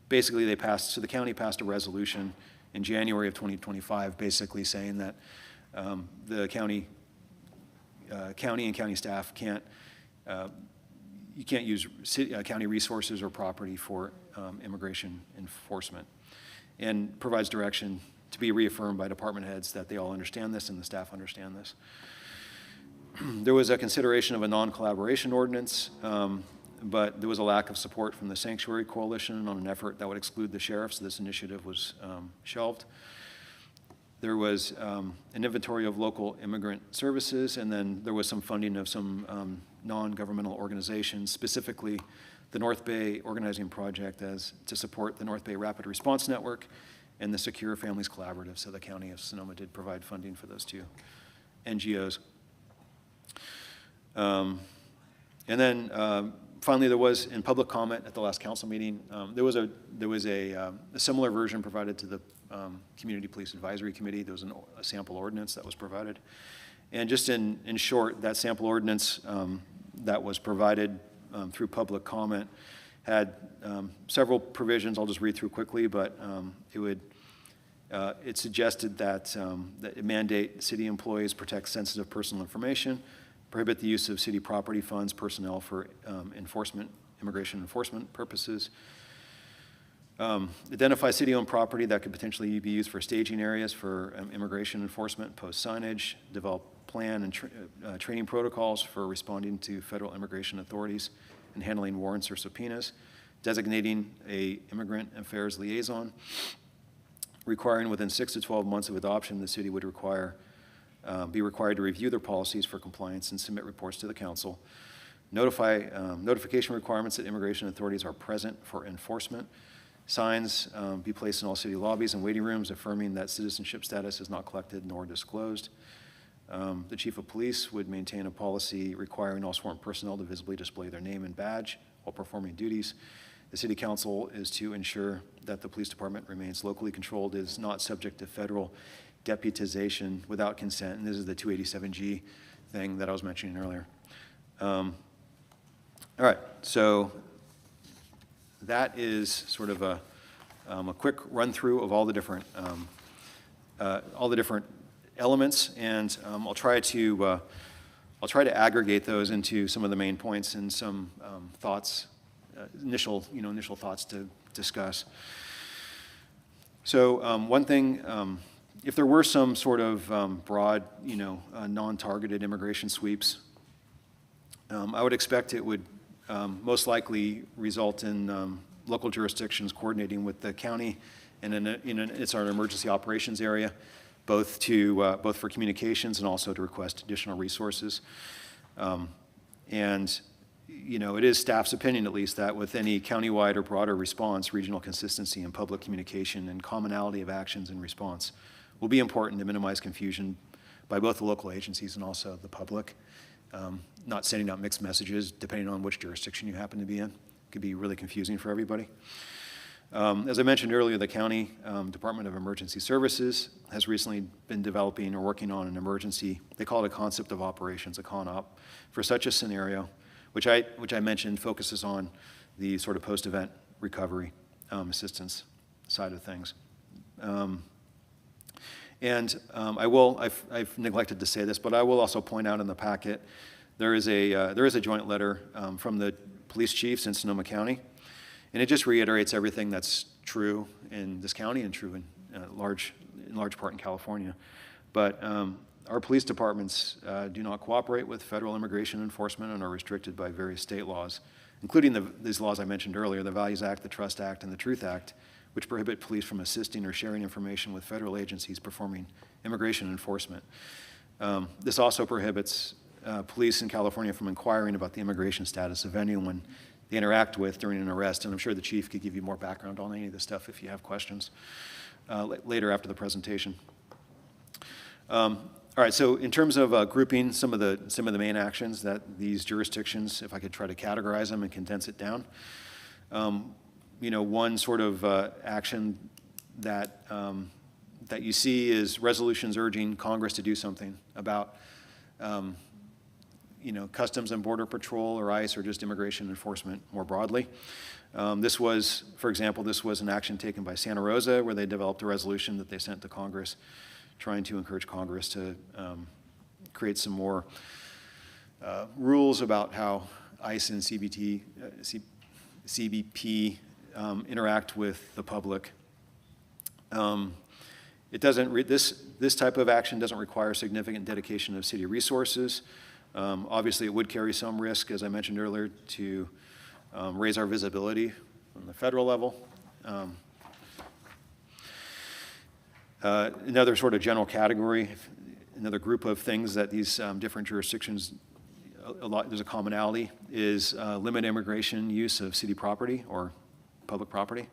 basically they passed, so the county passed a resolution in January of 2025 basically saying that the county and county staff can't you can't use county resources or property for immigration enforcement, and provides direction to be reaffirmed by department heads that they all understand this and the staff understand this. There was a consideration of a non-collaboration ordinance, but there was a lack of support from the Sanctuary Coalition on an effort that would exclude the sheriff, so this initiative was shelved. There was an inventory of local immigrant services, and then there was some funding of some non-governmental organizations, specifically the North Bay Organizing Project to support the North Bay Rapid Response Network and the Secure Families Collaborative. So the County of Sonoma did provide funding for those two NGOs. And then finally, there was, in public comment at the last council meeting, there was a similar version provided to the Community Police Advisory Committee. There was a sample ordinance that was provided. And just in short, that sample ordinance that was provided through public comment had several provisions. I'll just read through quickly, but it suggested that it mandate city employees protect sensitive personal information, prohibit the use of city property funds, personnel for immigration enforcement purposes, identify city-owned property that could potentially be used for staging areas for immigration enforcement, post signage, develop plan and training protocols for responding to federal immigration authorities and handling warrants or subpoenas, designating a immigrant affairs liaison, requiring within 6 to 12 months of adoption, the city would be required to review their policies for compliance and submit reports to the council, notification requirements that immigration authorities are present for enforcement, signs be placed in all city lobbies and waiting rooms affirming that citizenship status is not collected nor disclosed. The chief of police would maintain a policy requiring all sworn personnel to visibly display their name and badge while performing duties. The city council is to ensure that the police department remains locally controlled, is not subject to federal deputization without consent, and this is the 287G thing that I was mentioning earlier. All right, so that is sort of a quick run through of all the different elements, and I'll try to aggregate those into some of the main points and some thoughts, initial thoughts to discuss. So one thing, if there were some sort of broad, non-targeted immigration sweeps, I would expect it would most likely result in local jurisdictions coordinating with the county, and it's our emergency operations area, both for communications and also to request additional resources. And it is staff's opinion, at least, that with any countywide or broader response, regional consistency in public communication and commonality of actions in response will be important to minimize confusion by both the local agencies and also the public. Not sending out mixed messages depending on which jurisdiction you happen to be in. It could be really confusing for everybody. As I mentioned earlier, the County Department of Emergency Services has recently been developing or working on an emergency, they call it a concept of operations, a CONOP, for such a scenario, which I mentioned focuses on the sort of post-event recovery assistance side of things. I've neglected to say this, but I will also point out in the packet, there is a joint letter from the police chiefs in Sonoma County, and it just reiterates everything that's true in this county and true in large part in California. But our police departments do not cooperate with federal immigration enforcement and are restricted by various state laws, including these laws I mentioned earlier, the Values Act, the Trust Act, and the Truth Act, which prohibit police from assisting or sharing information with federal agencies performing immigration enforcement. This also prohibits police in California from inquiring about the immigration status of anyone they interact with during an arrest, and I'm sure the chief could give you more background on any of this stuff if you have questions later after the presentation. All right, so in terms of grouping some of the main actions that these jurisdictions, if I could try to categorize them and condense it down, one sort of action that you see is resolutions urging Congress to do something about Customs and Border Patrol or ICE or just immigration enforcement more broadly. This was, for example, an action taken by Santa Rosa where they developed a resolution that they sent to Congress trying to encourage Congress to create some more rules about how ICE and CBP interact with the public. It doesn't, this type of action doesn't require significant dedication of city resources. Obviously, it would carry some risk, as I mentioned earlier, to raise our visibility on the federal level. Another sort of general category, another group of things that these different jurisdictions, there's a commonality, is limit immigration use of city property or public property.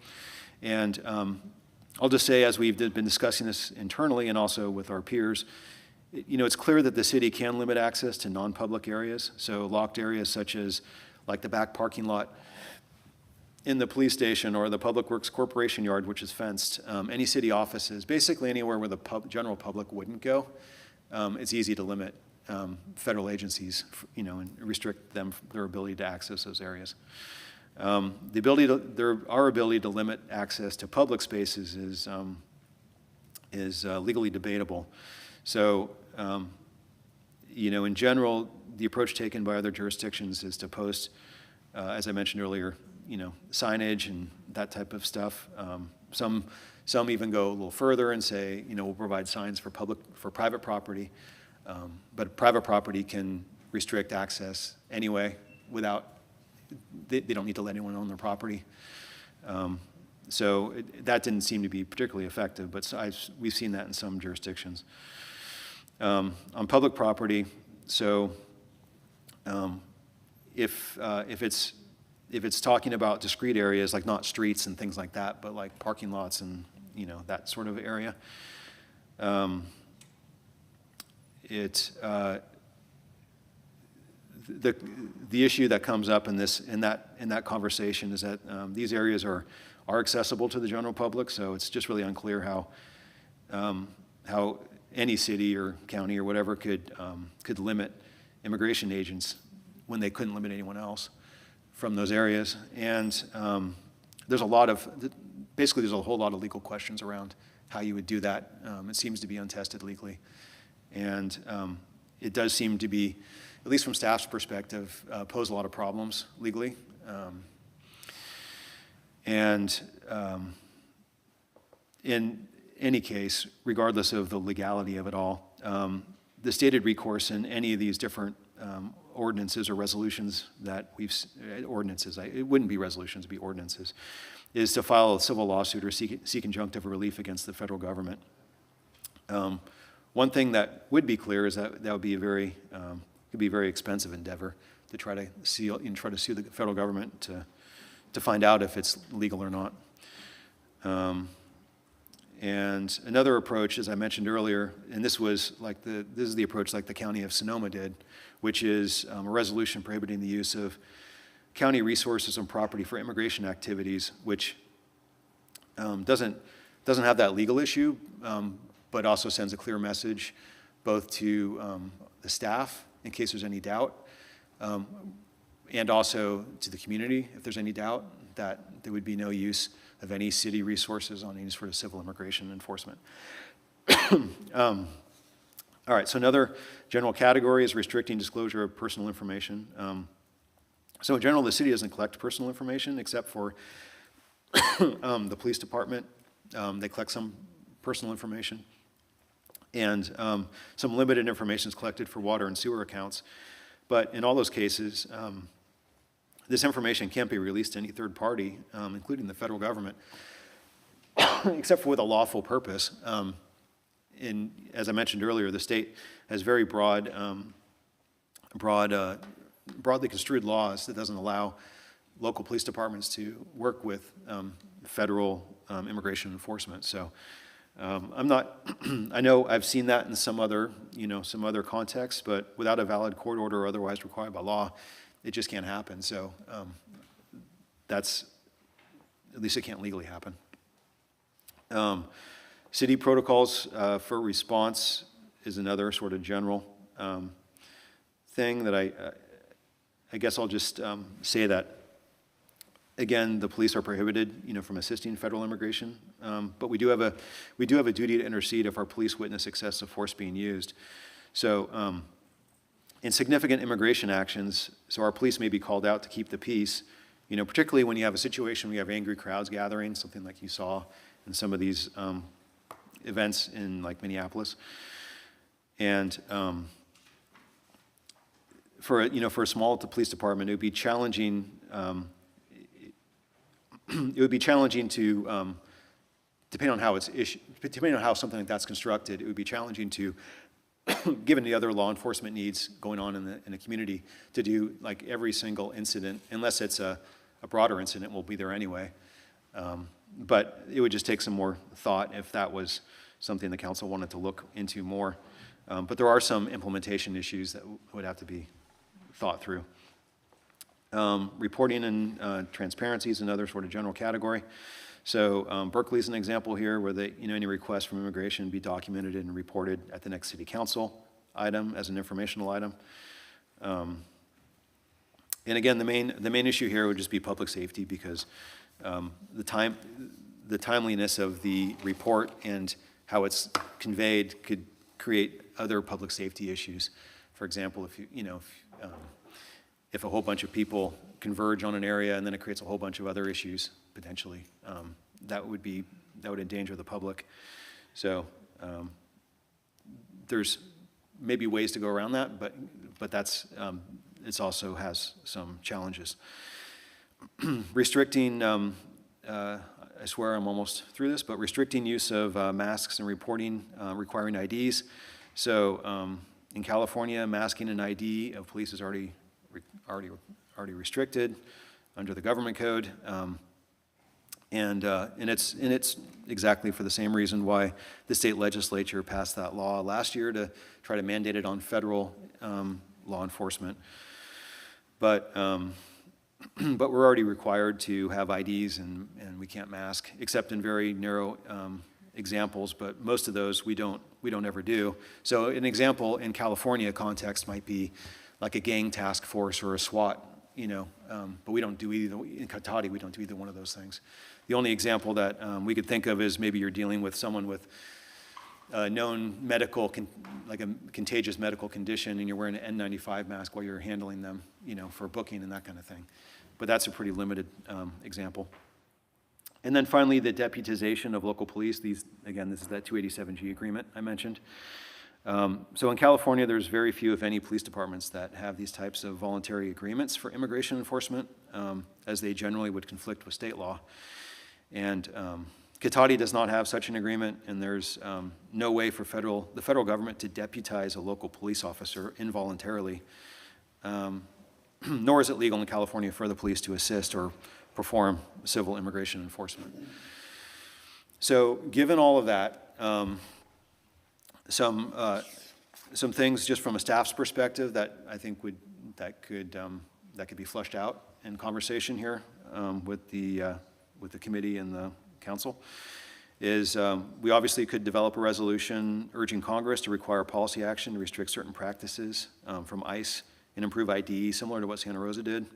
And I'll just say, as we've been discussing this internally and also with our peers, it's clear that the city can limit access to non-public areas. So locked areas such as like the back parking lot in the police station or the Public Works Corporation yard, which is fenced, any city offices, basically anywhere where the general public wouldn't go, it's easy to limit federal agencies, and restrict their ability to access those areas. Our ability to limit access to public spaces is legally debatable. So, in general, the approach taken by other jurisdictions is to post, as I mentioned earlier, signage and that type of stuff. Some even go a little further and say, we'll provide signs for private property, but private property can restrict access anyway without. They don't need to let anyone own their property. So that didn't seem to be particularly effective, but we've seen that in some jurisdictions. On public property, so if it's talking about discrete areas, like not streets and things like that, but like parking lots and that sort of area, the issue that comes up in that conversation is that these areas are accessible to the general public, so it's just really unclear how any city or county or whatever could limit immigration agents when they couldn't limit anyone else from those areas. And there's a whole lot of legal questions around how you would do that. It seems to be untested legally, and it does seem to be, at least from staff's perspective, pose a lot of problems legally. In any case, regardless of the legality of it all, the stated recourse in any of these different ordinances or resolutions that it wouldn't be resolutions, it'd be ordinances, is to file a civil lawsuit or seek injunctive relief against the federal government. One thing that would be clear is that would be could be a very expensive endeavor to try to sue the federal government to find out if it's legal or not. And another approach, as I mentioned earlier, and this is the approach like the County of Sonoma did, which is a resolution prohibiting the use of county resources and property for immigration activities, which doesn't have that legal issue, but also sends a clear message both to the staff in case there's any doubt, and also to the community if there's any doubt that there would be no use of any city resources on any sort of civil immigration enforcement. All right, so another general category is restricting disclosure of personal information. So in general, the city doesn't collect personal information except for the police department. They collect some personal information. And some limited information is collected for water and sewer accounts. But in all those cases, this information can't be released to any third party, including the federal government, except for with a lawful purpose. As I mentioned earlier, the state has very broadly construed laws that doesn't allow local police departments to work with federal immigration enforcement. So I know I've seen that in some other contexts, but without a valid court order or otherwise required by law, it just can't happen. So at least it can't legally happen. City protocols for response is another sort of general thing that I guess I'll just say that, again, the police are prohibited, from assisting federal immigration, but we do have a duty to intercede if our police witness excessive force being used. So in significant immigration actions, so our police may be called out to keep the peace, you know, particularly when you have a situation where you have angry crowds gathering, something like you saw in some of these events in like Minneapolis. And for a small police department, it would be challenging. It would be challenging to, depending on how something like that's constructed, it would be challenging to, given the other law enforcement needs going on in the community, to do like every single incident, unless it's a broader incident, we'll be there anyway. But it would just take some more thought if that was something the council wanted to look into more. But there are some implementation issues that would have to be thought through. Reporting and transparency is another sort of general category. So Berkeley's an example here where any request from immigration be documented and reported at the next city council item as an informational item. And again, the main issue here would just be public safety, because the timeliness of the report and how it's conveyed could create other public safety issues. For example, if a whole bunch of people converge on an area and then it creates a whole bunch of other issues potentially, that would endanger the public. So there's maybe ways to go around that, but that's it also has some challenges. Restricting, I swear I'm almost through this, but restricting use of masks and reporting requiring IDs. So in California, masking an ID of police is already restricted under the government code, and it's exactly for the same reason why the state legislature passed that law last year to try to mandate it on federal law enforcement. But we're already required to have IDs, and we can't mask except in very narrow examples. But most of those we don't ever do. So an example in California context might be like a gang task force or a SWAT, but we don't do either. In Cotati, we don't do either one of those things. The only example that we could think of is maybe you're dealing with someone with a known like a contagious medical condition, and you're wearing an N95 mask while you're handling them, for booking and that kind of thing. But that's a pretty limited example. And then finally, the deputization of local police. This is that 287G agreement I mentioned. So in California, there's very few, if any, police departments that have these types of voluntary agreements for immigration enforcement, as they generally would conflict with state law. And Cotati does not have such an agreement, and there's no way for the federal government to deputize a local police officer involuntarily, nor is it legal in California for the police to assist or perform civil immigration enforcement. So given all of that, some things just from a staff's perspective that I think that could be flushed out in conversation here with the committee and the council is we obviously could develop a resolution urging Congress to require policy action to restrict certain practices from ICE and improve ID, similar to what Santa Rosa did.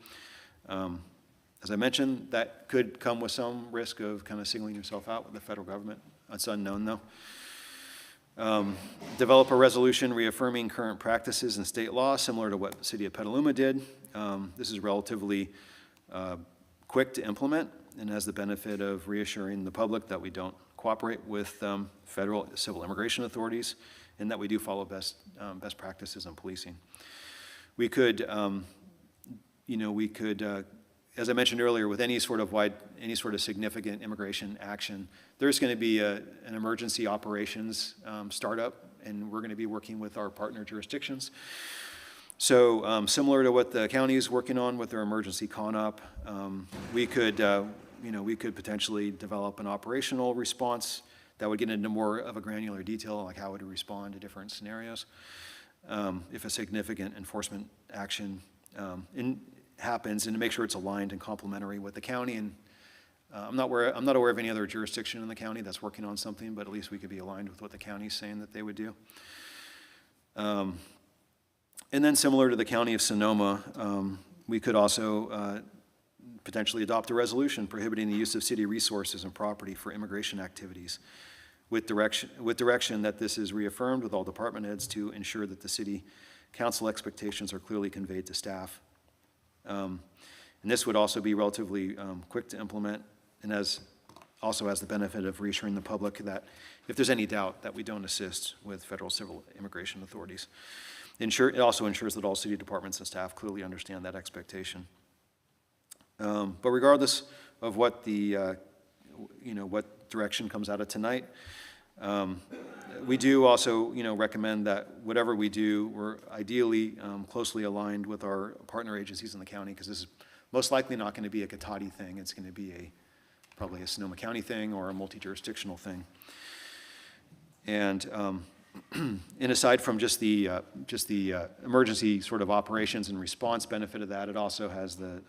As I mentioned, that could come with some risk of kind of singling yourself out with the federal government. That's unknown, though. Develop a resolution reaffirming current practices in state law, similar to what the city of Petaluma did. This is relatively quick to implement and has the benefit of reassuring the public that we don't cooperate with federal civil immigration authorities and that we do follow best practices in policing. We could, as I mentioned earlier, with any sort of significant immigration action, there's going to be an emergency operations startup, and we're going to be working with our partner jurisdictions. So similar to what the county is working on with their emergency CONOP, we could potentially develop an operational response that would get into more of a granular detail, like how would we respond to different scenarios if a significant enforcement action happens, and to make sure it's aligned and complementary with the county. And I'm not aware of any other jurisdiction in the county that's working on something, but at least we could be aligned with what the county's saying that they would do. And then similar to the county of Sonoma, we could also potentially adopt a resolution prohibiting the use of city resources and property for immigration activities with direction that this is reaffirmed with all department heads to ensure that the city council expectations are clearly conveyed to staff. And this would also be relatively quick to implement, and also has the benefit of reassuring the public that if there's any doubt, that we don't assist with federal civil immigration authorities. It also ensures that all city departments and staff clearly understand that expectation. But regardless of what the, what direction comes out of tonight, we do also, recommend that whatever we do, we're ideally closely aligned with our partner agencies in the county, because this is most likely not going to be a Cotati thing. It's going to be probably a Sonoma County thing or a multi-jurisdictional thing. And and aside from just the emergency sort of operations and response benefit of that, it also has the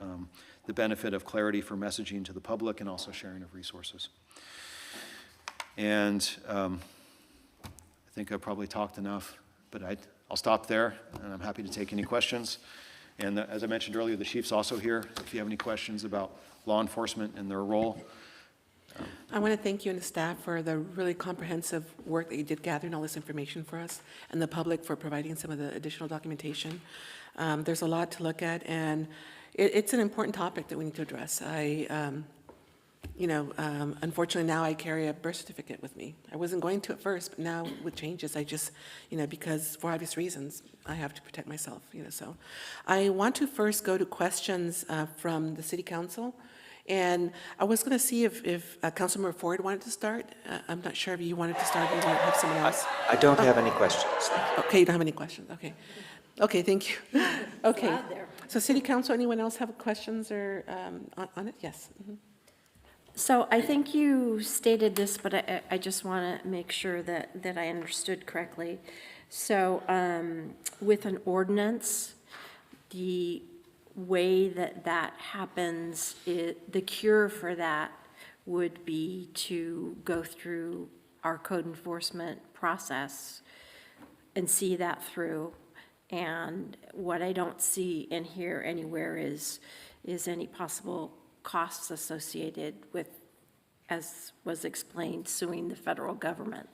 benefit of clarity for messaging to the public and also sharing of resources. And I think I've probably talked enough, but I'll stop there, and I'm happy to take any questions. And as I mentioned earlier, the chief's also here if you have any questions about law enforcement and their role. I want to thank you and the staff for the really comprehensive work that you did gathering all this information for us, and the public for providing some of the additional documentation. There's a lot to look at, and it's an important topic that we need to address. Unfortunately now I carry a birth certificate with me. I wasn't going to at first, but now with changes, I just, because for obvious reasons, I have to protect myself, so. I want to first go to questions from the City Council. And I was going to see if Councilmember Ford wanted to start. I'm not sure if you wanted to start or you want to have someone else. I don't have any questions. Okay, you don't have any questions. Okay. Okay, thank you. Okay. So City Council, anyone else have questions or on it? Yes. Mm-hmm. So I think you stated this, but I just want to make sure that I understood correctly. So with an ordinance, the way that happens, the cure for that would be to go through our code enforcement process and see that through. And what I don't see in here anywhere is any possible costs associated with, as was explained, suing the federal government.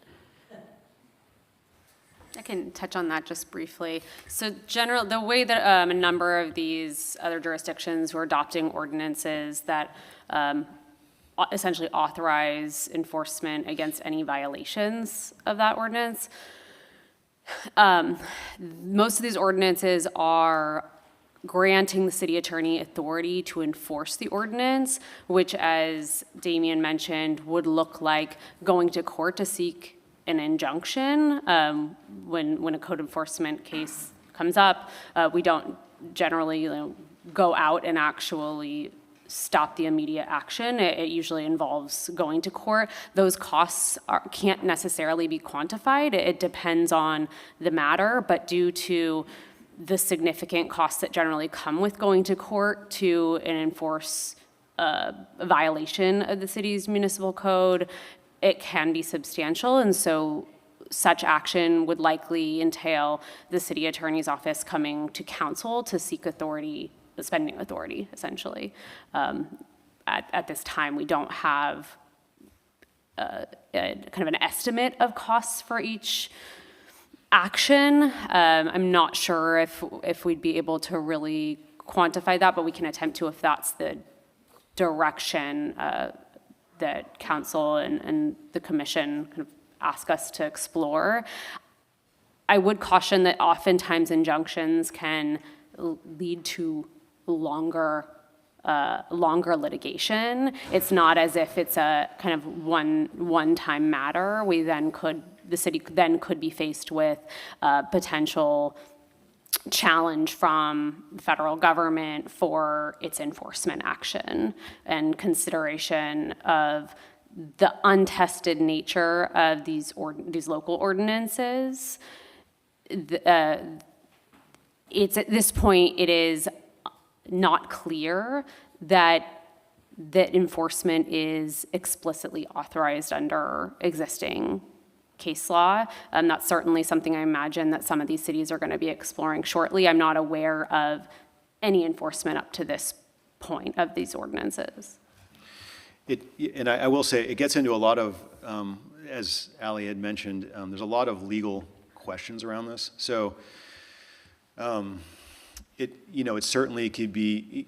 I can touch on that just briefly. So the way that a number of these other jurisdictions who are adopting ordinances that essentially authorize enforcement against any violations of that ordinance, most of these ordinances are granting the city attorney authority to enforce the ordinance, which, as Damien mentioned, would look like going to court to seek an injunction. When a code enforcement case comes up, we don't generally go out and actually stop the immediate action. It usually involves going to court. Those costs can't necessarily be quantified. It depends on the matter, but due to the significant costs that generally come with going to court to enforce a violation of the city's municipal code, it can be substantial, and so such action would likely entail the city attorney's office coming to council to seek authority, spending authority, essentially. At this time, we don't have kind of an estimate of costs for each action. I'm not sure if we'd be able to really quantify that, but we can attempt to if that's the direction that council and the commission kind of ask us to explore. I would caution that oftentimes injunctions can lead to longer litigation. It's not as if it's a kind of one-time matter. The city then could be faced with potential challenge from the federal government for its enforcement action, and consideration of the untested nature of these local ordinances. It's at this point, it is not clear that enforcement is explicitly authorized under existing case law. That's certainly something I imagine that some of these cities are going to be exploring shortly. I'm not aware of any enforcement up to this point of these ordinances. And I will say, it gets into a lot of, as Ali had mentioned, there's a lot of legal questions around this. So It certainly could be,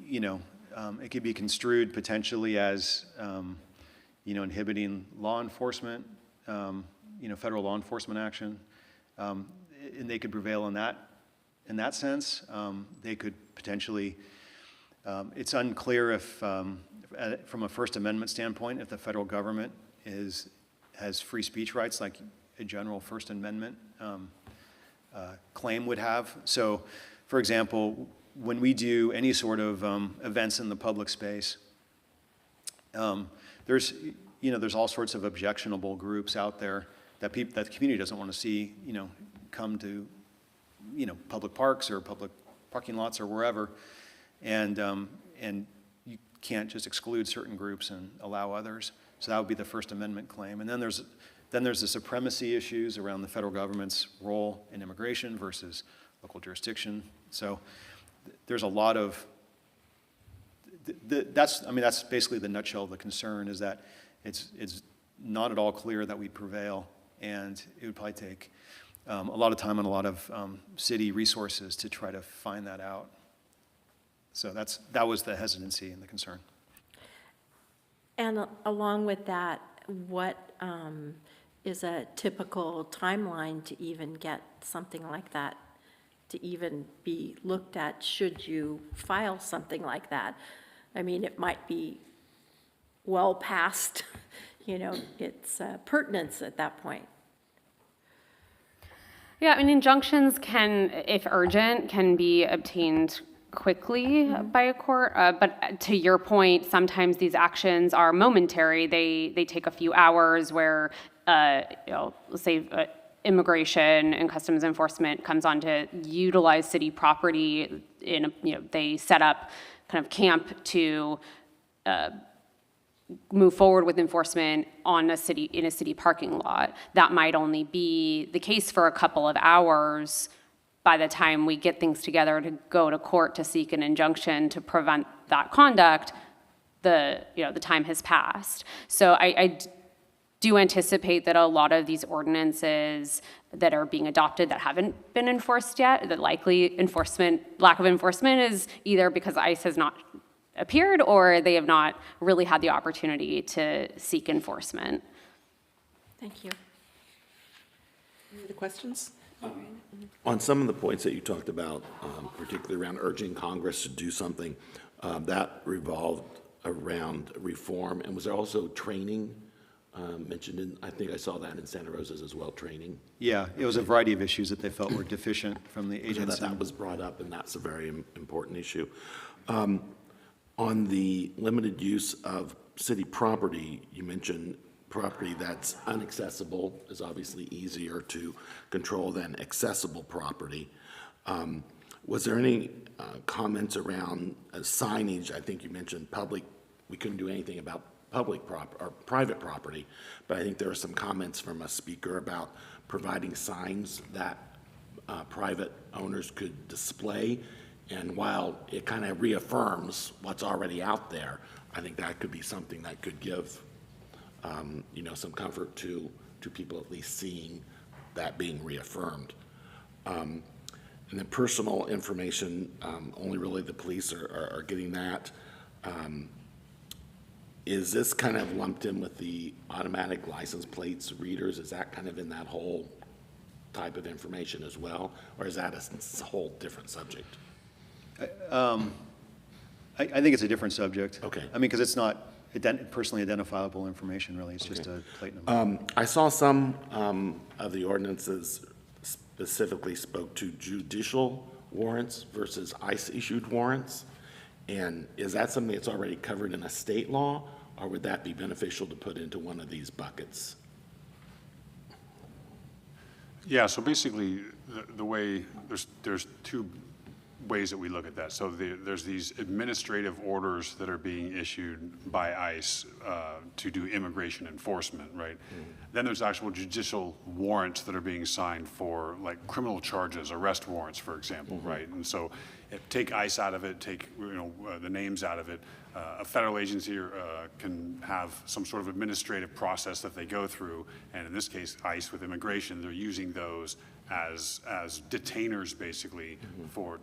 it could be construed potentially as, inhibiting law enforcement, federal law enforcement action. And they could prevail in that sense. They could potentially, it's unclear if, from a First Amendment standpoint, if the federal government has free speech rights like a general First Amendment claim would have. So, for example, when we do any sort of events in the public space, there's all sorts of objectionable groups out there that the community doesn't want to see, come to, public parks or public parking lots or wherever, and you can't just exclude certain groups and allow others. So that would be the First Amendment claim. And then there's the supremacy issues around the federal government's role in immigration versus local jurisdiction. So there's a lot of, that's basically the nutshell of the concern, is that it's not at all clear that we'd prevail, and it would probably take a lot of time and a lot of city resources to try to find that out. So that was the hesitancy and the concern. And along with that, what is a typical timeline to even get something like that to even be looked at should you file something like that? I mean, it might be well past, its pertinence at that point. Yeah, I mean, injunctions can, if urgent, can be obtained quickly by a court. But to your point, sometimes these actions are momentary. They take a few hours where, let's say immigration and customs enforcement comes on to utilize city property they set up kind of camp to move forward with enforcement in a city parking lot. That might only be the case for a couple of hours by the time we get things together to go to court to seek an injunction to prevent that conduct. The time has passed. So I do anticipate that a lot of these ordinances that are being adopted that haven't been enforced yet, the likely lack of enforcement is either because ICE has not appeared or they have not really had the opportunity to seek enforcement. Thank you. Any other questions? On some of the points that you talked about, particularly around urging Congress to do something, that revolved around reform. And was there also training mentioned in, I think I saw that in Santa Rosa's as well, training? Yeah, it was a variety of issues that they felt were deficient from the agency. That was brought up, and that's a very important issue. On the limited use of city property, you mentioned property that's inaccessible is obviously easier to control than accessible property. Was there any comments around signage? I think you mentioned public, we couldn't do anything about public or private property, but I think there were some comments from a speaker about providing signs that private owners could display. And while it kind of reaffirms what's already out there, I think that could be something that could give, some comfort to people at least seeing that being reaffirmed. And then personal information, only really the police are getting that. Is this kind of lumped in with the automatic license plates readers? Is that kind of in that whole type of information as well? Or is that a whole different subject? I think it's a different subject. Okay. I mean, because it's not personally identifiable information, really. It's just a plate number. I saw some of the ordinances specifically spoke to judicial warrants versus ICE-issued warrants. And is that something that's already covered in a state law, or would that be beneficial to put into one of these buckets? Yeah, so basically, the way, there's two ways that we look at that. So there's these administrative orders that are being issued by ICE to do immigration enforcement, right? Then there's actual judicial warrants that are being signed for like criminal charges, arrest warrants, for example, right? And so take ICE out of it, take the names out of it. A federal agency can have some sort of administrative process that they go through, and in this case, ICE with immigration, they're using those as detainers, basically,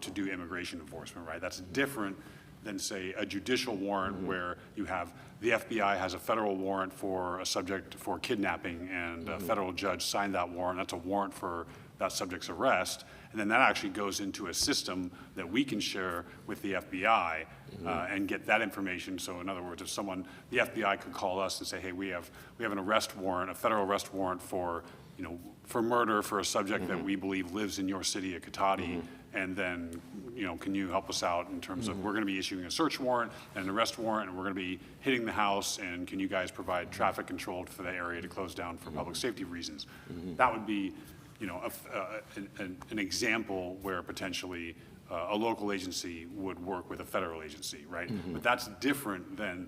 to do immigration enforcement, right? That's different than, say, a judicial warrant where you have, the FBI has a federal warrant for a subject for kidnapping, and a federal judge signed that warrant. That's a warrant for that subject's arrest. And then that actually goes into a system that we can share with the FBI and get that information. So in other words, if someone, the FBI could call us and say, hey, we have an arrest warrant, a federal arrest warrant for, for murder for a subject that we believe lives in your city of Cotati. And then, can you help us out in terms of, we're going to be issuing a search warrant and an arrest warrant, and we're going to be hitting the house, and can you guys provide traffic control for the area to close down for public safety reasons? That would be, an example where potentially a local agency would work with a federal agency, right? But that's different than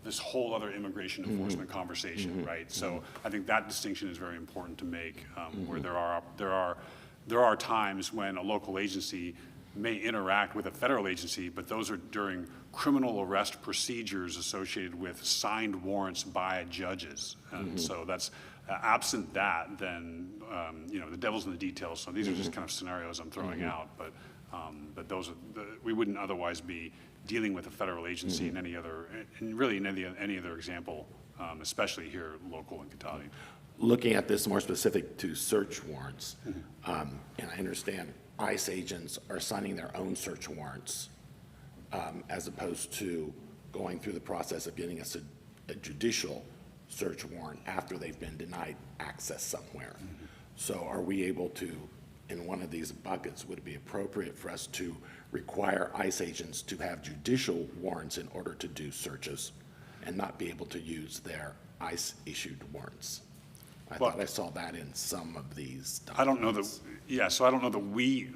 this whole other immigration enforcement conversation, right? So I think that distinction is very important to make, where there are times when a local agency may interact with a federal agency, but those are during criminal arrest procedures associated with signed warrants by judges. And so that's, absent that, then, the devil's in the details. So these are just kind of scenarios I'm throwing out, but those are, we wouldn't otherwise be dealing with a federal agency in any other, and really in any other example, especially here local in Cotati. Looking at this more specific to search warrants, and I understand ICE agents are signing their own search warrants as opposed to going through the process of getting a judicial search warrant after they've been denied access somewhere. So are we able to, in one of these buckets, would it be appropriate for us to require ICE agents to have judicial warrants in order to do searches and not be able to use their ICE-issued warrants? I thought I saw that in some of these documents. I don't know that, so I don't know that we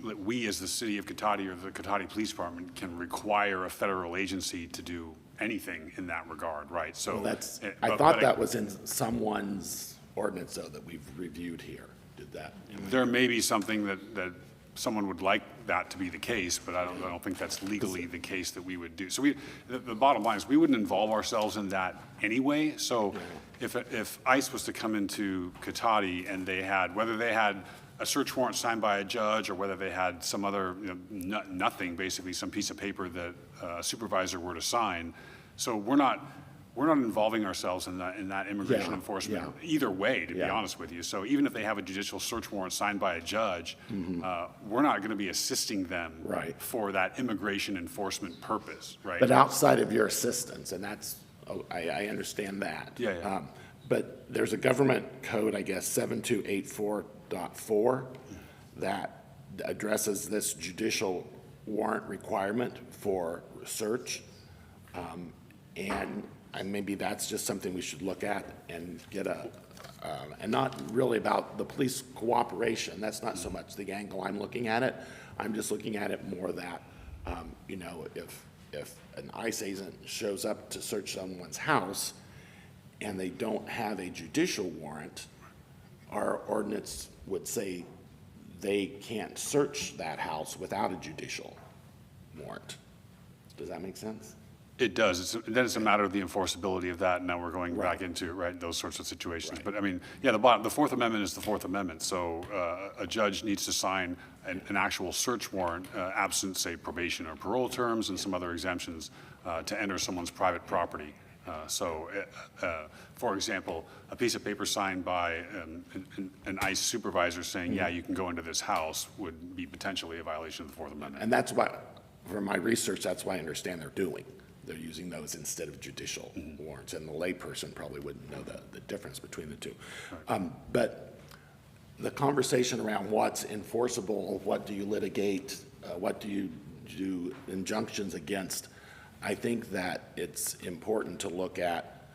as the city of Cotati or the Cotati Police Department can require a federal agency to do anything in that regard, right? So well, I thought that was in someone's ordinance, though, that we've reviewed here. Did that? There may be something that someone would like that to be the case, but I don't think that's legally the case that we would do. So the bottom line is we wouldn't involve ourselves in that anyway. So if ICE was to come into Cotati and they had, whether they had a search warrant signed by a judge or whether they had some other, nothing, basically some piece of paper that a supervisor were to sign. So we're not involving ourselves in that immigration enforcement either way, to be honest with you. So even if they have a judicial search warrant signed by a judge, we're not going to be assisting them for that immigration enforcement purpose, right? But outside of your assistance, and that's, I understand that. But there's a government code, I guess, 7284.4 that addresses this judicial warrant requirement for search. And maybe that's just something we should look at and get and not really about the police cooperation. That's not so much the angle I'm looking at it. I'm just looking at it more that, if an ICE agent shows up to search someone's house and they don't have a judicial warrant, our ordinance would say they can't search that house without a judicial warrant. Does that make sense? It does. Then it's a matter of the enforceability of that, and now we're going back into those sorts of situations. But I mean, the Fourth Amendment is the Fourth Amendment. So a judge needs to sign an actual search warrant, absent, say, probation or parole terms and some other exemptions, to enter someone's private property. For example, a piece of paper signed by an ICE supervisor saying, yeah, you can go into this house would be potentially a violation of the Fourth Amendment. And that's why, from my research, that's what I understand they're doing. They're using those instead of judicial warrants, and the layperson probably wouldn't know the difference between the two. But the conversation around what's enforceable, what do you litigate, what do you do injunctions against, I think that it's important to look at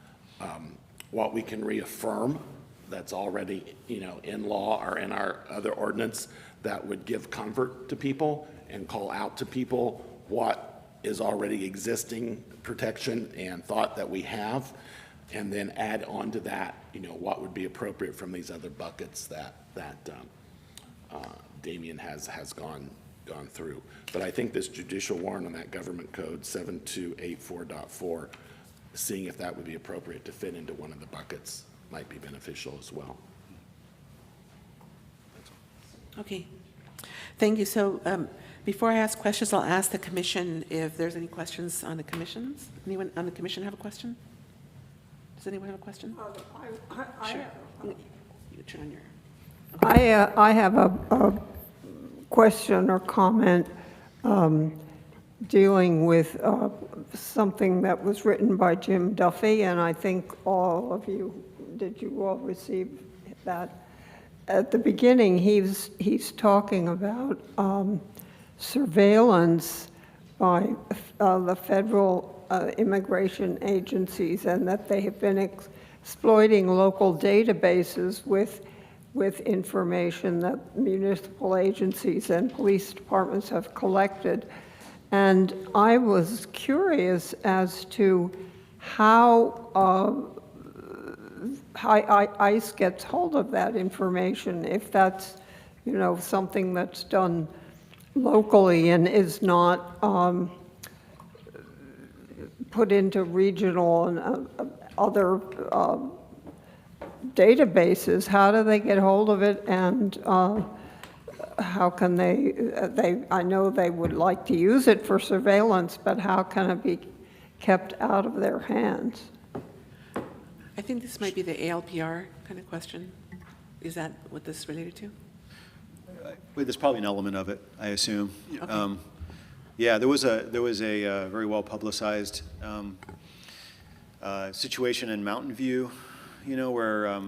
what we can reaffirm that's already, in law or in our other ordinance that would give comfort to people and call out to people what is already existing protection and thought that we have, and then add on to that, what would be appropriate from these other buckets that Damien has gone through. But I think this judicial warrant on that government code 7284.4, seeing if that would be appropriate to fit into one of the buckets might be beneficial as well. Okay. Thank you. So before I ask questions, I'll ask the commission if there's any questions on the commissions. Anyone on the commission have a question? Does anyone have a question? Sure. You turn on your... I have a question or comment dealing with something that was written by Jim Duffy, and I think all of you, did you all receive that? At the beginning, he's talking about surveillance by the federal immigration agencies, and that they have been exploiting local databases with information that municipal agencies and police departments have collected. And I was curious as to how ICE gets hold of that information, if that's, something that's done locally and is not put into regional and other databases. How do they get hold of it, and how can they, I know they would like to use it for surveillance, but how can it be kept out of their hands? I think this might be the ALPR kind of question. Is that what this is related to? Well, there's probably an element of it, I assume. Okay. Yeah, there was a very well publicized situation in Mountain View, where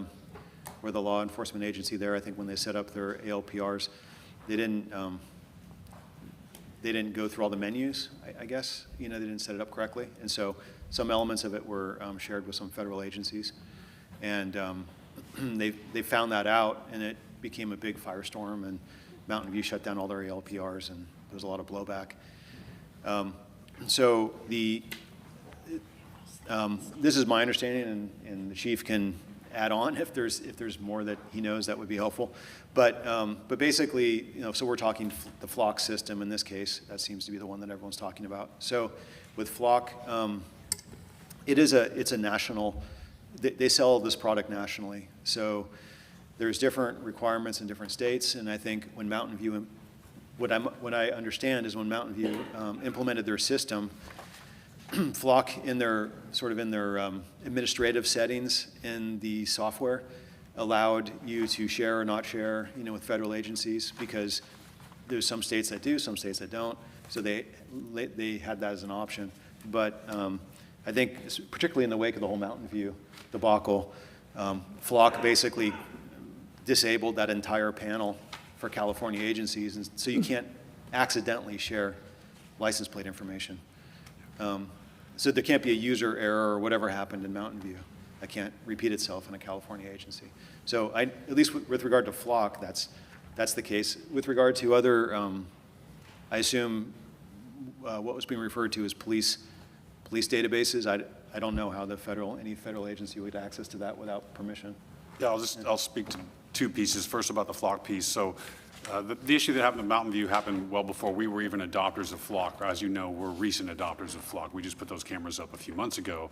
the law enforcement agency there, I think when they set up their ALPRs, they didn't go through all the menus, I guess. They didn't set it up correctly. And so some elements of it were shared with some federal agencies. And they found that out, and it became a big firestorm, and Mountain View shut down all their ALPRs, and there was a lot of blowback. So this is my understanding, and the chief can add on if there's more that he knows that would be helpful. But basically, so we're talking the Flock system in this case. That seems to be the one that everyone's talking about. So with Flock, it's a national. They sell this product nationally. So there's different requirements in different states, and I think when Mountain View, what I understand is when Mountain View implemented their system, Flock in their administrative settings in the software allowed you to share or not share, with federal agencies, because there's some states that do, some states that don't. So they had that as an option. But I think, particularly in the wake of the whole Mountain View debacle, Flock basically disabled that entire panel for California agencies, and so you can't accidentally share license plate information. So there can't be a user error or whatever happened in Mountain View that can't repeat itself in a California agency. So at least with regard to Flock, that's the case. With regard to other, I assume what was being referred to as police databases, I don't know how any federal agency would get access to that without permission. Yeah, I'll speak to two pieces. First about the Flock piece. So the issue that happened in Mountain View happened well before we were even adopters of Flock. As you know, we're recent adopters of Flock. We just put those cameras up a few months ago.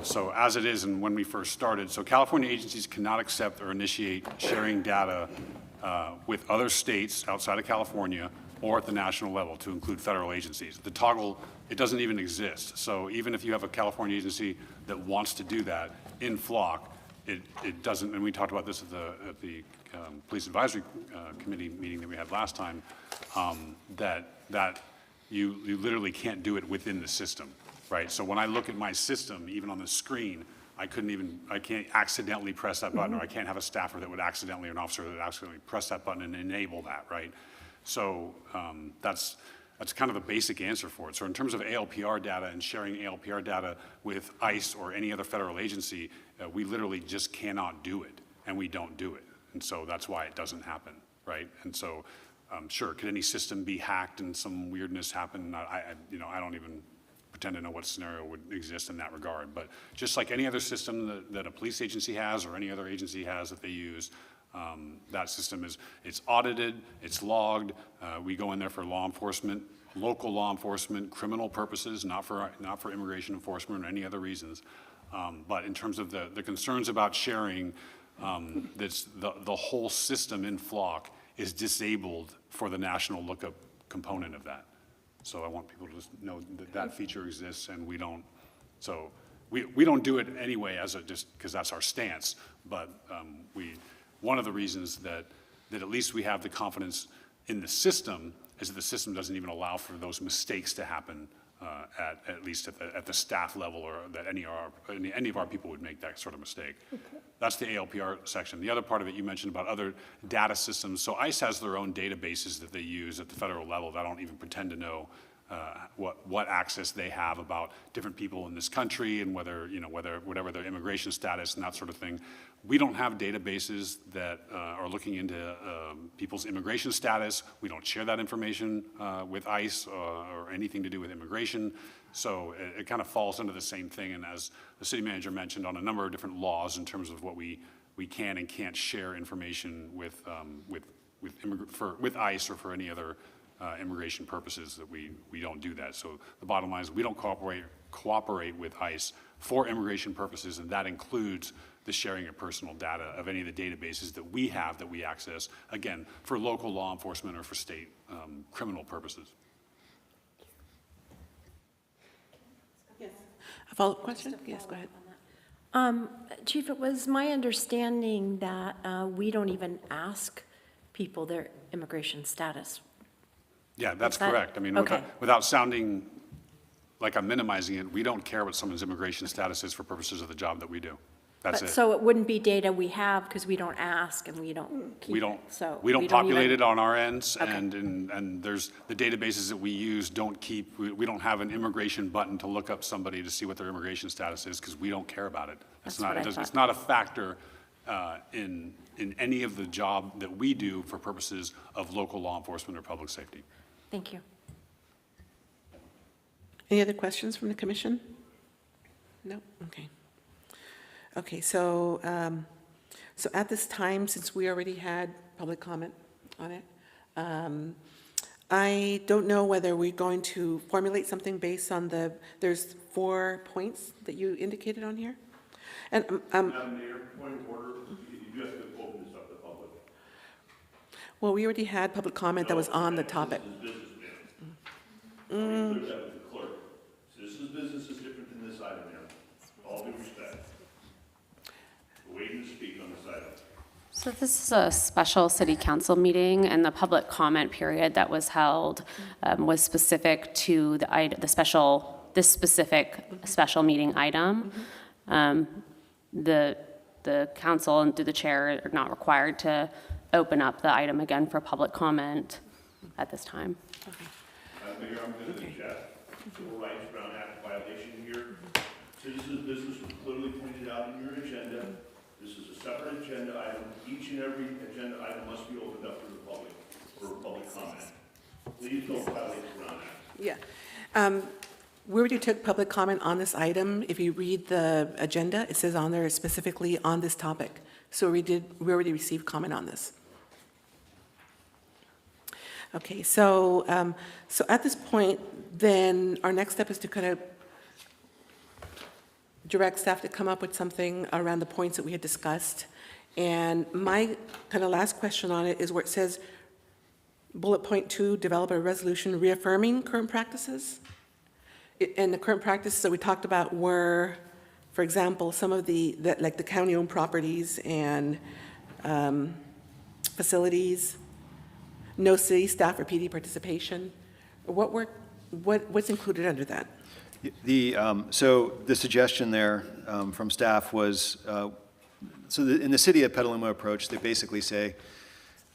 So as it is, and when we first started, so California agencies cannot accept or initiate sharing data with other states outside of California or at the national level, to include federal agencies. The toggle, it doesn't even exist. So even if you have a California agency that wants to do that in Flock, it doesn't, and we talked about this at the Police Advisory Committee meeting that we had last time, that you literally can't do it within the system, right? So when I look at my system, even on the screen, I can't accidentally press that button, or I can't have a staffer that would accidentally, or an officer that would accidentally press that button and enable that, right? So that's kind of the basic answer for it. So in terms of ALPR data and sharing ALPR data with ICE or any other federal agency, we literally just cannot do it, and we don't do it. And so that's why it doesn't happen, right? And so, sure, could any system be hacked and some weirdness happen? I don't even pretend to know what scenario would exist in that regard. But just like any other system that a police agency has or any other agency has that they use, that system it's audited, it's logged. We go in there for law enforcement, local law enforcement, criminal purposes, not for immigration enforcement or any other reasons. But in terms of the concerns about sharing, the whole system in Flock is disabled for the national lookup component of that. So I want people to just know that that feature exists, and we don't, so we don't do it anyway as a, just because that's our stance, but one of the reasons that at least we have the confidence in the system is that the system doesn't even allow for those mistakes to happen at least at the staff level, or that any of our people would make that sort of mistake. Okay. That's the ALPR section. The other part of it you mentioned about other data systems. So ICE has their own databases that they use at the federal level that I don't even pretend to know what access they have about different people in this country and whatever their immigration status and that sort of thing. We don't have databases that are looking into people's immigration status. We don't share that information with ICE or anything to do with immigration. So it kind of falls into the same thing. And as the city manager mentioned, on a number of different laws in terms of what we can and can't share information with ICE or for any other immigration purposes, that we don't do that. So the bottom line is we don't cooperate with ICE for immigration purposes, and that includes the sharing of personal data of any of the databases that we have that we access, again, for local law enforcement or for state criminal purposes. Yes. A follow-up question? Yes, go ahead. Chief, it was my understanding that we don't even ask people their immigration status. Yeah, that's correct. I mean, okay. without sounding like I'm minimizing it, we don't care what someone's immigration status is for purposes of the job that we do. That's it. So it wouldn't be data we have because we don't ask and we don't keep it. So we don't populate even... it on our ends, okay. and there's the databases that we use don't keep. We don't have an immigration button to look up somebody to see what their immigration status is because we don't care about it. It's not a factor in any of the job that we do for purposes of local law enforcement or public safety. Thank you. Any other questions from the commission? No? Okay. Okay, so at this time, since we already had public comment on it, I don't know whether we're going to formulate something based on there's 4 points that you indicated on here. And Madam Mayor, point of order, you have to open this up to the public. Well, we already had public comment that was on the topic. This is business, ma'am. Clear that with the clerk. So this is business is different than this item, ma'am. All due respect. We're waiting to speak on this item. So this is a special city council meeting, and the public comment period that was held was specific to this specific special meeting item. The council and through the chair are not required to open up the item again for public comment at this time. Mayor, I'm going to object. Civil Rights Brown Act violation here. Citizens' business was clearly pointed out in your agenda. This is a separate agenda item. Each and every agenda item must be opened up to the public for public comment. Please don't violate the Brown Act. Yeah. We already took public comment on this item. If you read the agenda, it says on there specifically on this topic. So we already received comment on this. Okay, so at this point, then our next step is to kind of direct staff to come up with something around the points that we had discussed. And my kind of last question on it is where it says, bullet point 2, develop a resolution reaffirming current practices. And the current practices that we talked about were, for example, some of like the county-owned properties and facilities, no city staff or PD participation. What's included under that? So the suggestion there from staff was, in the city of Petaluma approach, they basically say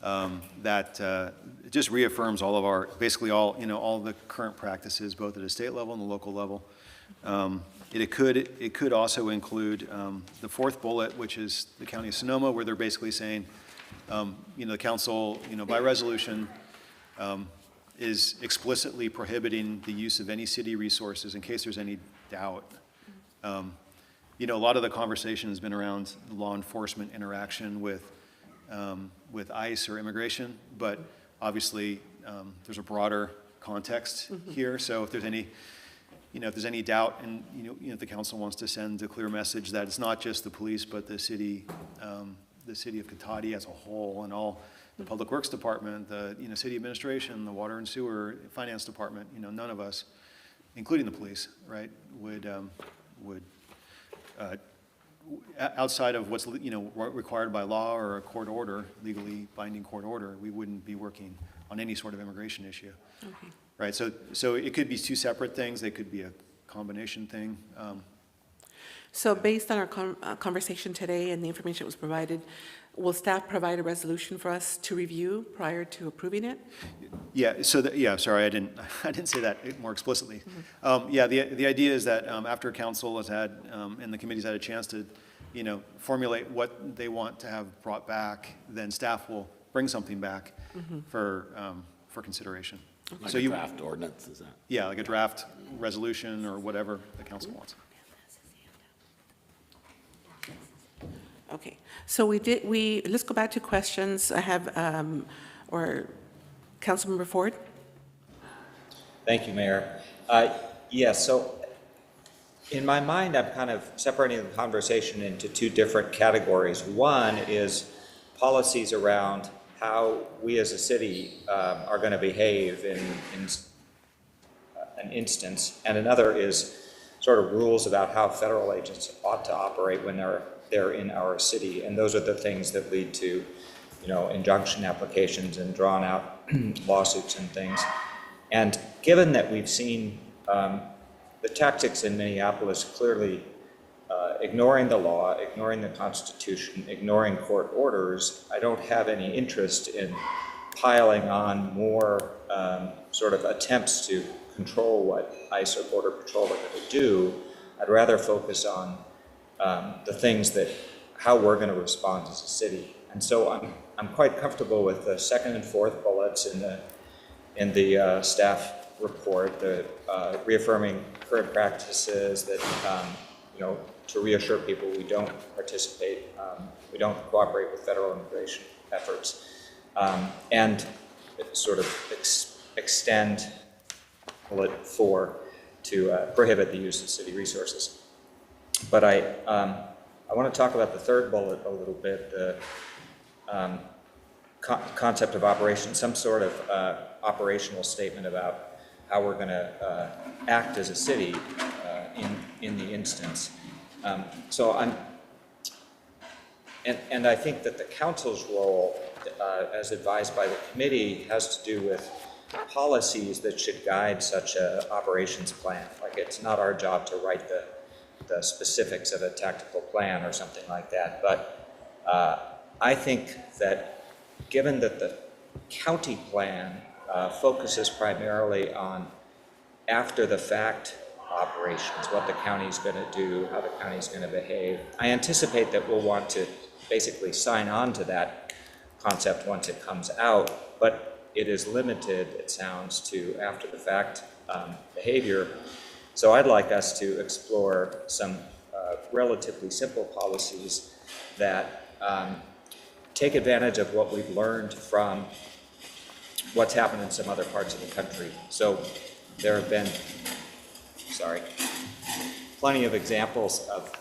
that it just reaffirms all of our, basically all the current practices, both at a state level and the local level. It could also include the 4th bullet, which is the County of Sonoma, where they're basically saying, the council, by resolution, is explicitly prohibiting the use of any city resources in case there's any doubt. A lot of the conversation has been around law enforcement interaction with ICE or immigration, but obviously there's a broader context here. So if there's any, if there's any doubt, and if the council wants to send a clear message that it's not just the police, but the city of Cotati as a whole, and all the Public Works Department, the, city administration, the Water and Sewer, Finance Department, none of us, including the police, right, would outside of what's, required by law or a court order, legally binding court order, we wouldn't be working on any sort of immigration issue. Okay. Right, so it could be two separate things, they could be a combination thing. So based on our conversation today and the information that was provided, will staff provide a resolution for us to review prior to approving it? Yeah, sorry, I didn't say that more explicitly. The idea is that after council has had, and the committee's had a chance to, formulate what they want to have brought back, then staff will bring something back for consideration. Like So a you- draft ordinance, is that? Yeah, like a draft resolution or whatever the council wants. Okay, so let's go back to questions. I have, Councilmember Ford? Thank you, Mayor. Yes, so in my mind, I'm kind of separating the conversation into two different categories. One is policies around how we as a city are going to behave in an instance, and another is sort of rules about how federal agents ought to operate when they're in our city, and those are the things that lead to, injunction applications and drawn out lawsuits and things. And given that we've seen the tactics in Minneapolis clearly ignoring the law, ignoring the Constitution, ignoring court orders, I don't have any interest in piling on more sort of attempts to control what ICE or Border Patrol are going to do. I'd rather focus on the things how we're going to respond as a city. And so I'm quite comfortable with the second and fourth bullets in the staff report, the reaffirming current practices that, to reassure people we don't participate, we don't cooperate with federal immigration efforts, and sort of extend bullet 4 to prohibit the use of city resources. But I want to talk about the third bullet a little bit, the concept of operation, some sort of operational statement about how we're going to act as a city in the instance. And I think that the council's role, as advised by the committee, has to do with policies that should guide such an operations plan. Like, it's not our job to write the specifics of a tactical plan or something like that. But I think that given that the county plan focuses primarily on after the fact operations, what the county's going to do, how the county's going to behave, I anticipate that we'll want to basically sign on to that concept once it comes out, but it is limited, it sounds, to after the fact behavior. So I'd like us to explore some relatively simple policies that take advantage of what we've learned from what's happened in some other parts of the country. So there have been, plenty of examples of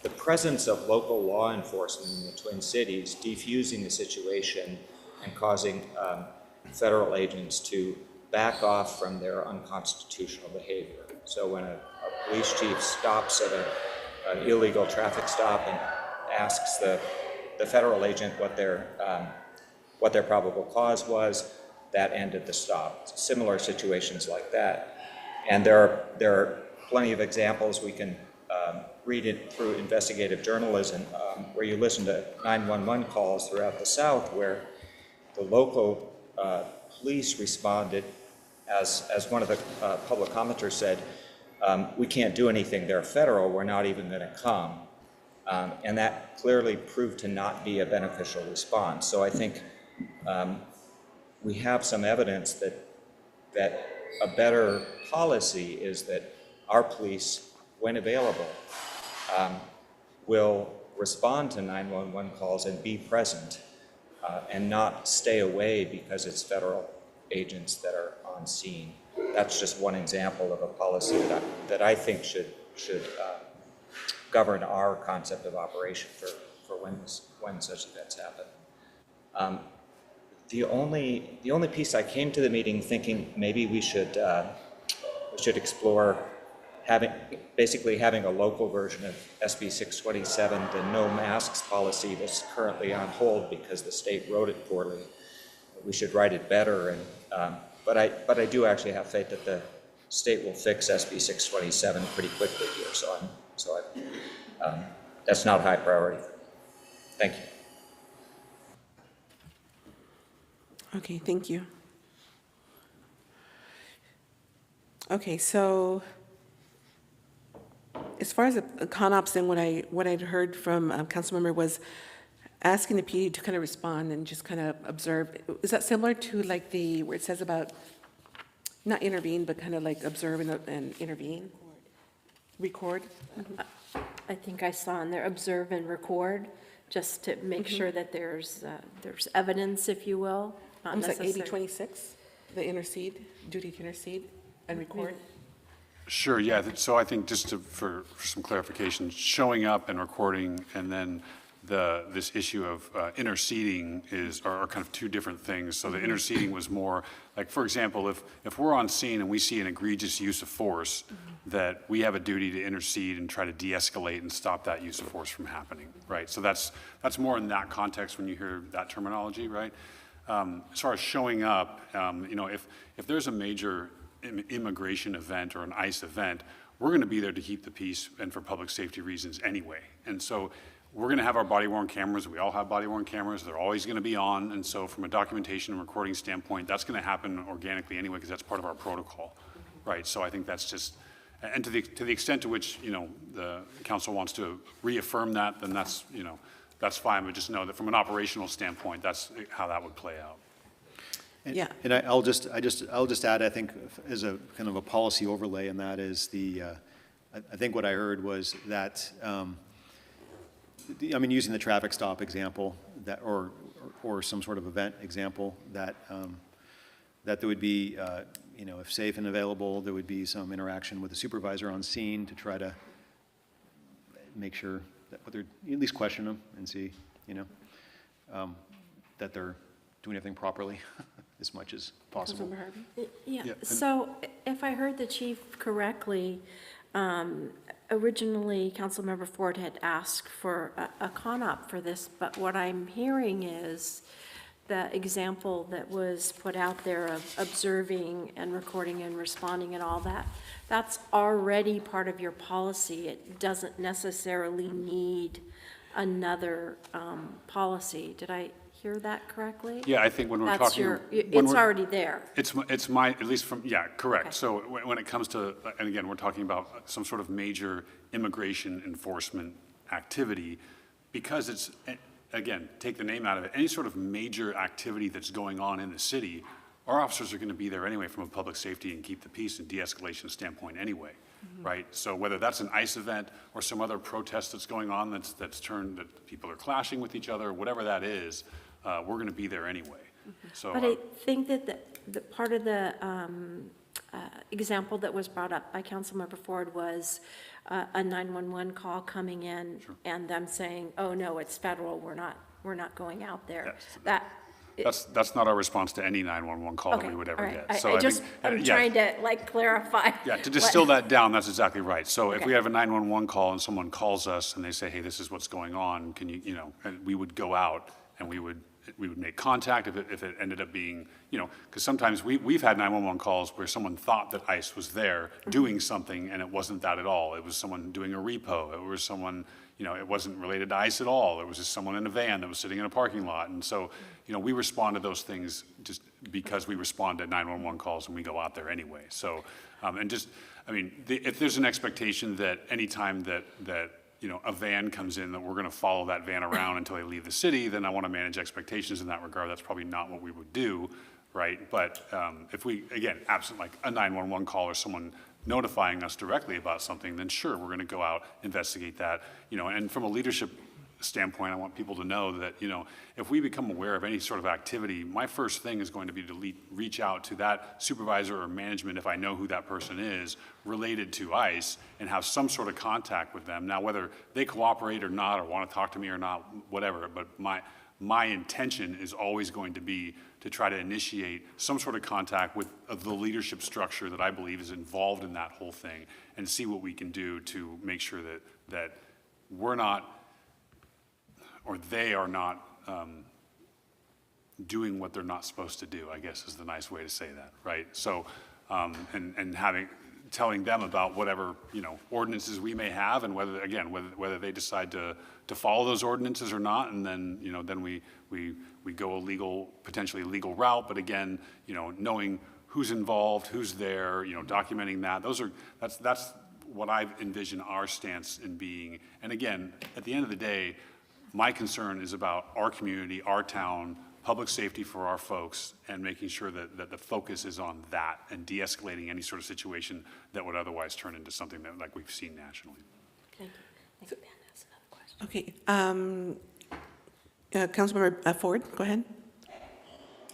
the presence of local law enforcement in the Twin Cities defusing the situation and causing federal agents to back off from their unconstitutional behavior. So when a police chief stops at an illegal traffic stop and asks the federal agent what their probable cause was, that ended the stop. Similar situations like that. And there are plenty of examples. We can read it through investigative journalism, where you listen to 911 calls throughout the South, where the local police responded, as one of the public commenters said, we can't do anything, they're federal, we're not even going to come. And that clearly proved to not be a beneficial response. So I think we have some evidence that a better policy is that our police, when available, will respond to 911 calls and be present and not stay away because it's federal agents that are on scene. That's just one example of a policy that I think should govern our concept of operation for when such events happen. The only piece I came to the meeting thinking maybe we should explore basically having a local version of SB 627, the no masks policy that's currently on hold because the state wrote it poorly. We should write it better, but I do actually have faith that the state will fix SB 627 pretty quickly here. So that's not high priority. Thank you. Okay, thank you. Okay, so as far as the CONOPS and what I'd heard from Councilmember was asking the PD to kind of respond and just kind of observe. Is that similar to like where it says about not intervene, but kind of like observe and intervene? Record? I think I saw in there, observe and record, just to make sure that there's evidence, if you will. Not It's like necessarily. 80-26, the intercede, duty to intercede and record. Sure, yeah. So I think just for some clarification, showing up and recording and then this issue of interceding are kind of two different things. So the interceding was more like, for example, if we're on scene and we see an egregious use of force, that we have a duty to intercede and try to de-escalate and stop that use of force from happening, right? So that's more in that context when you hear that terminology, right? As far as showing up, if there's a major immigration event or an ICE event, we're going to be there to keep the peace and for public safety reasons anyway. And so we're going to have our body-worn cameras. We all have body-worn cameras. They're always going to be on. And so from a documentation and recording standpoint, that's going to happen organically anyway because that's part of our protocol, right? So I think that's just, and to the extent to which, the council wants to reaffirm that, then that's, that's fine. But just know that from an operational standpoint, that's how that would play out. Yeah. And I'll just add, I think, as a kind of a policy overlay, and that is I think what I heard was that, using the traffic stop example, that or some sort of event example, that there would be, if safe and available, there would be some interaction with the supervisor on scene to try to make sure that whether at least question them and see, that they're doing everything properly. As much as possible. Yeah. So if I heard the chief correctly, originally Councilmember Ford had asked for a CONOP for this, but what I'm hearing is the example that was put out there of observing and recording and responding and all that, that's already part of your policy. It doesn't necessarily need another policy. Did I hear that correctly? Yeah, I think when we're talking, it's already there. It's my, at least from, yeah, correct. Okay. So when it comes to, and again, we're talking about some sort of major immigration enforcement activity, because it's, again, take the name out of it, any sort of major activity that's going on in the city, our officers are going to be there anyway from a public safety and keep the peace and de-escalation standpoint anyway. Right? So whether that's an ICE event or some other protest that's going on that's turned, that people are clashing with each other, whatever that is, we're going to be there anyway. So, But I think that the part of the example that was brought up by Councilmember Ford was a 911 call coming in and them saying, "Oh no, it's federal. We're not going out there." that's not our response to any 911 call that we would ever get. So I'm trying to clarify. Yeah, to distill that down, that's exactly right. So if we have a 911 call and someone calls us and they say, "Hey, this is what's going on. Can you, and we would go out and we would make contact if it ended up being, because sometimes we've had 911 calls where someone thought that ICE was there doing something and it wasn't that at all. It was someone doing a repo. It was someone, it wasn't related to ICE at all. It was just someone in a van that was sitting in a parking lot. And so, we respond to those things just because we respond to 911 calls and we go out there anyway. So, if there's an expectation that anytime that a van comes in, that we're going to follow that van around until they leave the city, then I want to manage expectations in that regard. That's probably not what we would do, right? But if we, again, absent like a 911 call or someone notifying us directly about something, then sure, we're going to go out, investigate that, and from a leadership standpoint, I want people to know that, if we become aware of any sort of activity, my first thing is going to be to reach out to that supervisor or management, if I know who that person is, related to ICE, and have some sort of contact with them. Now, whether they cooperate or not, or want to talk to me or not, whatever, but my intention is always going to be to try to initiate some sort of contact with the leadership structure that I believe is involved in that whole thing, and see what we can do to make sure that we're not, or they are not, doing what they're not supposed to do, I guess is the nice way to say that, right? So, and telling them about whatever, ordinances we may have, and whether they decide to follow those ordinances or not, and then, then we go a potentially legal route, but again, knowing who's involved, who's there, documenting that. That's what I envision our stance in being. And again, at the end of the day, my concern is about our community, our town, public safety for our folks, and making sure that the focus is on that and de-escalating any sort of situation that would otherwise turn into something that like we've seen nationally. Thank you. I think Ben has another question. Okay, Councilmember Ford, go ahead.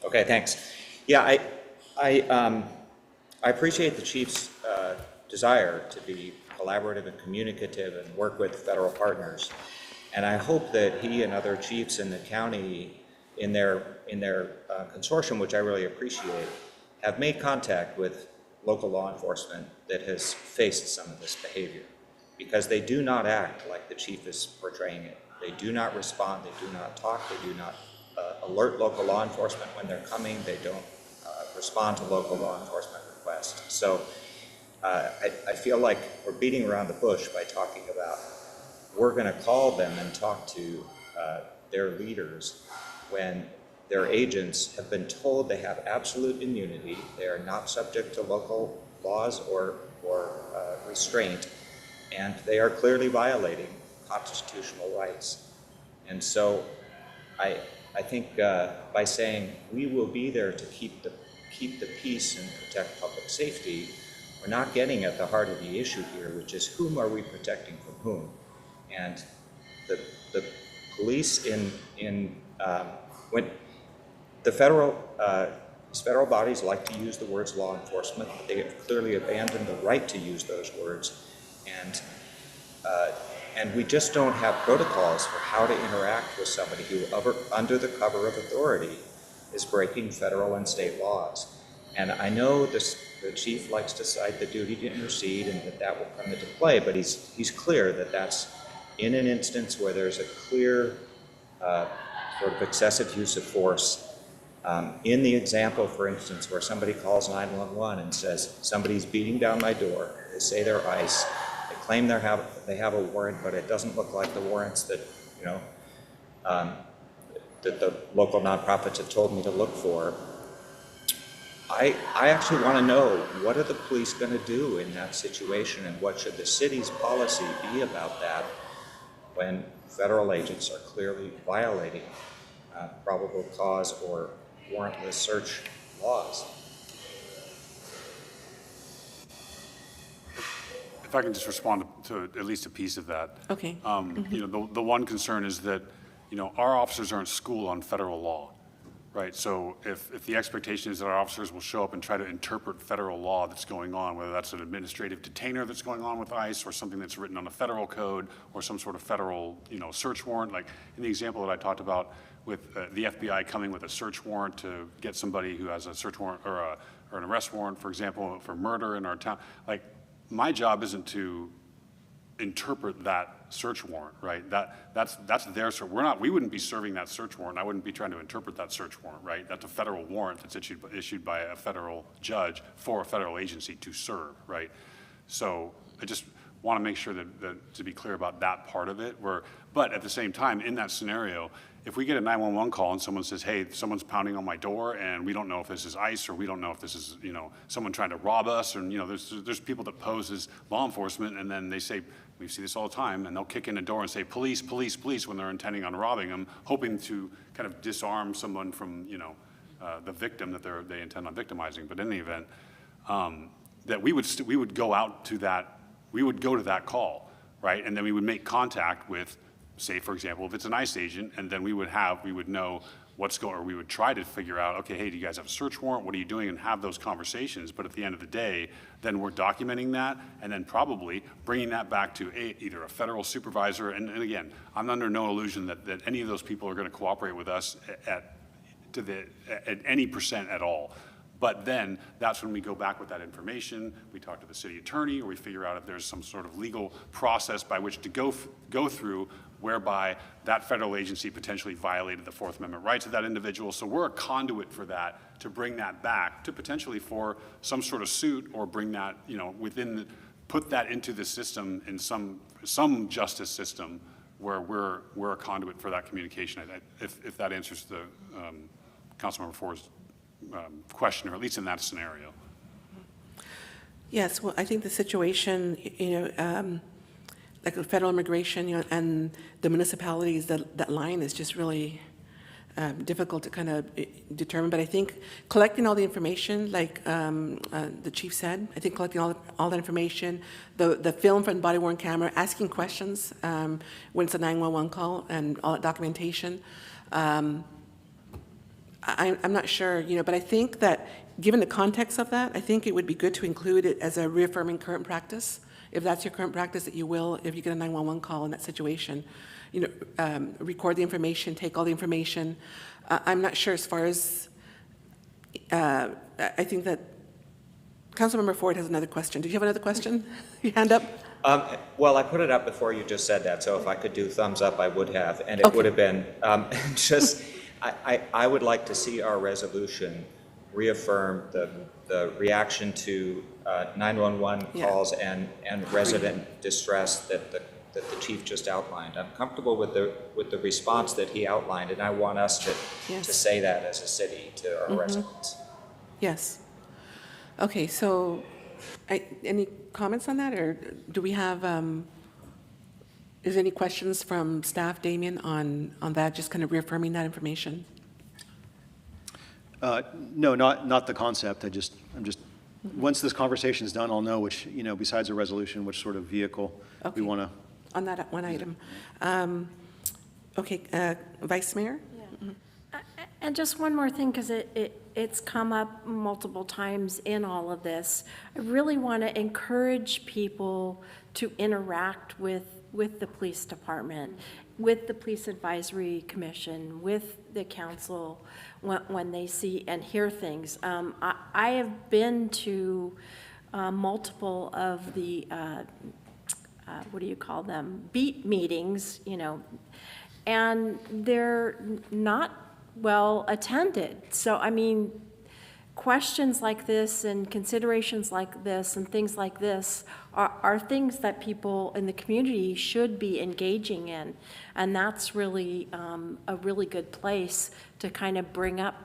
Okay, thanks. Yeah, I appreciate the chief's desire to be collaborative and communicative and work with federal partners. And I hope that he and other chiefs in the county in their consortium, which I really appreciate, have made contact with local law enforcement that has faced some of this behavior, because they do not act like the chief is portraying it. They do not respond, they do not talk, they do not alert local law enforcement when they're coming, they don't respond to local law enforcement requests. So I feel like we're beating around the bush by talking about we're going to call them and talk to their leaders when their agents have been told they have absolute immunity, they are not subject to local laws or restraint, and they are clearly violating constitutional rights. And so I think by saying we will be there to keep the peace and protect public safety, we're not getting at the heart of the issue here, which is whom are we protecting from whom? And the police when the federal bodies like to use the words law enforcement, but they have clearly abandoned the right to use those words, and we just don't have protocols for how to interact with somebody who, under the cover of authority, is breaking federal and state laws. And I know the chief likes to cite the duty to intercede and that will come into play, but he's clear that that's in an instance where there's a clear sort of excessive use of force. In the example, for instance, where somebody calls 911 and says, somebody's beating down my door, they say they're ICE, they claim they have a warrant, but it doesn't look like the warrants that, that the local nonprofits have told me to look for. I actually want to know, what are the police going to do in that situation, and what should the city's policy be about that when federal agents are clearly violating probable cause or warrantless search laws? If I can just respond to at least a piece of that. Okay. The one concern is that, our officers are in school on federal law, right? So if the expectation is that our officers will show up and try to interpret federal law that's going on, whether that's an administrative detainer that's going on with ICE or something that's written on a federal code or some sort of federal, search warrant, like in the example that I talked about with the FBI coming with a search warrant to get somebody who has a search warrant or an arrest warrant, for example, for murder in our town. Like, my job isn't to interpret that search warrant, right? That's their search. We wouldn't be serving that search warrant. I wouldn't be trying to interpret that search warrant, right? That's a federal warrant that's issued by a federal judge for a federal agency to serve, right? So I just want to make sure that to be clear about that part of it. But at the same time, in that scenario, if we get a 911 call and someone says, hey, someone's pounding on my door and we don't know if this is ICE or we don't know if this is, someone trying to rob us, or, there's people that pose as law enforcement, and then they say, we see this all the time, and they'll kick in a door and say, police, police, police, when they're intending on robbing them, hoping to kind of disarm someone from, the victim that they intend on victimizing. But in the event, that we would go out to that, we would go to that call, right? And then we would make contact with, say, for example, if it's an ICE agent, and then we would know, or we would try to figure out, okay, hey, do you guys have a search warrant? What are you doing? And have those conversations. But at the end of the day, then we're documenting that and then probably bringing that back to either a federal supervisor. And again, I'm under no illusion that any of those people are going to cooperate with us at any percent at all. But then that's when we go back with that information, we talk to the city attorney, or we figure out if there's some sort of legal process by which to go through whereby that federal agency potentially violated the Fourth Amendment rights of that individual. So we're a conduit for that, to bring that back to potentially for some sort of suit, or bring that, put that into the system in some justice system where we're a conduit for that communication. If that answers the Councilmember Ford's question, or at least in that scenario. Yes, well, I think the situation, like the federal immigration, and the municipalities, that line is just really difficult to kind of determine. But I think collecting all the information, like the chief said, I think collecting all that information, the film from the body-worn camera, asking questions when it's a 911 call, and all that documentation. I'm not sure, but I think that given the context of that, I think it would be good to include it as a reaffirming current practice. If that's your current practice, that you will, if you get a 911 call in that situation, record the information, take all the information. I'm not sure as far as, I think that Councilmember Ford has another question. Did you have another question? Your hand up? Well, I put it up before you just said that, so if I could do thumbs up, I would have, and it would have been just, I would like to see our resolution reaffirm the reaction to 911 calls and resident distress that the chief just outlined. I'm comfortable with the response that he outlined, and I want us to say that as a city to our residents. Yes. Okay, so any comments on that, or do we have, is there any questions from staff, Damien, on that, just kind of reaffirming that information? No, not the concept. I'm just, once this conversation is done, I'll know which, besides a resolution, which sort of vehicle we want to. On that one item. Okay, Vice Mayor? Yeah. And just one more thing, because it's come up multiple times in all of this. I really want to encourage people to interact with the police department, with the Police Advisory Commission, with the council when they see and hear things. I have been to multiple of the, what do you call them, beat meetings, and they're not well attended. So, I mean, questions like this and considerations like this and things like this are things that people in the community should be engaging in. And that's really a really good place to kind of bring up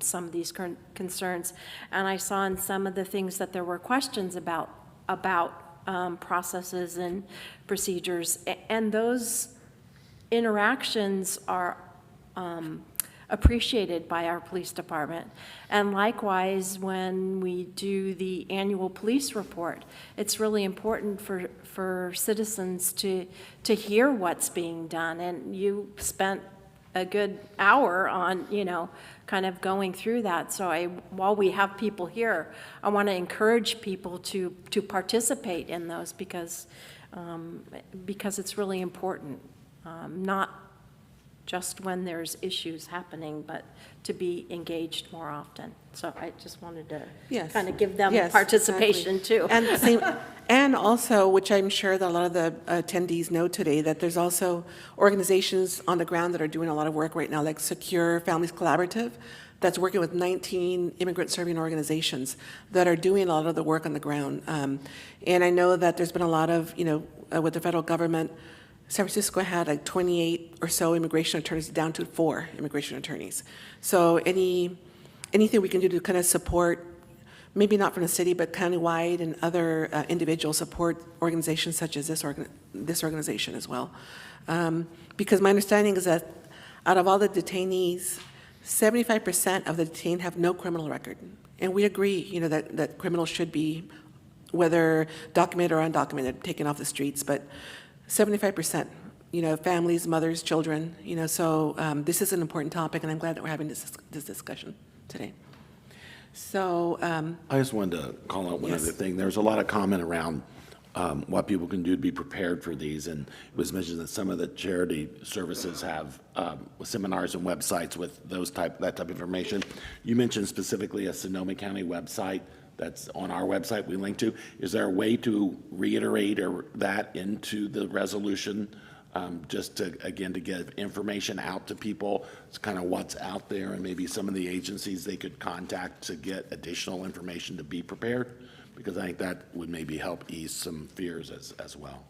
some of these concerns. And I saw in some of the things that there were questions about processes and procedures. And those interactions are appreciated by our police department. And likewise, when we do the annual police report, it's really important for citizens to hear what's being done. And you spent a good hour on, kind of going through that. So while we have people here, I want to encourage people to participate in those because it's really important, not just when there's issues happening, but to be engaged more often. So I just wanted to kind of give them participation too. And also, which I'm sure that a lot of the attendees know today, that there's also organizations on the ground that are doing a lot of work right now, like Secure Families Collaborative, that's working with 19 immigrant serving organizations that are doing a lot of the work on the ground. And I know that there's been a lot of, with the federal government, San Francisco had like 28 or so immigration attorneys down to 4 immigration attorneys. So anything we can do to kind of support, maybe not from the city, but countywide and other individual support organizations such as this organization as well. Because my understanding is that out of all the detainees, 75% of the detained have no criminal record. And we agree, that criminals should be, whether documented or undocumented, taken off the streets, but 75% families, mothers, children, so this is an important topic, and I'm glad that we're having this discussion today. So, I just wanted to call out one Yes. other thing. There's a lot of comment around what people can do to be prepared for these, and it was mentioned that some of the charity services have seminars and websites with that type of information. You mentioned specifically a Sonoma County website that's on our website we link to. Is there a way to reiterate that into the resolution, just to give information out to people? It's kind of what's out there, and maybe some of the agencies they could contact to get additional information to be prepared? Because I think that would maybe help ease some fears as well.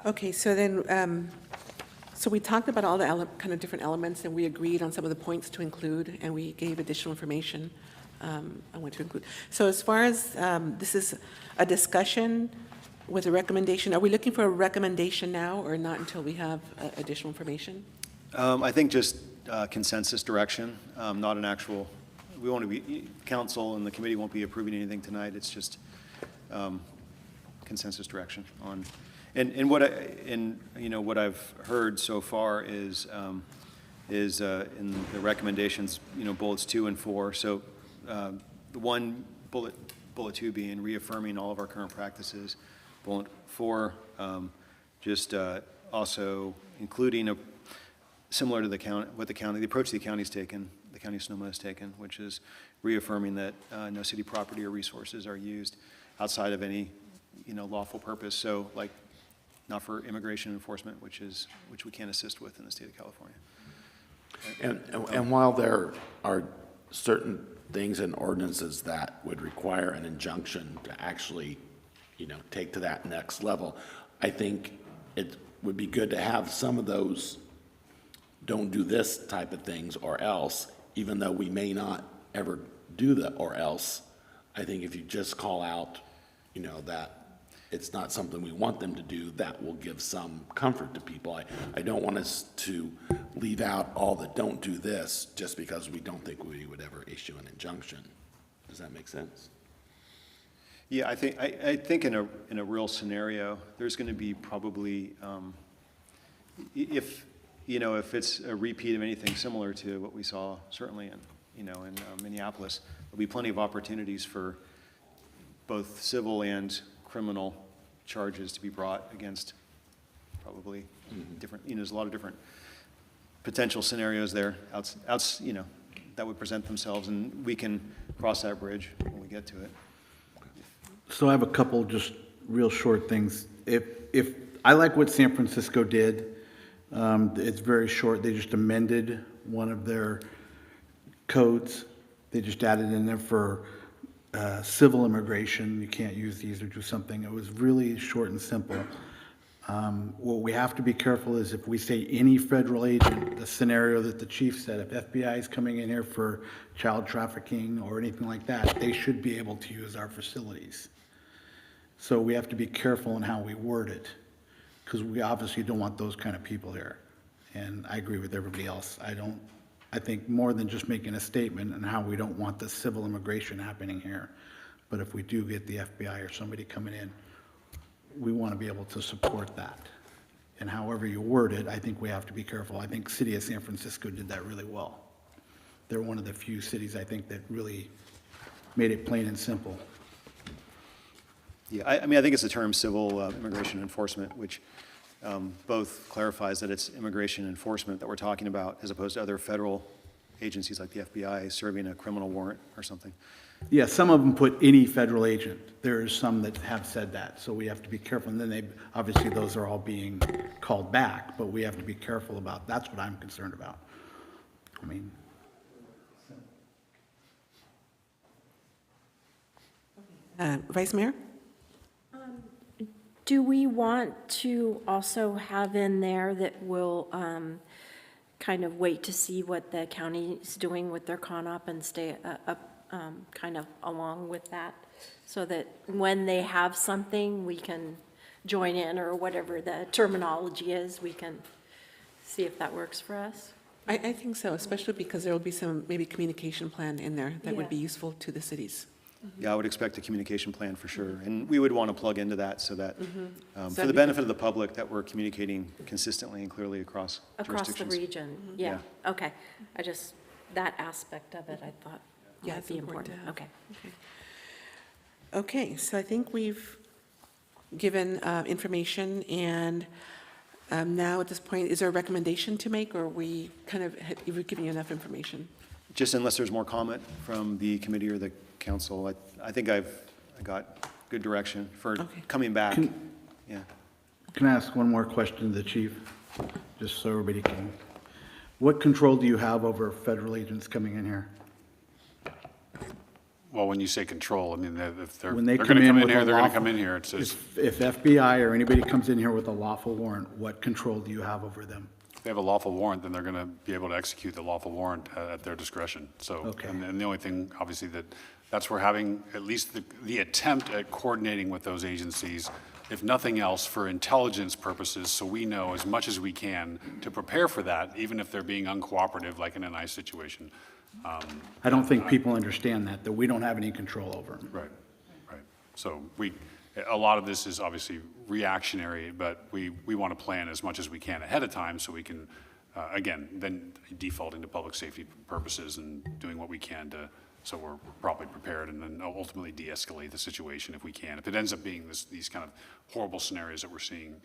okay, so then, so we talked about all the kind of different elements, and we agreed on some of the points to include, and we gave additional information I want to include. So as far as this is a discussion with a recommendation, are we looking for a recommendation now or not until we have additional information? I think just consensus direction, not an actual, we won't be, council and the committee won't be approving anything tonight. It's just consensus direction on, and what what I've heard so far is in the recommendations, bullets 2 and 4. So the one bullet 2 being reaffirming all of our current practices. Bullet 4, just also including similar to the approach the county's taken, the county of Sonoma has taken, which is reaffirming that no city property or resources are used outside of any, lawful purpose. So, like, not for immigration enforcement, which we can't assist with in the state of California. And while there are certain things in ordinances that would require an injunction to actually, take to that next level, I think it would be good to have some of those don't do this type of things or else, even though we may not ever do the or else. I think if you just call out, that it's not something we want them to do, that will give some comfort to people. I don't want us to leave out all the don't do this just because we don't think we would ever issue an injunction. Does that make sense? Yeah, I think in a real scenario, there's going to be probably, if it's a repeat of anything similar to what we saw certainly in Minneapolis, there'll be plenty of opportunities for both civil and criminal charges to be brought against probably different, there's a lot of different potential scenarios there that would present themselves, and we can cross that bridge when we get to it. So I have a couple just real short things. If I like what San Francisco did, it's very short. They just amended one of their codes. They just added in there for civil immigration. You can't use these or do something. It was really short and simple. What we have to be careful is if we say any federal agent, the scenario that the chief said, if FBI is coming in here for child trafficking or anything like that, they should be able to use our facilities. So we have to be careful in how we word it, because we obviously don't want those kind of people here. And I agree with everybody else. I think more than just making a statement and how we don't want the civil immigration happening here. But if we do get the FBI or somebody coming in, we want to be able to support that. And however you word it, I think we have to be careful. I think City of San Francisco did that really well. They're one of the few cities, I think, that really made it plain and simple. Yeah, I think it's the term civil immigration enforcement, which both clarifies that it's immigration enforcement that we're talking about, as opposed to other federal agencies like the FBI serving a criminal warrant or something. Yeah, some of them put any federal agent. There's some that have said that, so we have to be careful. And then obviously those are all being called back, but we have to be careful about, that's what I'm concerned about. I mean. Vice Mayor? Do we want to also have in there that we'll kind of wait to see what the county is doing with their CONOP and stay up kind of along with that, so that when they have something, we can join in, or whatever the terminology is, we can see if that works for us? I think so, especially because there will be some maybe communication plan in there that would Yeah. be useful to the cities. Yeah, I would expect a communication plan for sure. And we would want to plug into that so that, So for that'd the be benefit of the public, that we're communicating consistently and clearly across Across the jurisdictions. region, yeah, okay. That aspect of it, I thought Yeah, might it's be important important. to have. Okay. Okay, so I think we've given information, and now at this point, is there a recommendation to make, or are we kind of, we're giving you enough information? Just unless there's more comment from the committee or the council, I think I got good direction for coming back. Yeah. Can I ask one more question to the chief? Just so everybody can, what control do you have over federal agents coming in here? Well, when you say control, I mean, if they're When they going come to in come in with here, a they're going to lawful- come in here. It's If FBI or anybody comes in here with a lawful warrant, what control do you have over them? If they have a lawful warrant, then they're going to be able to execute the lawful warrant at their discretion. So, Okay. and the only thing, obviously, that's we're having at least the attempt at coordinating with those agencies, if nothing else, for intelligence purposes, so we know as much as we can to prepare for that, even if they're being uncooperative, like in an ICE situation. I don't think people understand that we don't have any control over them. Right, right. So a lot of this is obviously reactionary, but we want to plan as much as we can ahead of time so we can, again, then defaulting to public safety purposes and doing what we can so we're properly prepared and then ultimately de-escalate the situation if we can. If it ends up being these kind of horrible scenarios that we're seeing,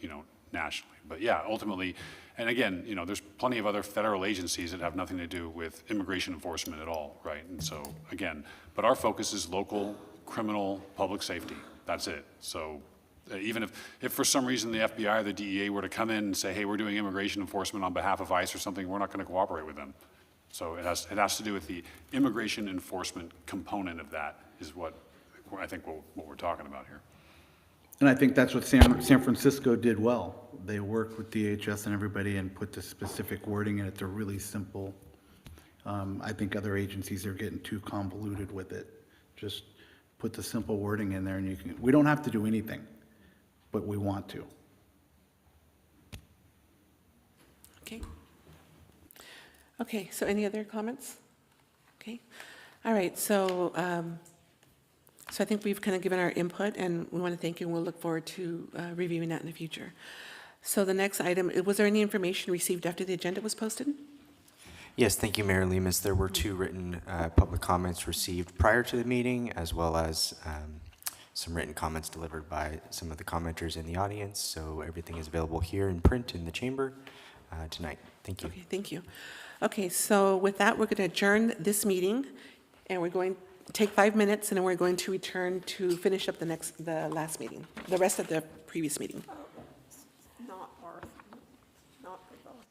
nationally. But yeah, ultimately, and again, there's plenty of other federal agencies that have nothing to do with immigration enforcement at all, right? And so, again, but our focus is local, criminal, public safety. That's it. So even if for some reason the FBI or the DEA were to come in and say, hey, we're doing immigration enforcement on behalf of ICE or something, we're not going to cooperate with them. So it has to do with the immigration enforcement component of that is what I think what we're talking about here. And I think that's what San Francisco did well. They worked with DHS and everybody and put the specific wording in it. They're really simple. I think other agencies are getting too convoluted with it. Just put the simple wording in there and we don't have to do anything, but we want to. Okay. Okay, so any other comments? Okay. All right, so I think we've kind of given our input, and we want to thank you, and we'll look forward to reviewing that in the future. So the next item, was there any information received after the agenda was posted? Yes, thank you, Mayor Lemus. There were 2 written public comments received prior to the meeting, as well as some written comments delivered by some of the commenters in the audience. So everything is available here in print in the chamber tonight. Thank you. Okay, thank you. Okay, so with that, we're going to adjourn this meeting, and we're going to take 5 minutes, and then we're going to return to finish up the last meeting, the rest of the previous meeting. Not Martha, not for those.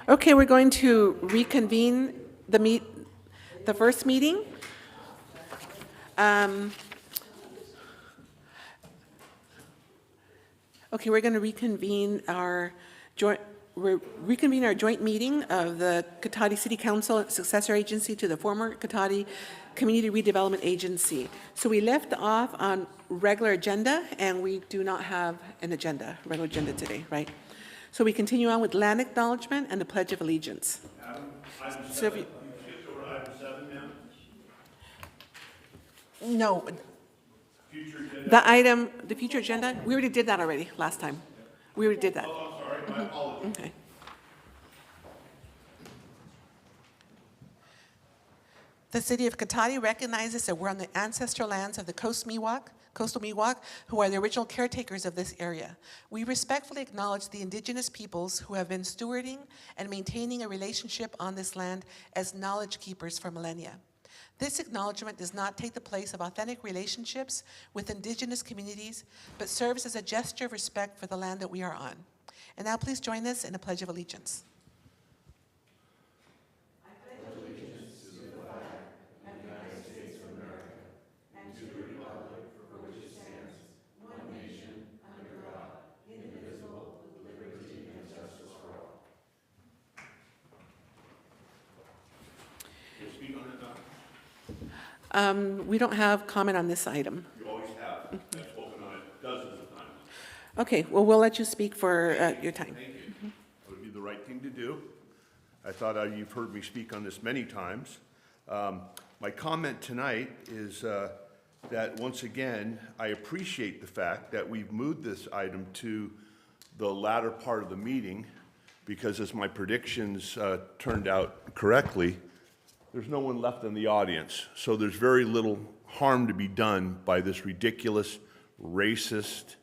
Okay, we're going to reconvene the first meeting. Okay, we're going to reconvene our joint meeting of the Cotati City Council, successor agency to the former Cotati Community Redevelopment Agency. So we left off on regular agenda, and we do not have an regular agenda today, right? So we continue on with land acknowledgement and the Pledge of Allegiance. Adam, item So if 7, you- you skipped over item 7, ma'am? No, Future agenda. the future agenda, we already did that already last time. We already did that. Oh, I'm sorry, my apologies. Okay. The city of Cotati recognizes that we're on the ancestral lands of the coastal Miwok, who are the original caretakers of this area. We respectfully acknowledge the indigenous peoples who have been stewarding and maintaining a relationship on this land as knowledge keepers for millennia. This acknowledgement does not take the place of authentic relationships with indigenous communities, but serves as a gesture of respect for the land that we are on. And now please join us in a Pledge of Allegiance. We don't have comment on this item. You always have. I've spoken on it dozens of times. Okay, well, we'll let you speak for your time. Thank you. It would be the right thing to do. I thought you've heard me speak on this many times. My comment tonight is that, once again, I appreciate the fact that we've moved this item to the latter part of the meeting, because as my predictions turned out correctly, there's no one left in the audience. So there's very little harm to be done by this ridiculous, racist,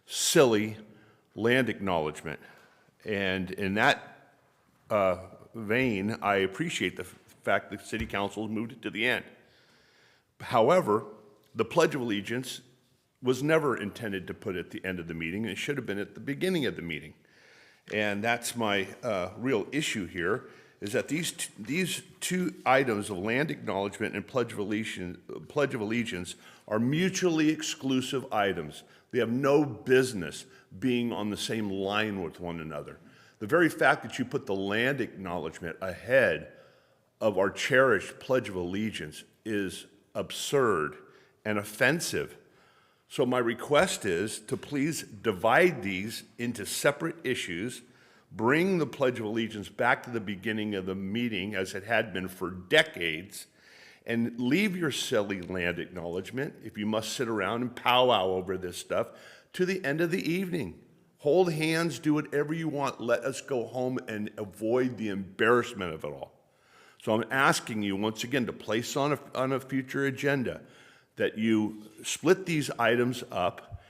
silly land acknowledgement. And in that vein, I appreciate the fact that City Council has moved it to the end. However, the Pledge of Allegiance was never intended to put at the end of the meeting. It should have been at the beginning of the meeting. And that's my real issue here, is that these two items of land acknowledgement and Pledge of Allegiance are mutually exclusive items. They have no business being on the same line with one another. The very fact that you put the land acknowledgement ahead of our cherished Pledge of Allegiance is absurd and offensive. So my request is to please divide these into separate issues, bring the Pledge of Allegiance back to the beginning of the meeting as it had been for decades, and leave your silly land acknowledgement, if you must sit around and powwow over this stuff, to the end of the evening. Hold hands, do whatever you want. Let us go home and avoid the embarrassment of it all. So I'm asking you once again to place on a future agenda that you split these items up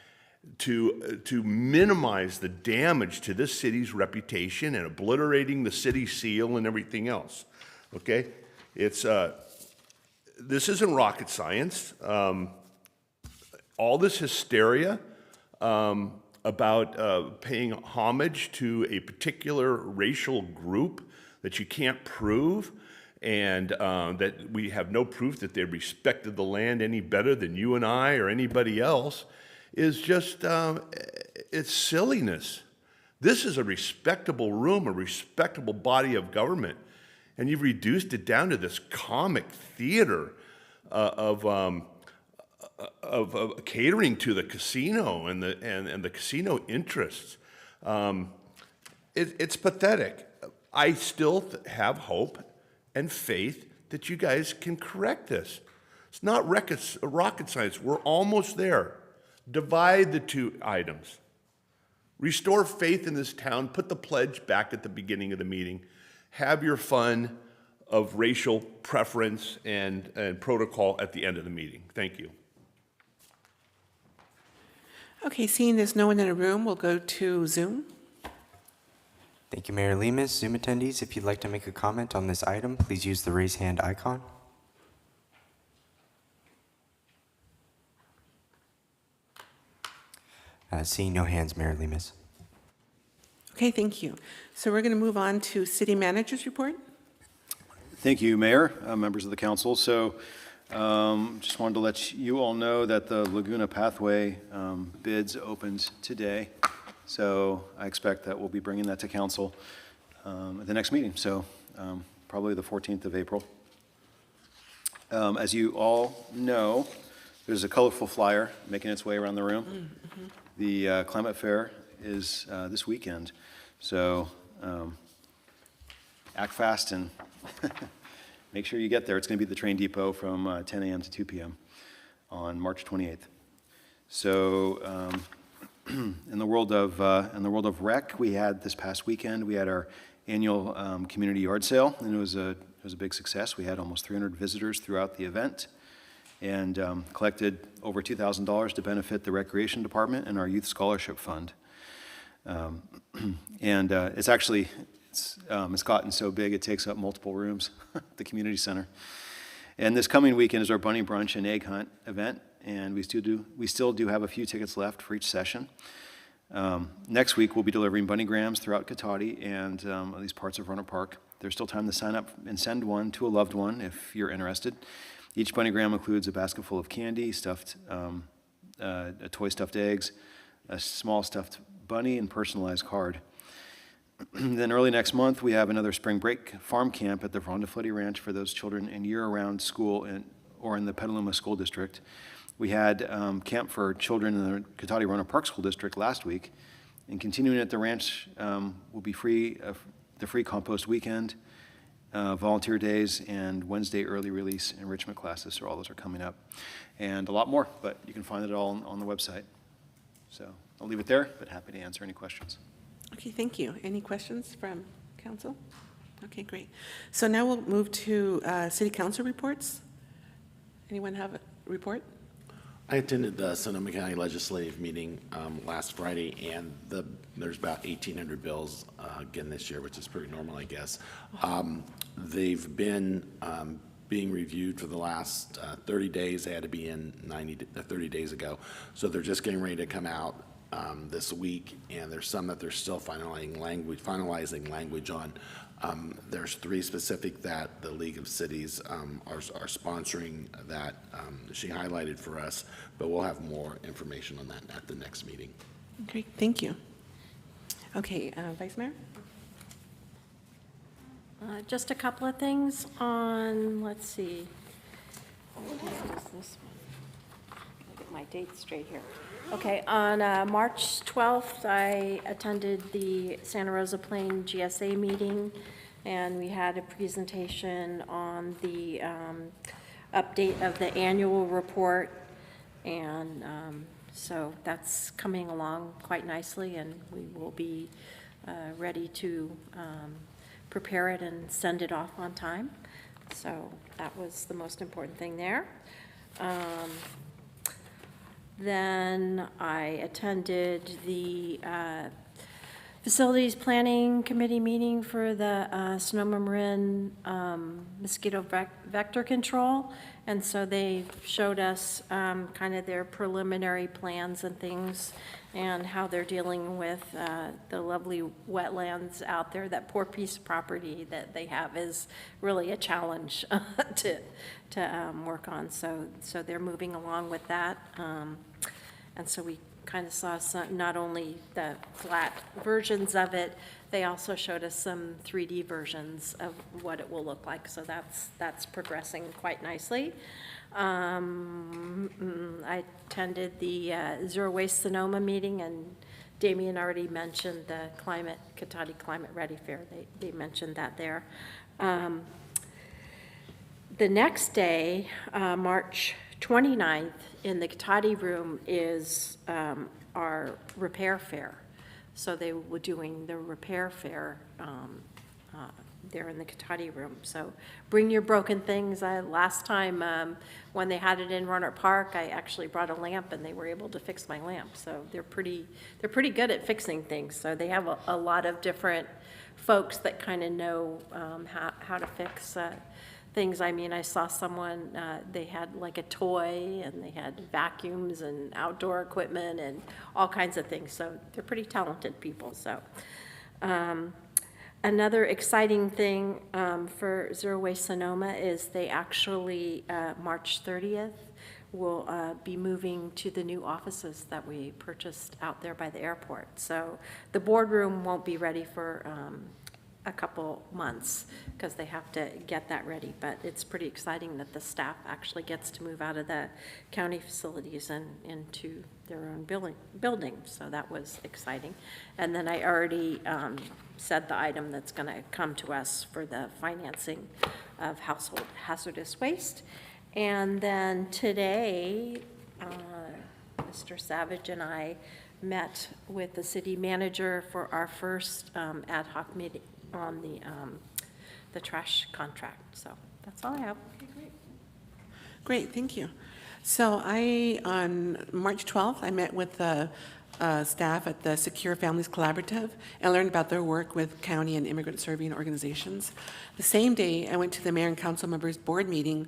to minimize the damage to this city's reputation and obliterating the city seal and everything else. Okay? This isn't rocket science. All this hysteria about paying homage to a particular racial group that you can't prove, and that we have no proof that they respected the land any better than you and I or anybody else, is just, it's silliness. This is a respectable room, a respectable body of government, and you've reduced it down to this comic theater of catering to the casino and the casino interests. It's pathetic. I still have hope and faith that you guys can correct this. It's not rocket science. We're almost there. Divide the two items. Restore faith in this town. Put the pledge back at the beginning of the meeting. Have your fun of racial preference and protocol at the end of the meeting. Thank you. Okay, seeing there's no one in the room, we'll go to Zoom. Thank you, Mayor Lemus. Zoom attendees, if you'd like to make a comment on this item, please use the raise hand icon. Seeing no hands, Mayor Lemus. Okay, thank you. So we're going to move on to city manager's report. Thank you, Mayor, members of the council. So just wanted to let you all know that the Laguna Pathway bids opened today. So I expect that we'll be bringing that to council at the next meeting. So probably the 14th of April. As you all know, there's a colorful flyer making its way around the room. The Climate Fair is this weekend. So act fast and make sure you get there. It's going to be at the train depot from 10 a.m. to 2 p.m. on March 28th. So in the world of rec, we had this past weekend, we had our annual community yard sale, and it was a big success. We had almost 300 visitors throughout the event, and collected over $2,000 to benefit the recreation department and our youth scholarship fund. And it's gotten so big it takes up multiple rooms, the community center. And this coming weekend is our bunny brunch and egg hunt event, and we still do have a few tickets left for each session. Next week we'll be delivering bunnygrams throughout Cotati and at least parts of Runner Park. There's still time to sign up and send one to a loved one if you're interested. Each bunnygram includes a basket full of candy, a toy stuffed eggs, a small stuffed bunny, and personalized card. Then early next month, we have another spring break farm camp at the Rondafletti Ranch for those children in year-round school or in the Petaluma School District. We had camp for children in the Cotati Runner Park School District last week, and continuing at the ranch will be the free compost weekend, volunteer days, and Wednesday early release enrichment classes. So all those are coming up, and a lot more. But you can find it all on the website. So I'll leave it there, but happy to answer any questions. Okay, thank you. Any questions from council? Okay, great. So now we'll move to city council reports. Anyone have a report? I attended the Sonoma County Legislative meeting last Friday, and there's about 1,800 bills again this year, which is pretty normal, I guess. They've been being reviewed for the last 30 days. They had to be in 30 days ago. So they're just getting ready to come out this week, and there's some that they're still finalizing language on. There's 3 specific that the League of Cities are sponsoring that she highlighted for us, but we'll have more information on that at the next meeting. Great, thank you. Okay, Vice Mayor? Just a couple of things on, let's see. What is this one? I'll get my dates straight here. Okay, on March 12th, I attended the Santa Rosa Plain GSA meeting, and we had a presentation on the update of the annual report, and so that's coming along quite nicely, and we will be ready to prepare it and send it off on time. So that was the most important thing there. Then I attended the Facilities Planning Committee meeting for the Sonoma Marin mosquito vector control. And so they showed us kind of their preliminary plans and things and how they're dealing with the lovely wetlands out there. That poor piece of property that they have is really a challenge to work on. So they're moving along with that. And so we kind of saw some, not only the flat versions of it, they also showed us some 3D versions of what it will look like. So that's progressing quite nicely. I attended the Zero Waste Sonoma meeting, and Damien already mentioned the Cotati Climate Ready Fair. They mentioned that there. The next day, March 29th, in the Cotati room is our repair fair. So they were doing the repair fair there in the Cotati room. So bring your broken things. Last time when they had it in Runner Park, I actually brought a lamp, and they were able to fix my lamp. So they're pretty good at fixing things. So they have a lot of different folks that kind of know how to fix things. I mean, I saw someone, they had like a toy, and they had vacuums and outdoor equipment and all kinds of things. So they're pretty talented people. So Another exciting thing for Zero Waste Sonoma is they actually, March 30th, will be moving to the new offices that we purchased out there by the airport. So the boardroom won't be ready for a couple months because they have to get that ready. But it's pretty exciting that the staff actually gets to move out of the county facilities and into their own building. So that was exciting. And then I already said the item that's going to come to us for the financing of household hazardous waste. And then today, Mr. Savage and I met with the city manager for our first ad hoc meeting on the trash contract. So that's all I have. Okay, great. Great, thank you. So on March 12th, I met with the staff at the Secure Families Collaborative and learned about their work with county and immigrant serving organizations. The same day, I went to the mayor and council members board meeting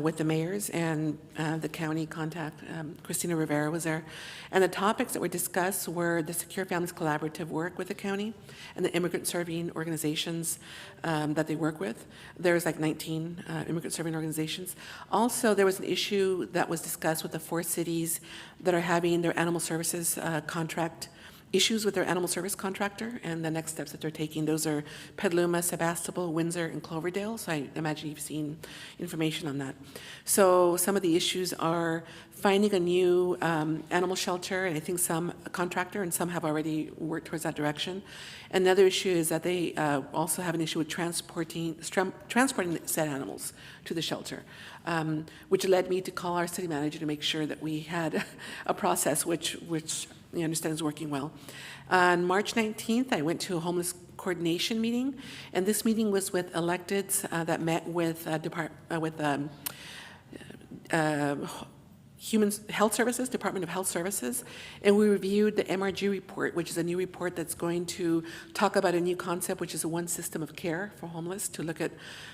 with the mayors and the county contact, Christina Rivera was there. And the topics that were discussed were the Secure Families Collaborative work with the county and the immigrant serving organizations that they work with. There's like 19 immigrant serving organizations. Also, there was an issue that was discussed with the 4 cities that are having their animal services contract issues with their animal service contractor and the next steps that they're taking. Those are Petaluma, Sebastopol, Windsor, and Cloverdale. So I imagine you've seen information on that. So some of the issues are finding a new animal shelter, and I think some contractor and some have already worked towards that direction. Another issue is that they also have an issue with transporting said animals to the shelter, which led me to call our city manager to make sure that we had a process which I understand is working well. On March 19th, I went to a homeless coordination meeting, and this meeting was with electeds that met with Human Health Services, Department of Health Services, and we reviewed the MRG report, which is a new report that's going to talk about a new concept, which is a one system of care for homeless, to look at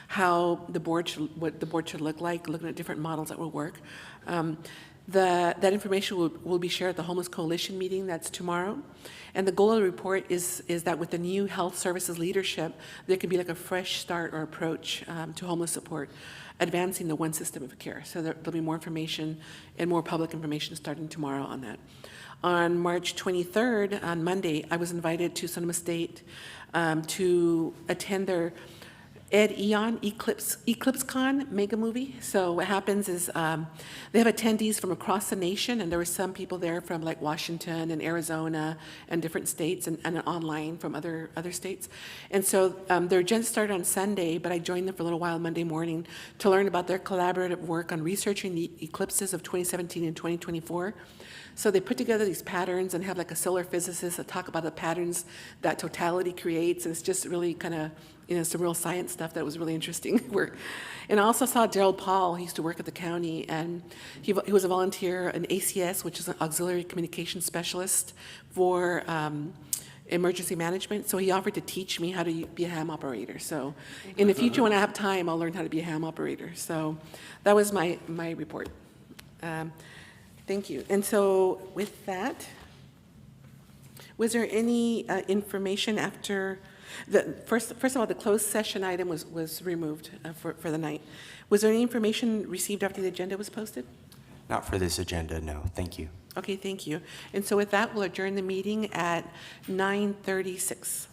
how what the board should look like, looking at different models that will work. That information will be shared at the Homeless Coalition meeting that's tomorrow. And the goal of the report is that with the new health services leadership, there can be like a fresh start or approach to homeless support, advancing the one system of care. So there'll be more information and more public information starting tomorrow on that. On March 23rd, on Monday, I was invited to Sonoma State to attend their Ed Eon EclipseCon mega movie. So what happens is they have attendees from across the nation, and there were some people there from like Washington and Arizona and different states, and online from other states. And so their agenda started on Sunday, but I joined them for a little while Monday morning to learn about their collaborative work on researching the eclipses of 2017 and 2024. So they put together these patterns and have like a solar physicist that talk about the patterns that totality creates, and it's just really kind of, some real science stuff that was really interesting work. And I also saw Gerald Paul. He used to work at the county, and he was a volunteer, an ACS, which is an auxiliary communication specialist for emergency management. So he offered to teach me how to be a ham operator. So in the future, when I have time, I'll learn how to be a ham operator. So that was my report. Thank you. And so with that, was there any information after first of all, the closed session item was removed for the night. Was there any information received after the agenda was posted? Not for this agenda, no. Thank you. Okay, thank you. And so with that, we'll adjourn the meeting at 9:36.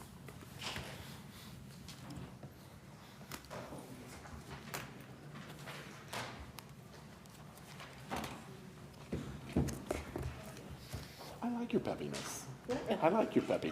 I like your peppiness. I like your peppiness.